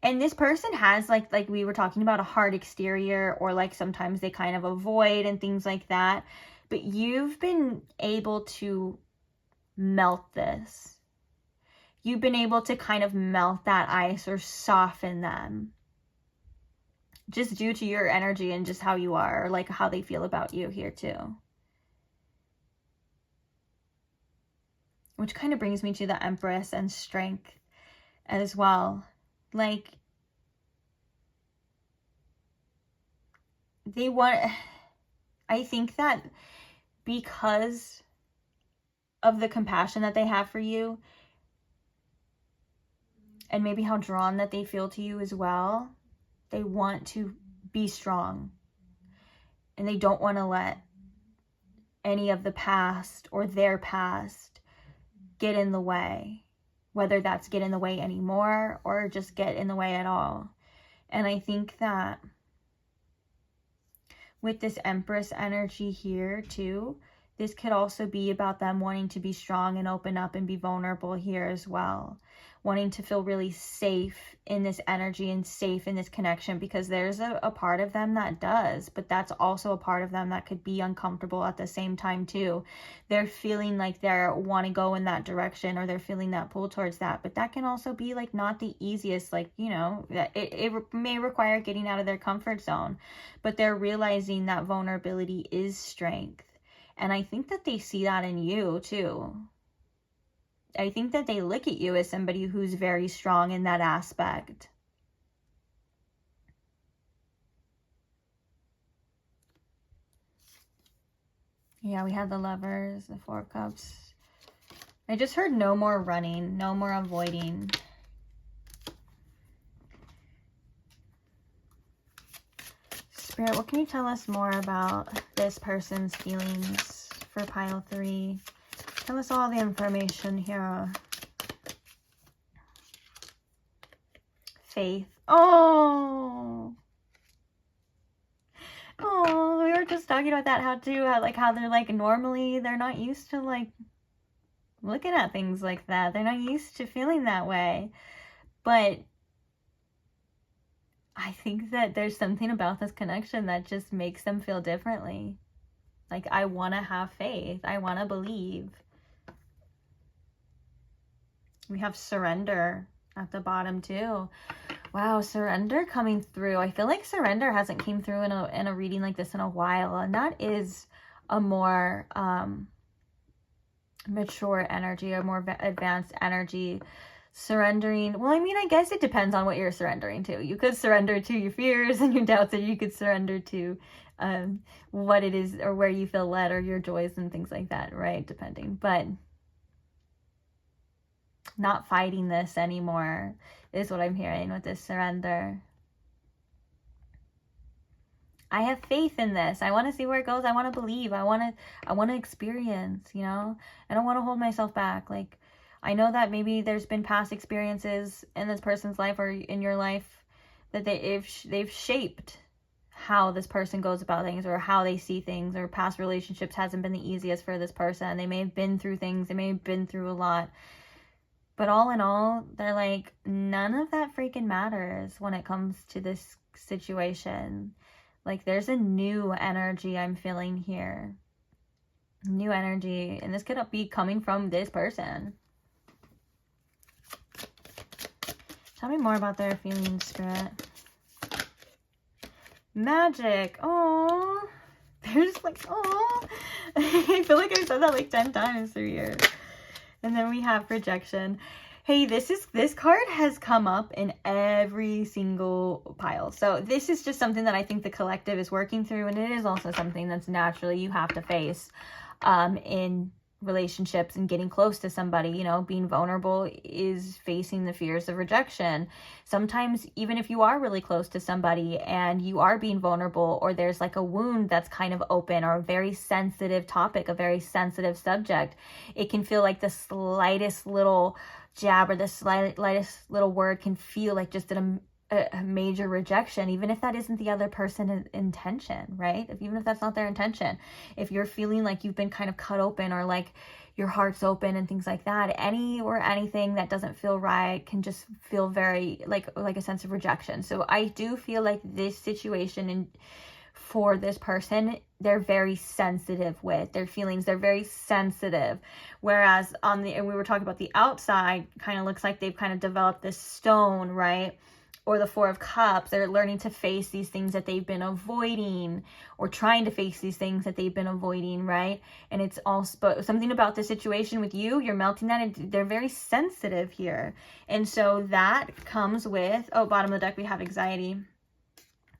And this person has like we were talking about, a hard exterior, or like sometimes they kind of avoid and things like that. But you've been able to melt this. You've been able to kind of melt that ice or soften them, just due to your energy and just how you are, or like how they feel about you here too. Which kind of brings me to the Empress and strength as well. Like, I think that because of the compassion that they have for you, and maybe how drawn that they feel to you as well, they want to be strong. And they don't want to let any of the past or their past get in the way. Whether that's get in the way anymore or just get in the way at all. And I think that with this Empress energy here too, this could also be about them wanting to be strong and open up and be vulnerable here as well. Wanting to feel really safe in this energy and safe in this connection, because there's a part of them that does, but that's also a part of them that could be uncomfortable at the same time too. They're feeling like they want to go in that direction, or they're feeling that pull towards that, but that can also be like not the easiest, like, you know, it may require getting out of their comfort zone, but they're realizing that vulnerability is strength. And I think that they see that in you too. I think that they look at you as somebody who's very strong in that aspect. Yeah, we had the Lovers, the 4 of Cups. I just heard no more running, no more avoiding. Spirit, what can you tell us more about this person's feelings for pile 3. Tell us all the information here. Faith. Oh, we were just talking about that, how they're like, normally they're not used to like looking at things like that. They're not used to feeling that way. But I think that there's something about this connection that just makes them feel differently. Like, I want to have faith. I want to believe. We have surrender at the bottom too. Wow, surrender coming through. I feel like surrender hasn't came through in a reading like this in a while. And that is a more mature energy, a more advanced energy. Surrendering, well, I mean, I guess it depends on what you're surrendering to. You could surrender to your fears and your doubts, and you could surrender to what it is or where you feel led, or your joys and things like that, right? Depending. But not fighting this anymore is what I'm hearing with this surrender. I have faith in this. I want to see where it goes. I want to believe. I want to experience, you know? I don't want to hold myself back. Like, I know that maybe there's been past experiences in this person's life or in your life that they've shaped how this person goes about things, or how they see things, or past relationships hasn't been the easiest for this person. They may have been through things. They may have been through a lot. But all in all, they're like, none of that freaking matters when it comes to this situation. Like, there's a new energy I'm feeling here. New energy. And this could be coming from this person. Tell me more about their feelings, Spirit. Magic. Oh, they're just like, oh. I feel like I've said that like 10 times through here. And then we have projection. Hey, this card has come up in every single pile. So this is just something that I think the collective is working through. And it is also something that's naturally you have to face in relationships and getting close to somebody. You know, being vulnerable is facing the fears of rejection. Sometimes even if you are really close to somebody and you are being vulnerable, or there's like a wound that's kind of open, or a very sensitive topic, a very sensitive subject, it can feel like the slightest little jab or the slightest little word can feel like just a major rejection, even if that isn't the other person's intention, right? Even if that's not their intention. If you're feeling like you've been kind of cut open, or like your heart's open and things like that, anything that doesn't feel right can just feel very like a sense of rejection. So I do feel like this situation, and for this person, they're very sensitive with their feelings. They're very sensitive. Whereas and we were talking about the outside, kind of looks like they've kind of developed this stone, right? Or the Four of Cups. They're learning to face these things that they've been avoiding, or trying to face these things that they've been avoiding, right? And it's all something about the situation with you. You're melting that, and they're very sensitive here. And so that comes with, bottom of the deck, we have anxiety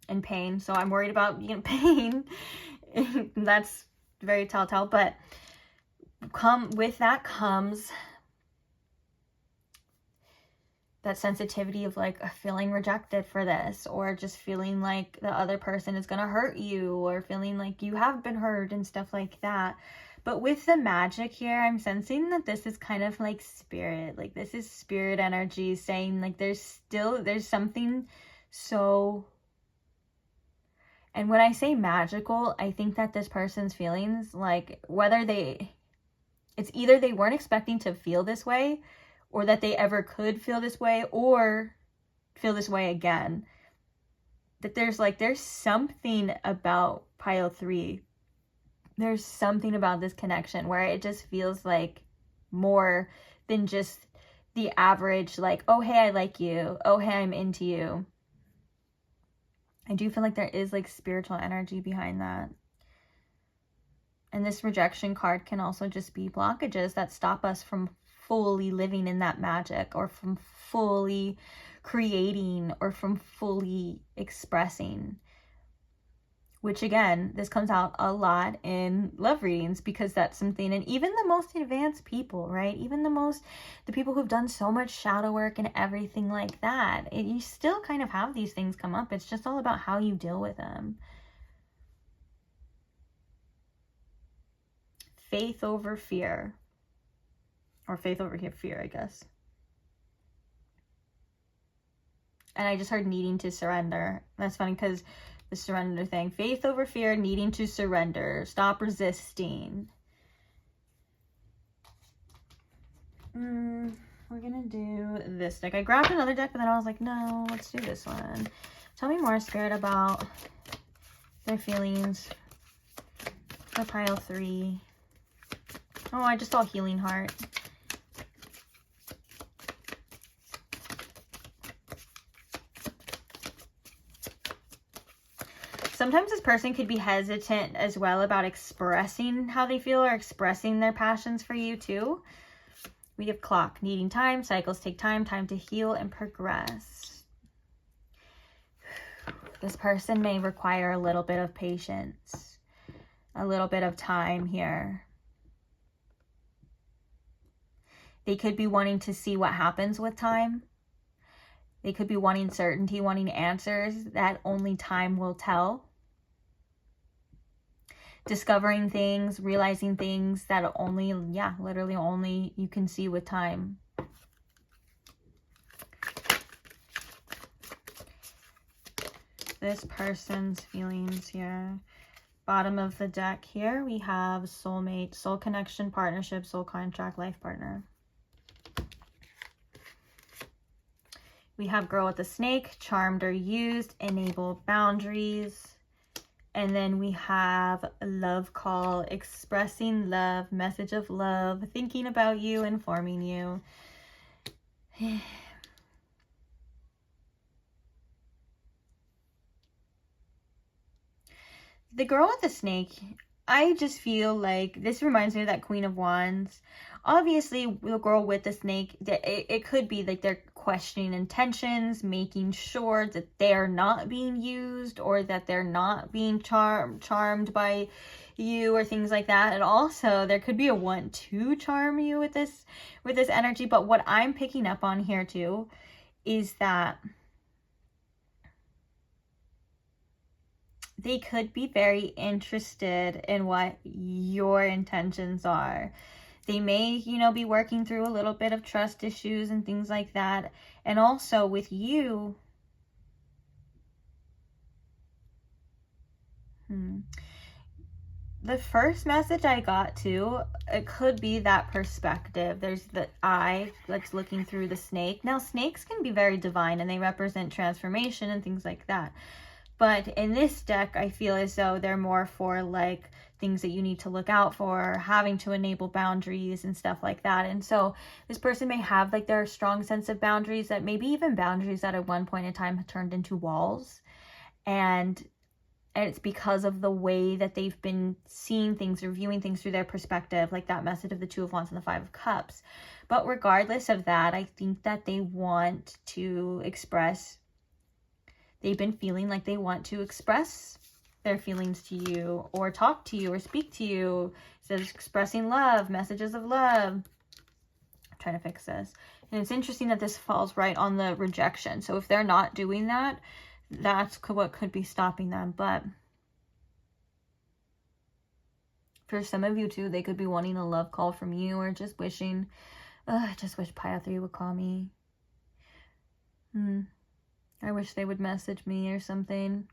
and pain. So I'm worried about pain. That's very telltale. But with that comes that sensitivity of like feeling rejected for this, or just feeling like the other person is going to hurt you, or feeling like you have been hurt and stuff like that. But with the magic here, I'm sensing that this is kind of like spirit. Like, this is spirit energy saying like there's something so... And when I say magical, I think that this person's feelings, like it's either they weren't expecting to feel this way, or that they ever could feel this way, or feel this way again. That there's something about pile 3. There's something about this connection where it just feels like more than just the average, like, oh, hey, I like you. Oh, hey, I'm into you. I do feel like there is like spiritual energy behind that. And this rejection card can also just be blockages that stop us from fully living in that magic, or from fully creating, or from fully expressing. Which again, this comes out a lot in love readings, because that's something, and even the most advanced people, right? Even the people who've done so much shadow work and everything like that, you still kind of have these things come up. It's just all about how you deal with them. faith over fear. Or faith over fear, I guess. And I just heard needing to surrender. That's funny because the surrender thing. Faith over fear, needing to surrender. Stop resisting. We're going to do this deck. I grabbed another deck, but then I was like, no, let's do this one. Tell me more, Spirit, about their feelings for pile 3. Oh, I just saw Healing Heart. Sometimes this person could be hesitant as well about expressing how they feel or expressing their passions for you too. We have clock, needing time. Cycles take time, time to heal and progress. This person may require a little bit of patience, a little bit of time here. They could be wanting to see what happens with time. They could be wanting certainty, wanting answers that only time will tell. Discovering things, realizing things that only, yeah, literally only you can see with time. This person's feelings here. Bottom of the deck here, we have soulmate, soul connection, partnership, soul contract, life partner. We have girl with the snake, charmed or used, enable boundaries. And then we have love call, expressing love, message of love, thinking about you, informing you. The girl with the snake, I just feel like this reminds me of that Queen of Wands. Obviously, the girl with the snake, it could be like they're questioning intentions, making sure that they're not being used or that they're not being charmed by you or things like that. And also, there could be a want to charm you with this energy. But what I'm picking up on here too is that they could be very interested in what your intentions are. They may, you know, be working through a little bit of trust issues and things like that. And also with you, the first message I got too, it could be that perspective. There's the eye that's looking through the snake. Now, snakes can be very divine and they represent transformation and things like that. But in this deck, I feel as though they're more for like things that you need to look out for, having to enable boundaries and stuff like that. And so this person may have like their strong sense of boundaries, that maybe even boundaries that at one point in time have turned into walls. And it's because of the way that they've been seeing things or viewing things through their perspective, like that message of the Two of Wands and the Five of Cups. But regardless of that, I think that they want to express, they've been feeling like they want to express their feelings to you or talk to you or speak to you. It says expressing love, messages of love. I'm trying to fix this. And it's interesting that this falls right on the rejection. So if they're not doing that, that's what could be stopping them. But for some of you too, they could be wanting a love call from you or just wishing, I just wish pile 3 would call me. I wish they would message me or something.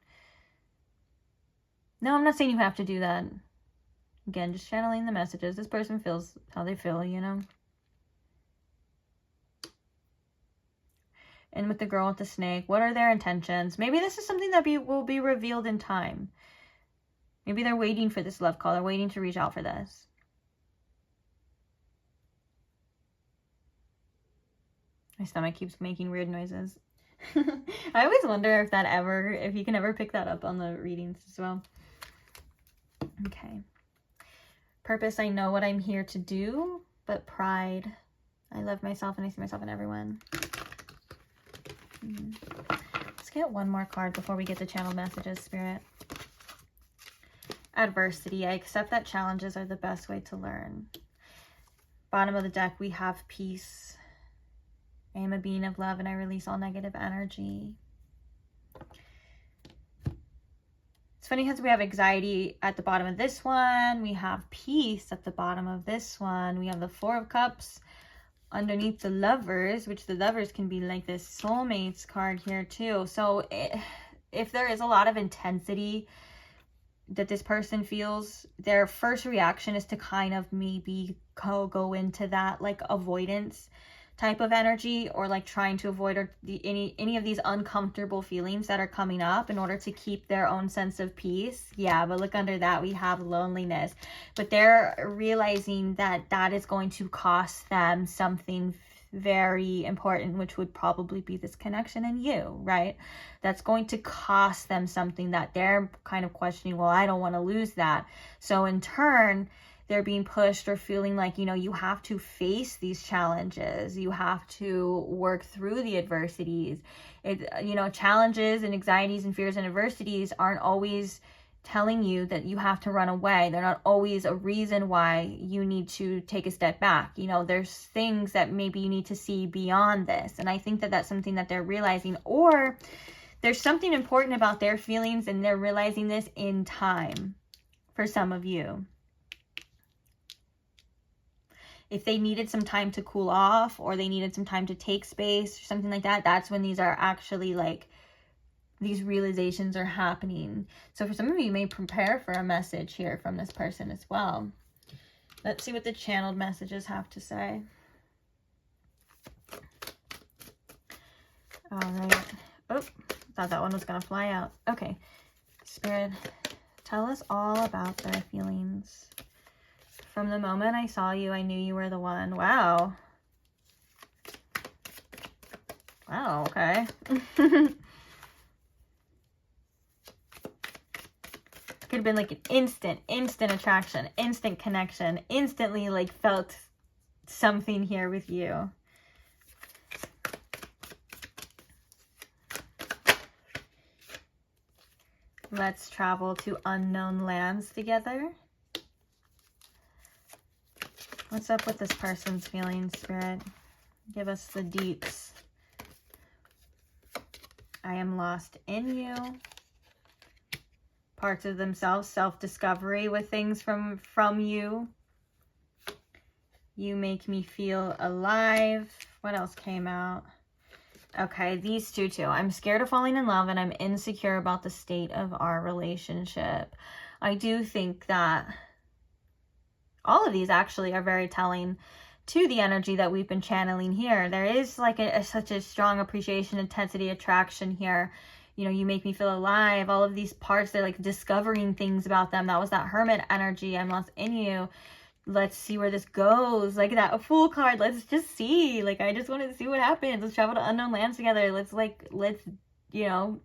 No, I'm not saying you have to do that. Again, just channeling the messages. This person feels how they feel, you know. And with the girl with the snake, what are their intentions? Maybe this is something that will be revealed in time. Maybe they're waiting for this love call. They're waiting to reach out for this. My stomach keeps making weird noises. I always wonder if you can ever pick that up on the readings as well. Okay. Purpose, I know what I'm here to do, but pride, I love myself and I see myself in everyone. Let's get one more card before we get to channel messages, Spirit. Adversity, I accept that challenges are the best way to learn. Bottom of the deck, we have peace. I am a being of love and I release all negative energy. It's funny because we have anxiety at the bottom of this one. We have peace at the bottom of this one. We have the Four of Cups underneath the Lovers, which the Lovers can be like this soulmates card here too. So if there is a lot of intensity that this person feels, their first reaction is to kind of maybe go into that like avoidance type of energy, or like trying to avoid any of these uncomfortable feelings that are coming up in order to keep their own sense of peace. Yeah, but look, under that we have loneliness, but they're realizing that that is going to cost them something very important, which would probably be this connection in you, right? That's going to cost them something that they're kind of questioning. Well, I don't want to lose that. So in turn, they're being pushed or feeling like, you know, you have to face these challenges. You have to work through the adversities. You know, challenges and anxieties and fears and adversities aren't always telling you that you have to run away. They're not always a reason why you need to take a step back. You know, there's things that maybe you need to see beyond this. And I think that that's something that they're realizing, or there's something important about their feelings and they're realizing this in time for some of you. If they needed some time to cool off, or they needed some time to take space or something like that, that's when these are actually like, these realizations are happening. So for some of you, you may prepare for a message here from this person as well. Let's see what the channeled messages have to say. All right. Oh, thought that one was going to fly out. Okay. Spirit, tell us all about their feelings. From the moment I saw you, I knew you were the one. Wow. Wow, okay. Could have been like an instant attraction, instant connection, instantly like felt something here with you. Let's travel to unknown lands together. What's up with this person's feelings, Spirit? Give us the deeps. I am lost in you. Parts of themselves, self-discovery with things from you. You make me feel alive. What else came out? Okay, these two too. I'm scared of falling in love and I'm insecure about the state of our relationship. I do think that all of these actually are very telling to the energy that we've been channeling here. There is like such a strong appreciation, intensity, attraction here. You know, you make me feel alive. All of these parts, they're like discovering things about them. That was that Hermit energy. I'm lost in you. Let's see where this goes. Like that Fool card. Let's just see. Like, I just wanted to see what happens. Let's travel to unknown lands together. Let's, you know,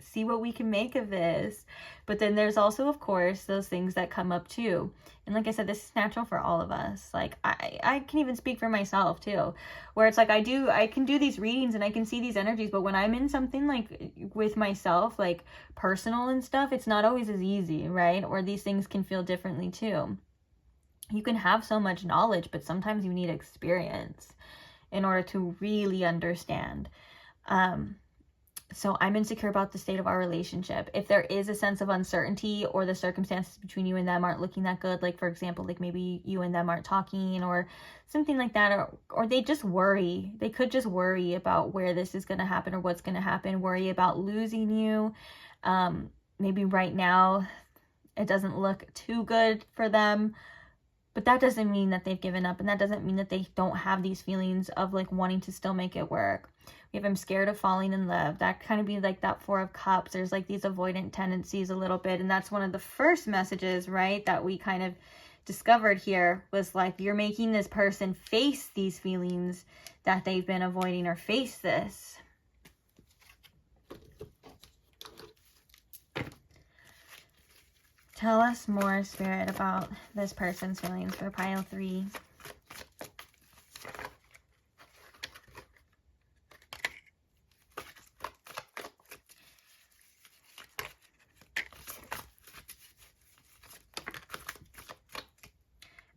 see what we can make of this. But then there's also, of course, those things that come up too. And like I said, this is natural for all of us. Like I can even speak for myself too, where it's like I can do these readings and I can see these energies, but when I'm in something like with myself, like personal and stuff, it's not always as easy, right? Or these things can feel differently too. You can have so much knowledge, but sometimes you need experience in order to really understand. So I'm insecure about the state of our relationship. If there is a sense of uncertainty, or the circumstances between you and them aren't looking that good, like for example, like maybe you and them aren't talking or something like that, or they just worry. They could just worry about where this is going to happen or what's going to happen, worry about losing you. Maybe right now it doesn't look too good for them, but that doesn't mean that they've given up, and that doesn't mean that they don't have these feelings of like wanting to still make it work. We have I'm scared of falling in love. That kind of be like that Four of Cups. There's like these avoidant tendencies a little bit, and that's one of the first messages, right, that we kind of discovered here, was like, you're making this person face these feelings that they've been avoiding, or face this. Tell us more, Spirit, about this person's feelings for pile 3.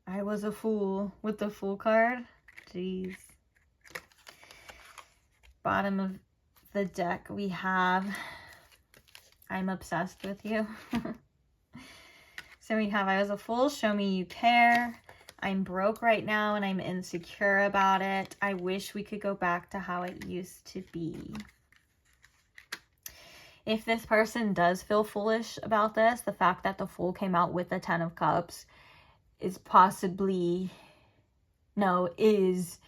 I was a fool with the Fool card. Jeez. Bottom of the deck we have I'm obsessed with you. So we have, I was a fool, show me you care. I'm broke right now and I'm insecure about it. I wish we could go back to how it used to be. If this person does feel foolish about this, the fact that the Fool came out with the 10 of Cups is possibly, no, is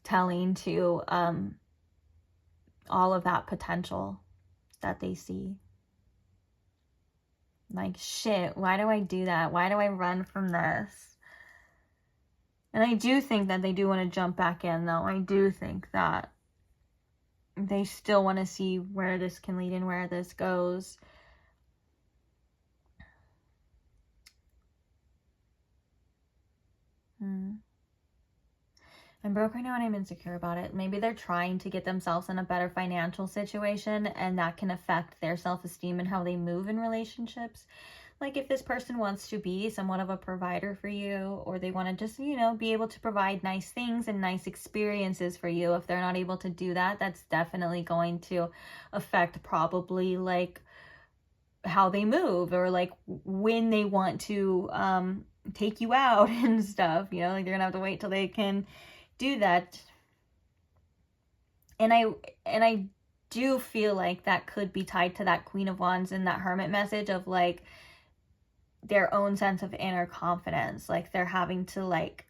telling to all of that potential that they see. Like, shit, why do I do that? Why do I run from this? And I do think that they do want to jump back in, though. I do think that they still want to see where this can lead and where this goes. I'm broke right now and I'm insecure about it. Maybe they're trying to get themselves in a better financial situation, and that can affect their self-esteem and how they move in relationships. Like if this person wants to be somewhat of a provider for you, or they want to just, you know, be able to provide nice things and nice experiences for you. If they're not able to do that, that's definitely going to affect probably like how they move, or like when they want to take you out and stuff, you know, like they're gonna have to wait till they can do that. And I do feel like that could be tied to that Queen of Wands and that Hermit message of like their own sense of inner confidence. Like they're having to like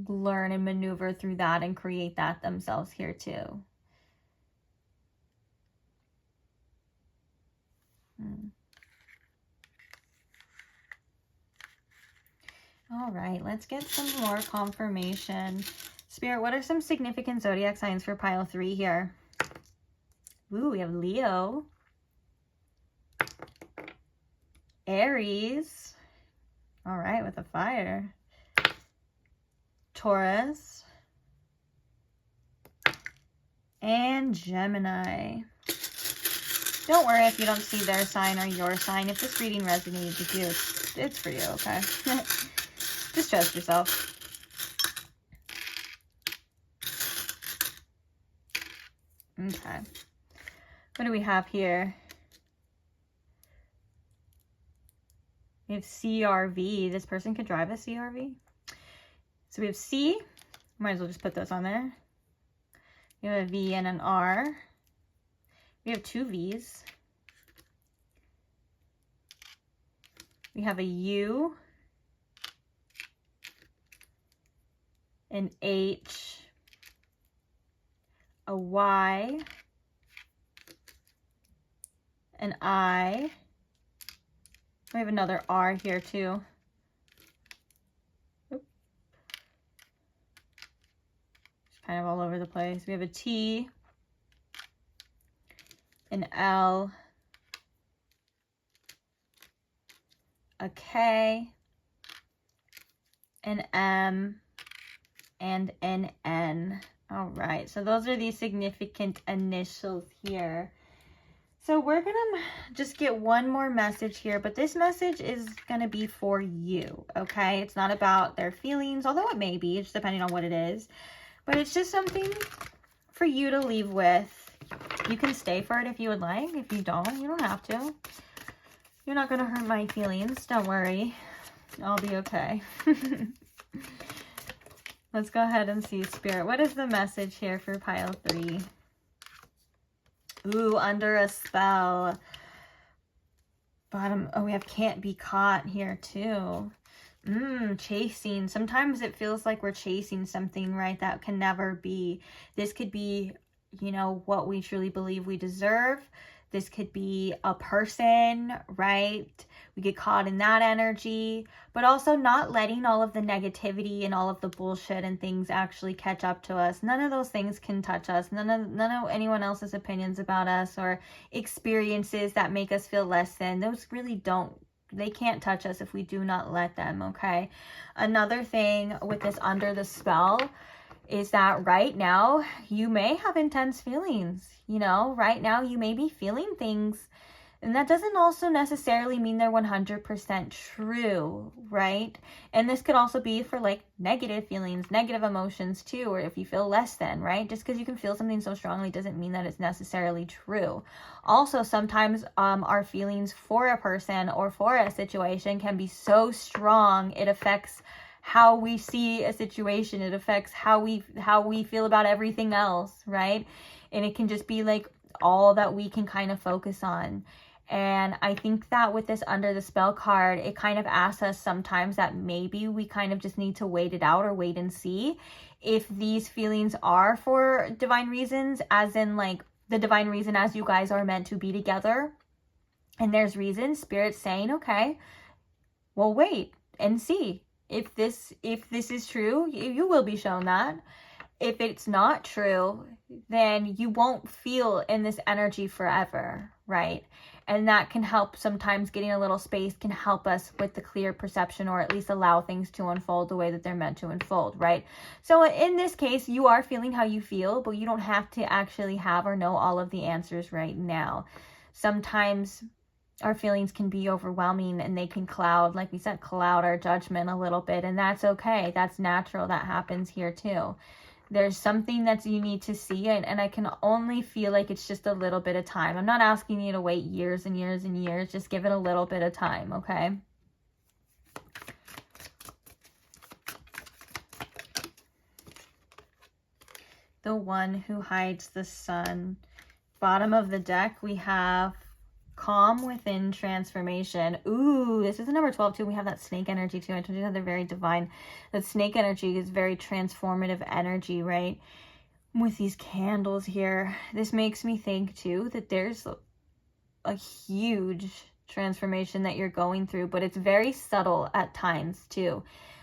learn and maneuver through that and create that themselves here too. All right, let's get some more confirmation. Spirit, what are some significant zodiac signs for pile 3 here? Ooh, we have Leo, Aries, all right, with a fire, Taurus, and Gemini. Don't worry if you don't see their sign or your sign. If this reading resonated with you, it's for you, okay? Just trust yourself. Okay. What do we have here? We have CRV. This person could drive a CRV. So we have C. Might as well just put those on there. We have a V and an R. We have 2 V's. We have a U, an H, a Y, an I. We have another R here too. Oop. It's kind of all over the place. We have a T, an L, a K, an M, and an N. All right, so those are the significant initials here. So we're gonna just get one more message here, but this message is gonna be for you, okay? It's not about their feelings, although it may be, it's depending on what it is, but it's just something for you to leave with. You can stay for it if you would like. If you don't, you don't have to. You're not gonna hurt my feelings, don't worry. I'll be okay. Let's go ahead and see, Spirit. What is the message here for pile 3? Ooh, under a spell. Bottom. Oh, we have can't be caught here too. Chasing. Sometimes it feels like we're chasing something, right? That can never be. This could be, you know, what we truly believe we deserve. This could be a person, right? We get caught in that energy, but also not letting all of the negativity and all of the bullshit and things actually catch up to us. None of those things can touch us. None of anyone else's opinions about us or experiences that make us feel less than. Those really don't, they can't touch us if we do not let them, okay? Another thing with this under the spell is that right now you may have intense feelings, you know, right now you may be feeling things And that doesn't also necessarily mean they're 100% true, right? And this could also be for like negative feelings, negative emotions too, or if you feel less than, right? Just because you can feel something so strongly doesn't mean that it's necessarily true. Also, sometimes our feelings for a person or for a situation can be so strong, it affects how we see a situation. It affects how we feel about everything else, right? And it can just be like all that we can kind of focus on. And I think that with this under the spell card, it kind of asks us sometimes that maybe we kind of just need to wait it out or wait and see if these feelings are for divine reasons, as in like the divine reason as you guys are meant to be together. And there's reasons, Spirit's saying, okay, well, wait and see. If this is true, you will be shown that. If it's not true, then you won't feel in this energy forever, right? And that can help sometimes. Getting a little space can help us with the clear perception, or at least allow things to unfold the way that they're meant to unfold, right? So in this case, you are feeling how you feel, but you don't have to actually have or know all of the answers right now. Sometimes our feelings can be overwhelming and they can cloud, like we said, cloud our judgment a little bit. And that's okay. That's natural. That happens here too. There's something that you need to see, and I can only feel like it's just a little bit of time. I'm not asking you to wait years and years and years. Just give it a little bit of time, okay? The one who hides the sun. Bottom of the deck, we have calm within transformation. Ooh, this is the number 12 too. We have that snake energy too. I told you that they're very divine. That snake energy is very transformative energy, right? With these candles here, this makes me think too that there's a huge transformation that you're going through, but it's very subtle at times too.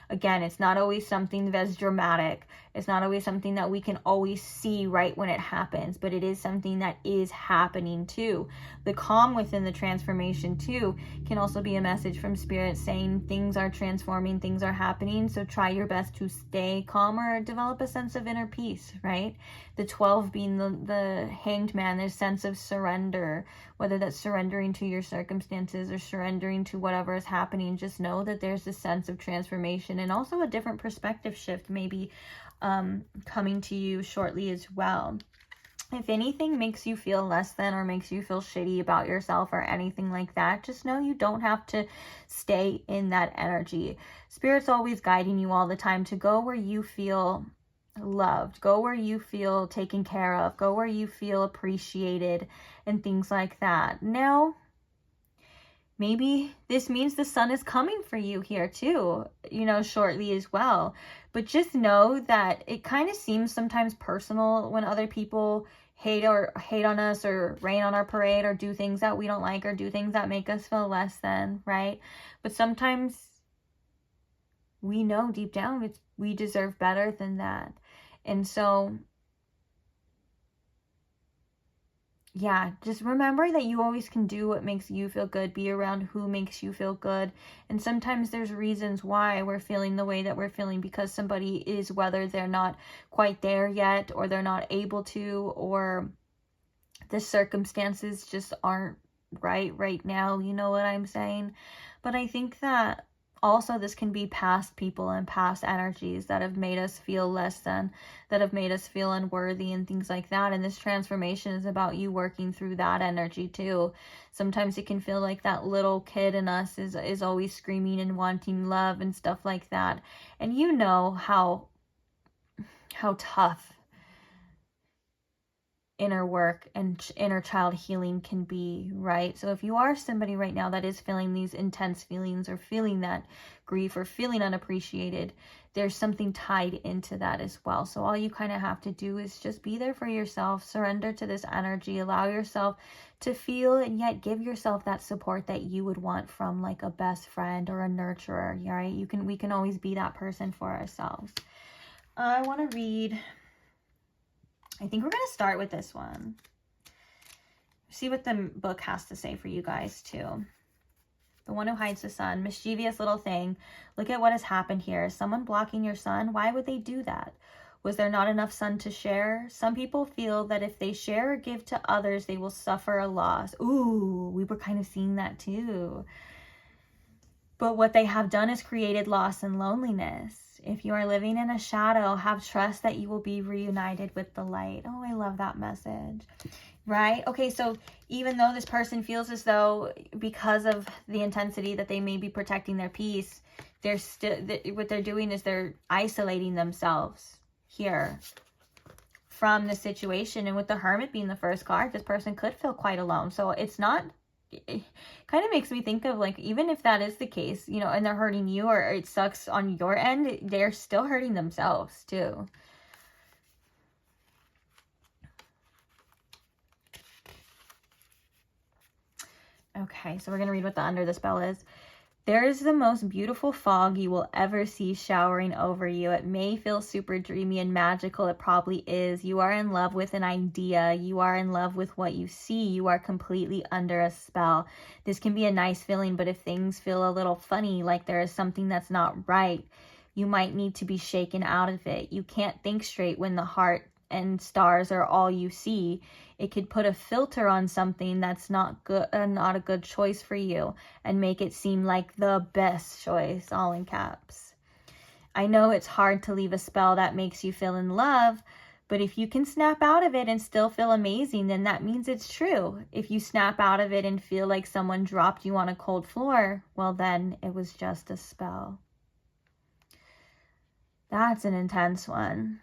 Again, it's not always something that's dramatic. It's not always something that we can always see right when it happens, but it is something that is happening too. The calm within the transformation too can also be a message from Spirit saying things are transforming, things are happening, so try your best to stay calm or develop a sense of inner peace, right? The 12 being the hanged man, there's sense of surrender, whether that's surrendering to your circumstances or surrendering to whatever is happening. Just know that there's a sense of transformation and also a different perspective shift maybe coming to you shortly as well. If anything makes you feel less than or makes you feel shitty about yourself or anything like that, just know you don't have to stay in that energy. Spirit's always guiding you all the time to go where you feel loved, go where you feel taken care of, go where you feel appreciated and things like that. Now, maybe this means the sun is coming for you here too, you know, shortly as well. But just know that it kind of seems sometimes personal when other people hate on us or rain on our parade or do things that we don't like or do things that make us feel less than, right? But sometimes we know deep down we deserve better than that. And so yeah, just remember that you always can do what makes you feel good, be around who makes you feel good. And sometimes there's reasons why we're feeling the way that we're feeling, because somebody is, whether they're not quite there yet or they're not able to, or the circumstances just aren't right now, you know what I'm saying? But I think that also this can be past people and past energies that have made us feel less than, that have made us feel unworthy and things like that. And this transformation is about you working through that energy too. Sometimes it can feel like that little kid in us is always screaming and wanting love and stuff like that. And you know how tough inner work and inner child healing can be, right? So if you are somebody right now that is feeling these intense feelings or feeling that grief or feeling unappreciated, there's something tied into that as well. So all you kind of have to do is just be there for yourself, surrender to this energy, allow yourself to feel, and yet give yourself that support that you would want from like a best friend or a nurturer, right? We can always be that person for ourselves. I want to read, I think we're going to start with this one. See what the book has to say for you guys too. The one who hides the sun. Mischievous little thing. Look at what has happened here. Is someone blocking your sun? Why would they do that? Was there not enough sun to share? Some people feel that if they share or give to others, they will suffer a loss. Ooh, we were kind of seeing that too. But what they have done is created loss and loneliness. If you are living in a shadow, have trust that you will be reunited with the light. Oh, I love that message. Right? Okay, so even though this person feels as though because of the intensity that they may be protecting their peace, they're still, what they're doing is they're isolating themselves here from the situation. And with the Hermit being the first card, this person could feel quite alone. So it's not, it kind of makes me think of like, even if that is the case, you know, and they're hurting you or it sucks on your end, they're still hurting themselves too. Okay, so we're going to read what the under the spell is. There is the most beautiful fog you will ever see showering over you. It may feel super dreamy and magical. It probably is. You are in love with an idea. You are in love with what you see. You are completely under a spell. This can be a nice feeling, but if things feel a little funny, like there is something that's not right, you might need to be shaken out of it. You can't think straight when the heart and stars are all you see. It could put a filter on something that's not good, not a good choice for you, and make it seem like the best choice, all in caps. I know it's hard to leave a spell that makes you feel in love, but if you can snap out of it and still feel amazing, then that means it's true. If you snap out of it and feel like someone dropped you on a cold floor, well then it was just a spell. That's an intense one.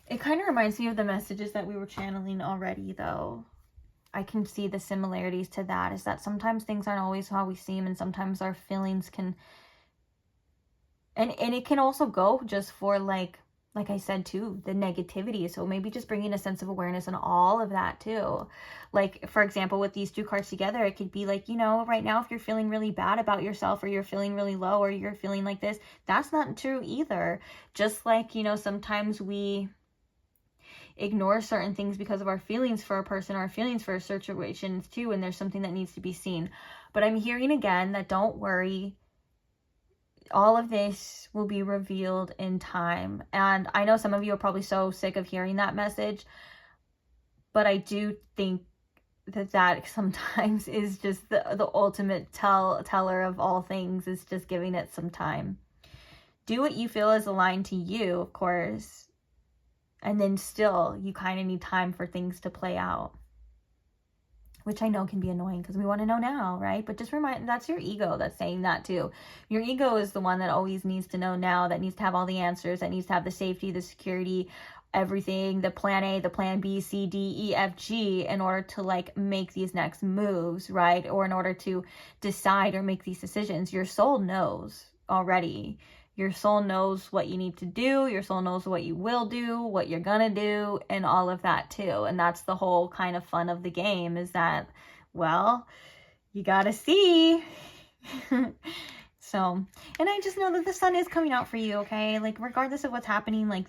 It kind of reminds me of the messages that we were channeling already, though. I can see the similarities to that, is that sometimes things aren't always how we seem, and sometimes our feelings can, and it can also go just for like I said too, the negativity. So maybe just bringing a sense of awareness on all of that too. Like, for example, with these two cards together, it could be like, you know, right now, if you're feeling really bad about yourself, or you're feeling really low, or you're feeling like this, that's not true either. Just like, you know, sometimes we ignore certain things because of our feelings for a person, or our feelings for a situation too, and there's something that needs to be seen. But I'm hearing again that don't worry, all of this will be revealed in time. And I know some of you are probably so sick of hearing that message, but I do think that sometimes is just the ultimate teller of all things, is just giving it some time. Do what you feel is aligned to you, of course, and then still you kind of need time for things to play out, which I know can be annoying because we want to know now, right? But just remind, that's your ego that's saying that too. Your ego is the one that always needs to know now, that needs to have all the answers, that needs to have the safety, the security, everything, the plan A, the plan B, C, D, E, F, G, in order to like make these next moves, right? Or in order to decide or make these decisions. Your soul knows already. Your soul knows what you need to do. Your soul knows what you will do, what you're gonna do, and all of that too. And that's the whole kind of fun of the game, is that, well, you gotta see. So, and I just know that the sun is coming out for you, okay? Like, regardless of what's happening, like,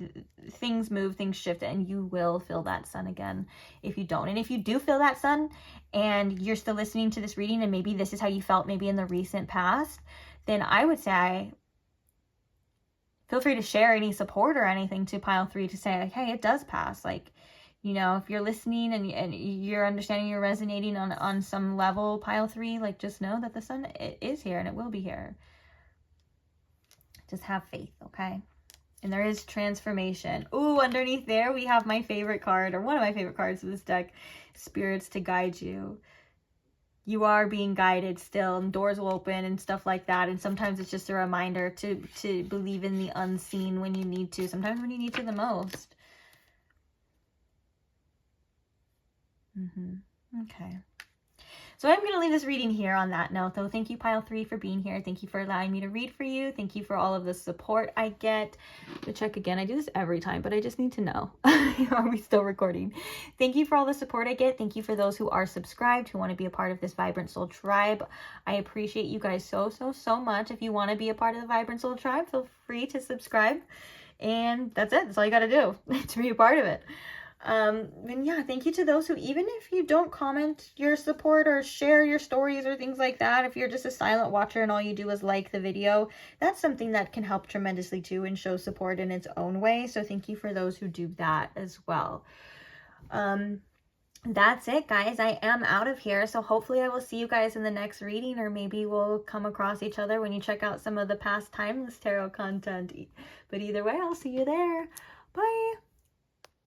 things move, things shift, and you will feel that sun again if you don't. And if you do feel that sun and you're still listening to this reading, and maybe this is how you felt maybe in the recent past, then I would say, feel free to share any support or anything to pile 3 to say, like, hey, it does pass. Like, you know, if you're listening and you're understanding, you're resonating on some level, pile 3, like, just know that the sun is here and it will be here. Just have faith, okay? And there is transformation. Ooh, underneath there, we have my favorite card, or one of my favorite cards of this deck, Spirits to Guide You. You are being guided still, and doors will open and stuff like that. And sometimes it's just a reminder to believe in the unseen when you need to. Sometimes when you need to the most. Okay. So I'm going to leave this reading here on that note, though. Thank you, Pile 3, for being here. Thank you for allowing me to read for you. Thank you for all of the support I get. To check again. I do this every time, but I just need to know. Are we still recording? Thank you for all the support I get. Thank you for those who are subscribed, who want to be a part of this Vibrant Soul Tribe. I appreciate you guys so much. If you want to be a part of the Vibrant Soul Tribe, feel free to subscribe. And that's it. That's all you got to do to be a part of it. And yeah, thank you to those who, even if you don't comment your support or share your stories or things like that, if you're just a silent watcher and all you do is like the video, that's something that can help tremendously too and show support in its own way. So thank you for those who do that as well. That's it, guys. I am out of here. So hopefully I will see you guys in the next reading, or maybe we'll come across each other when you check out some of the past timeless tarot content. But either way, I'll see you there. Bye.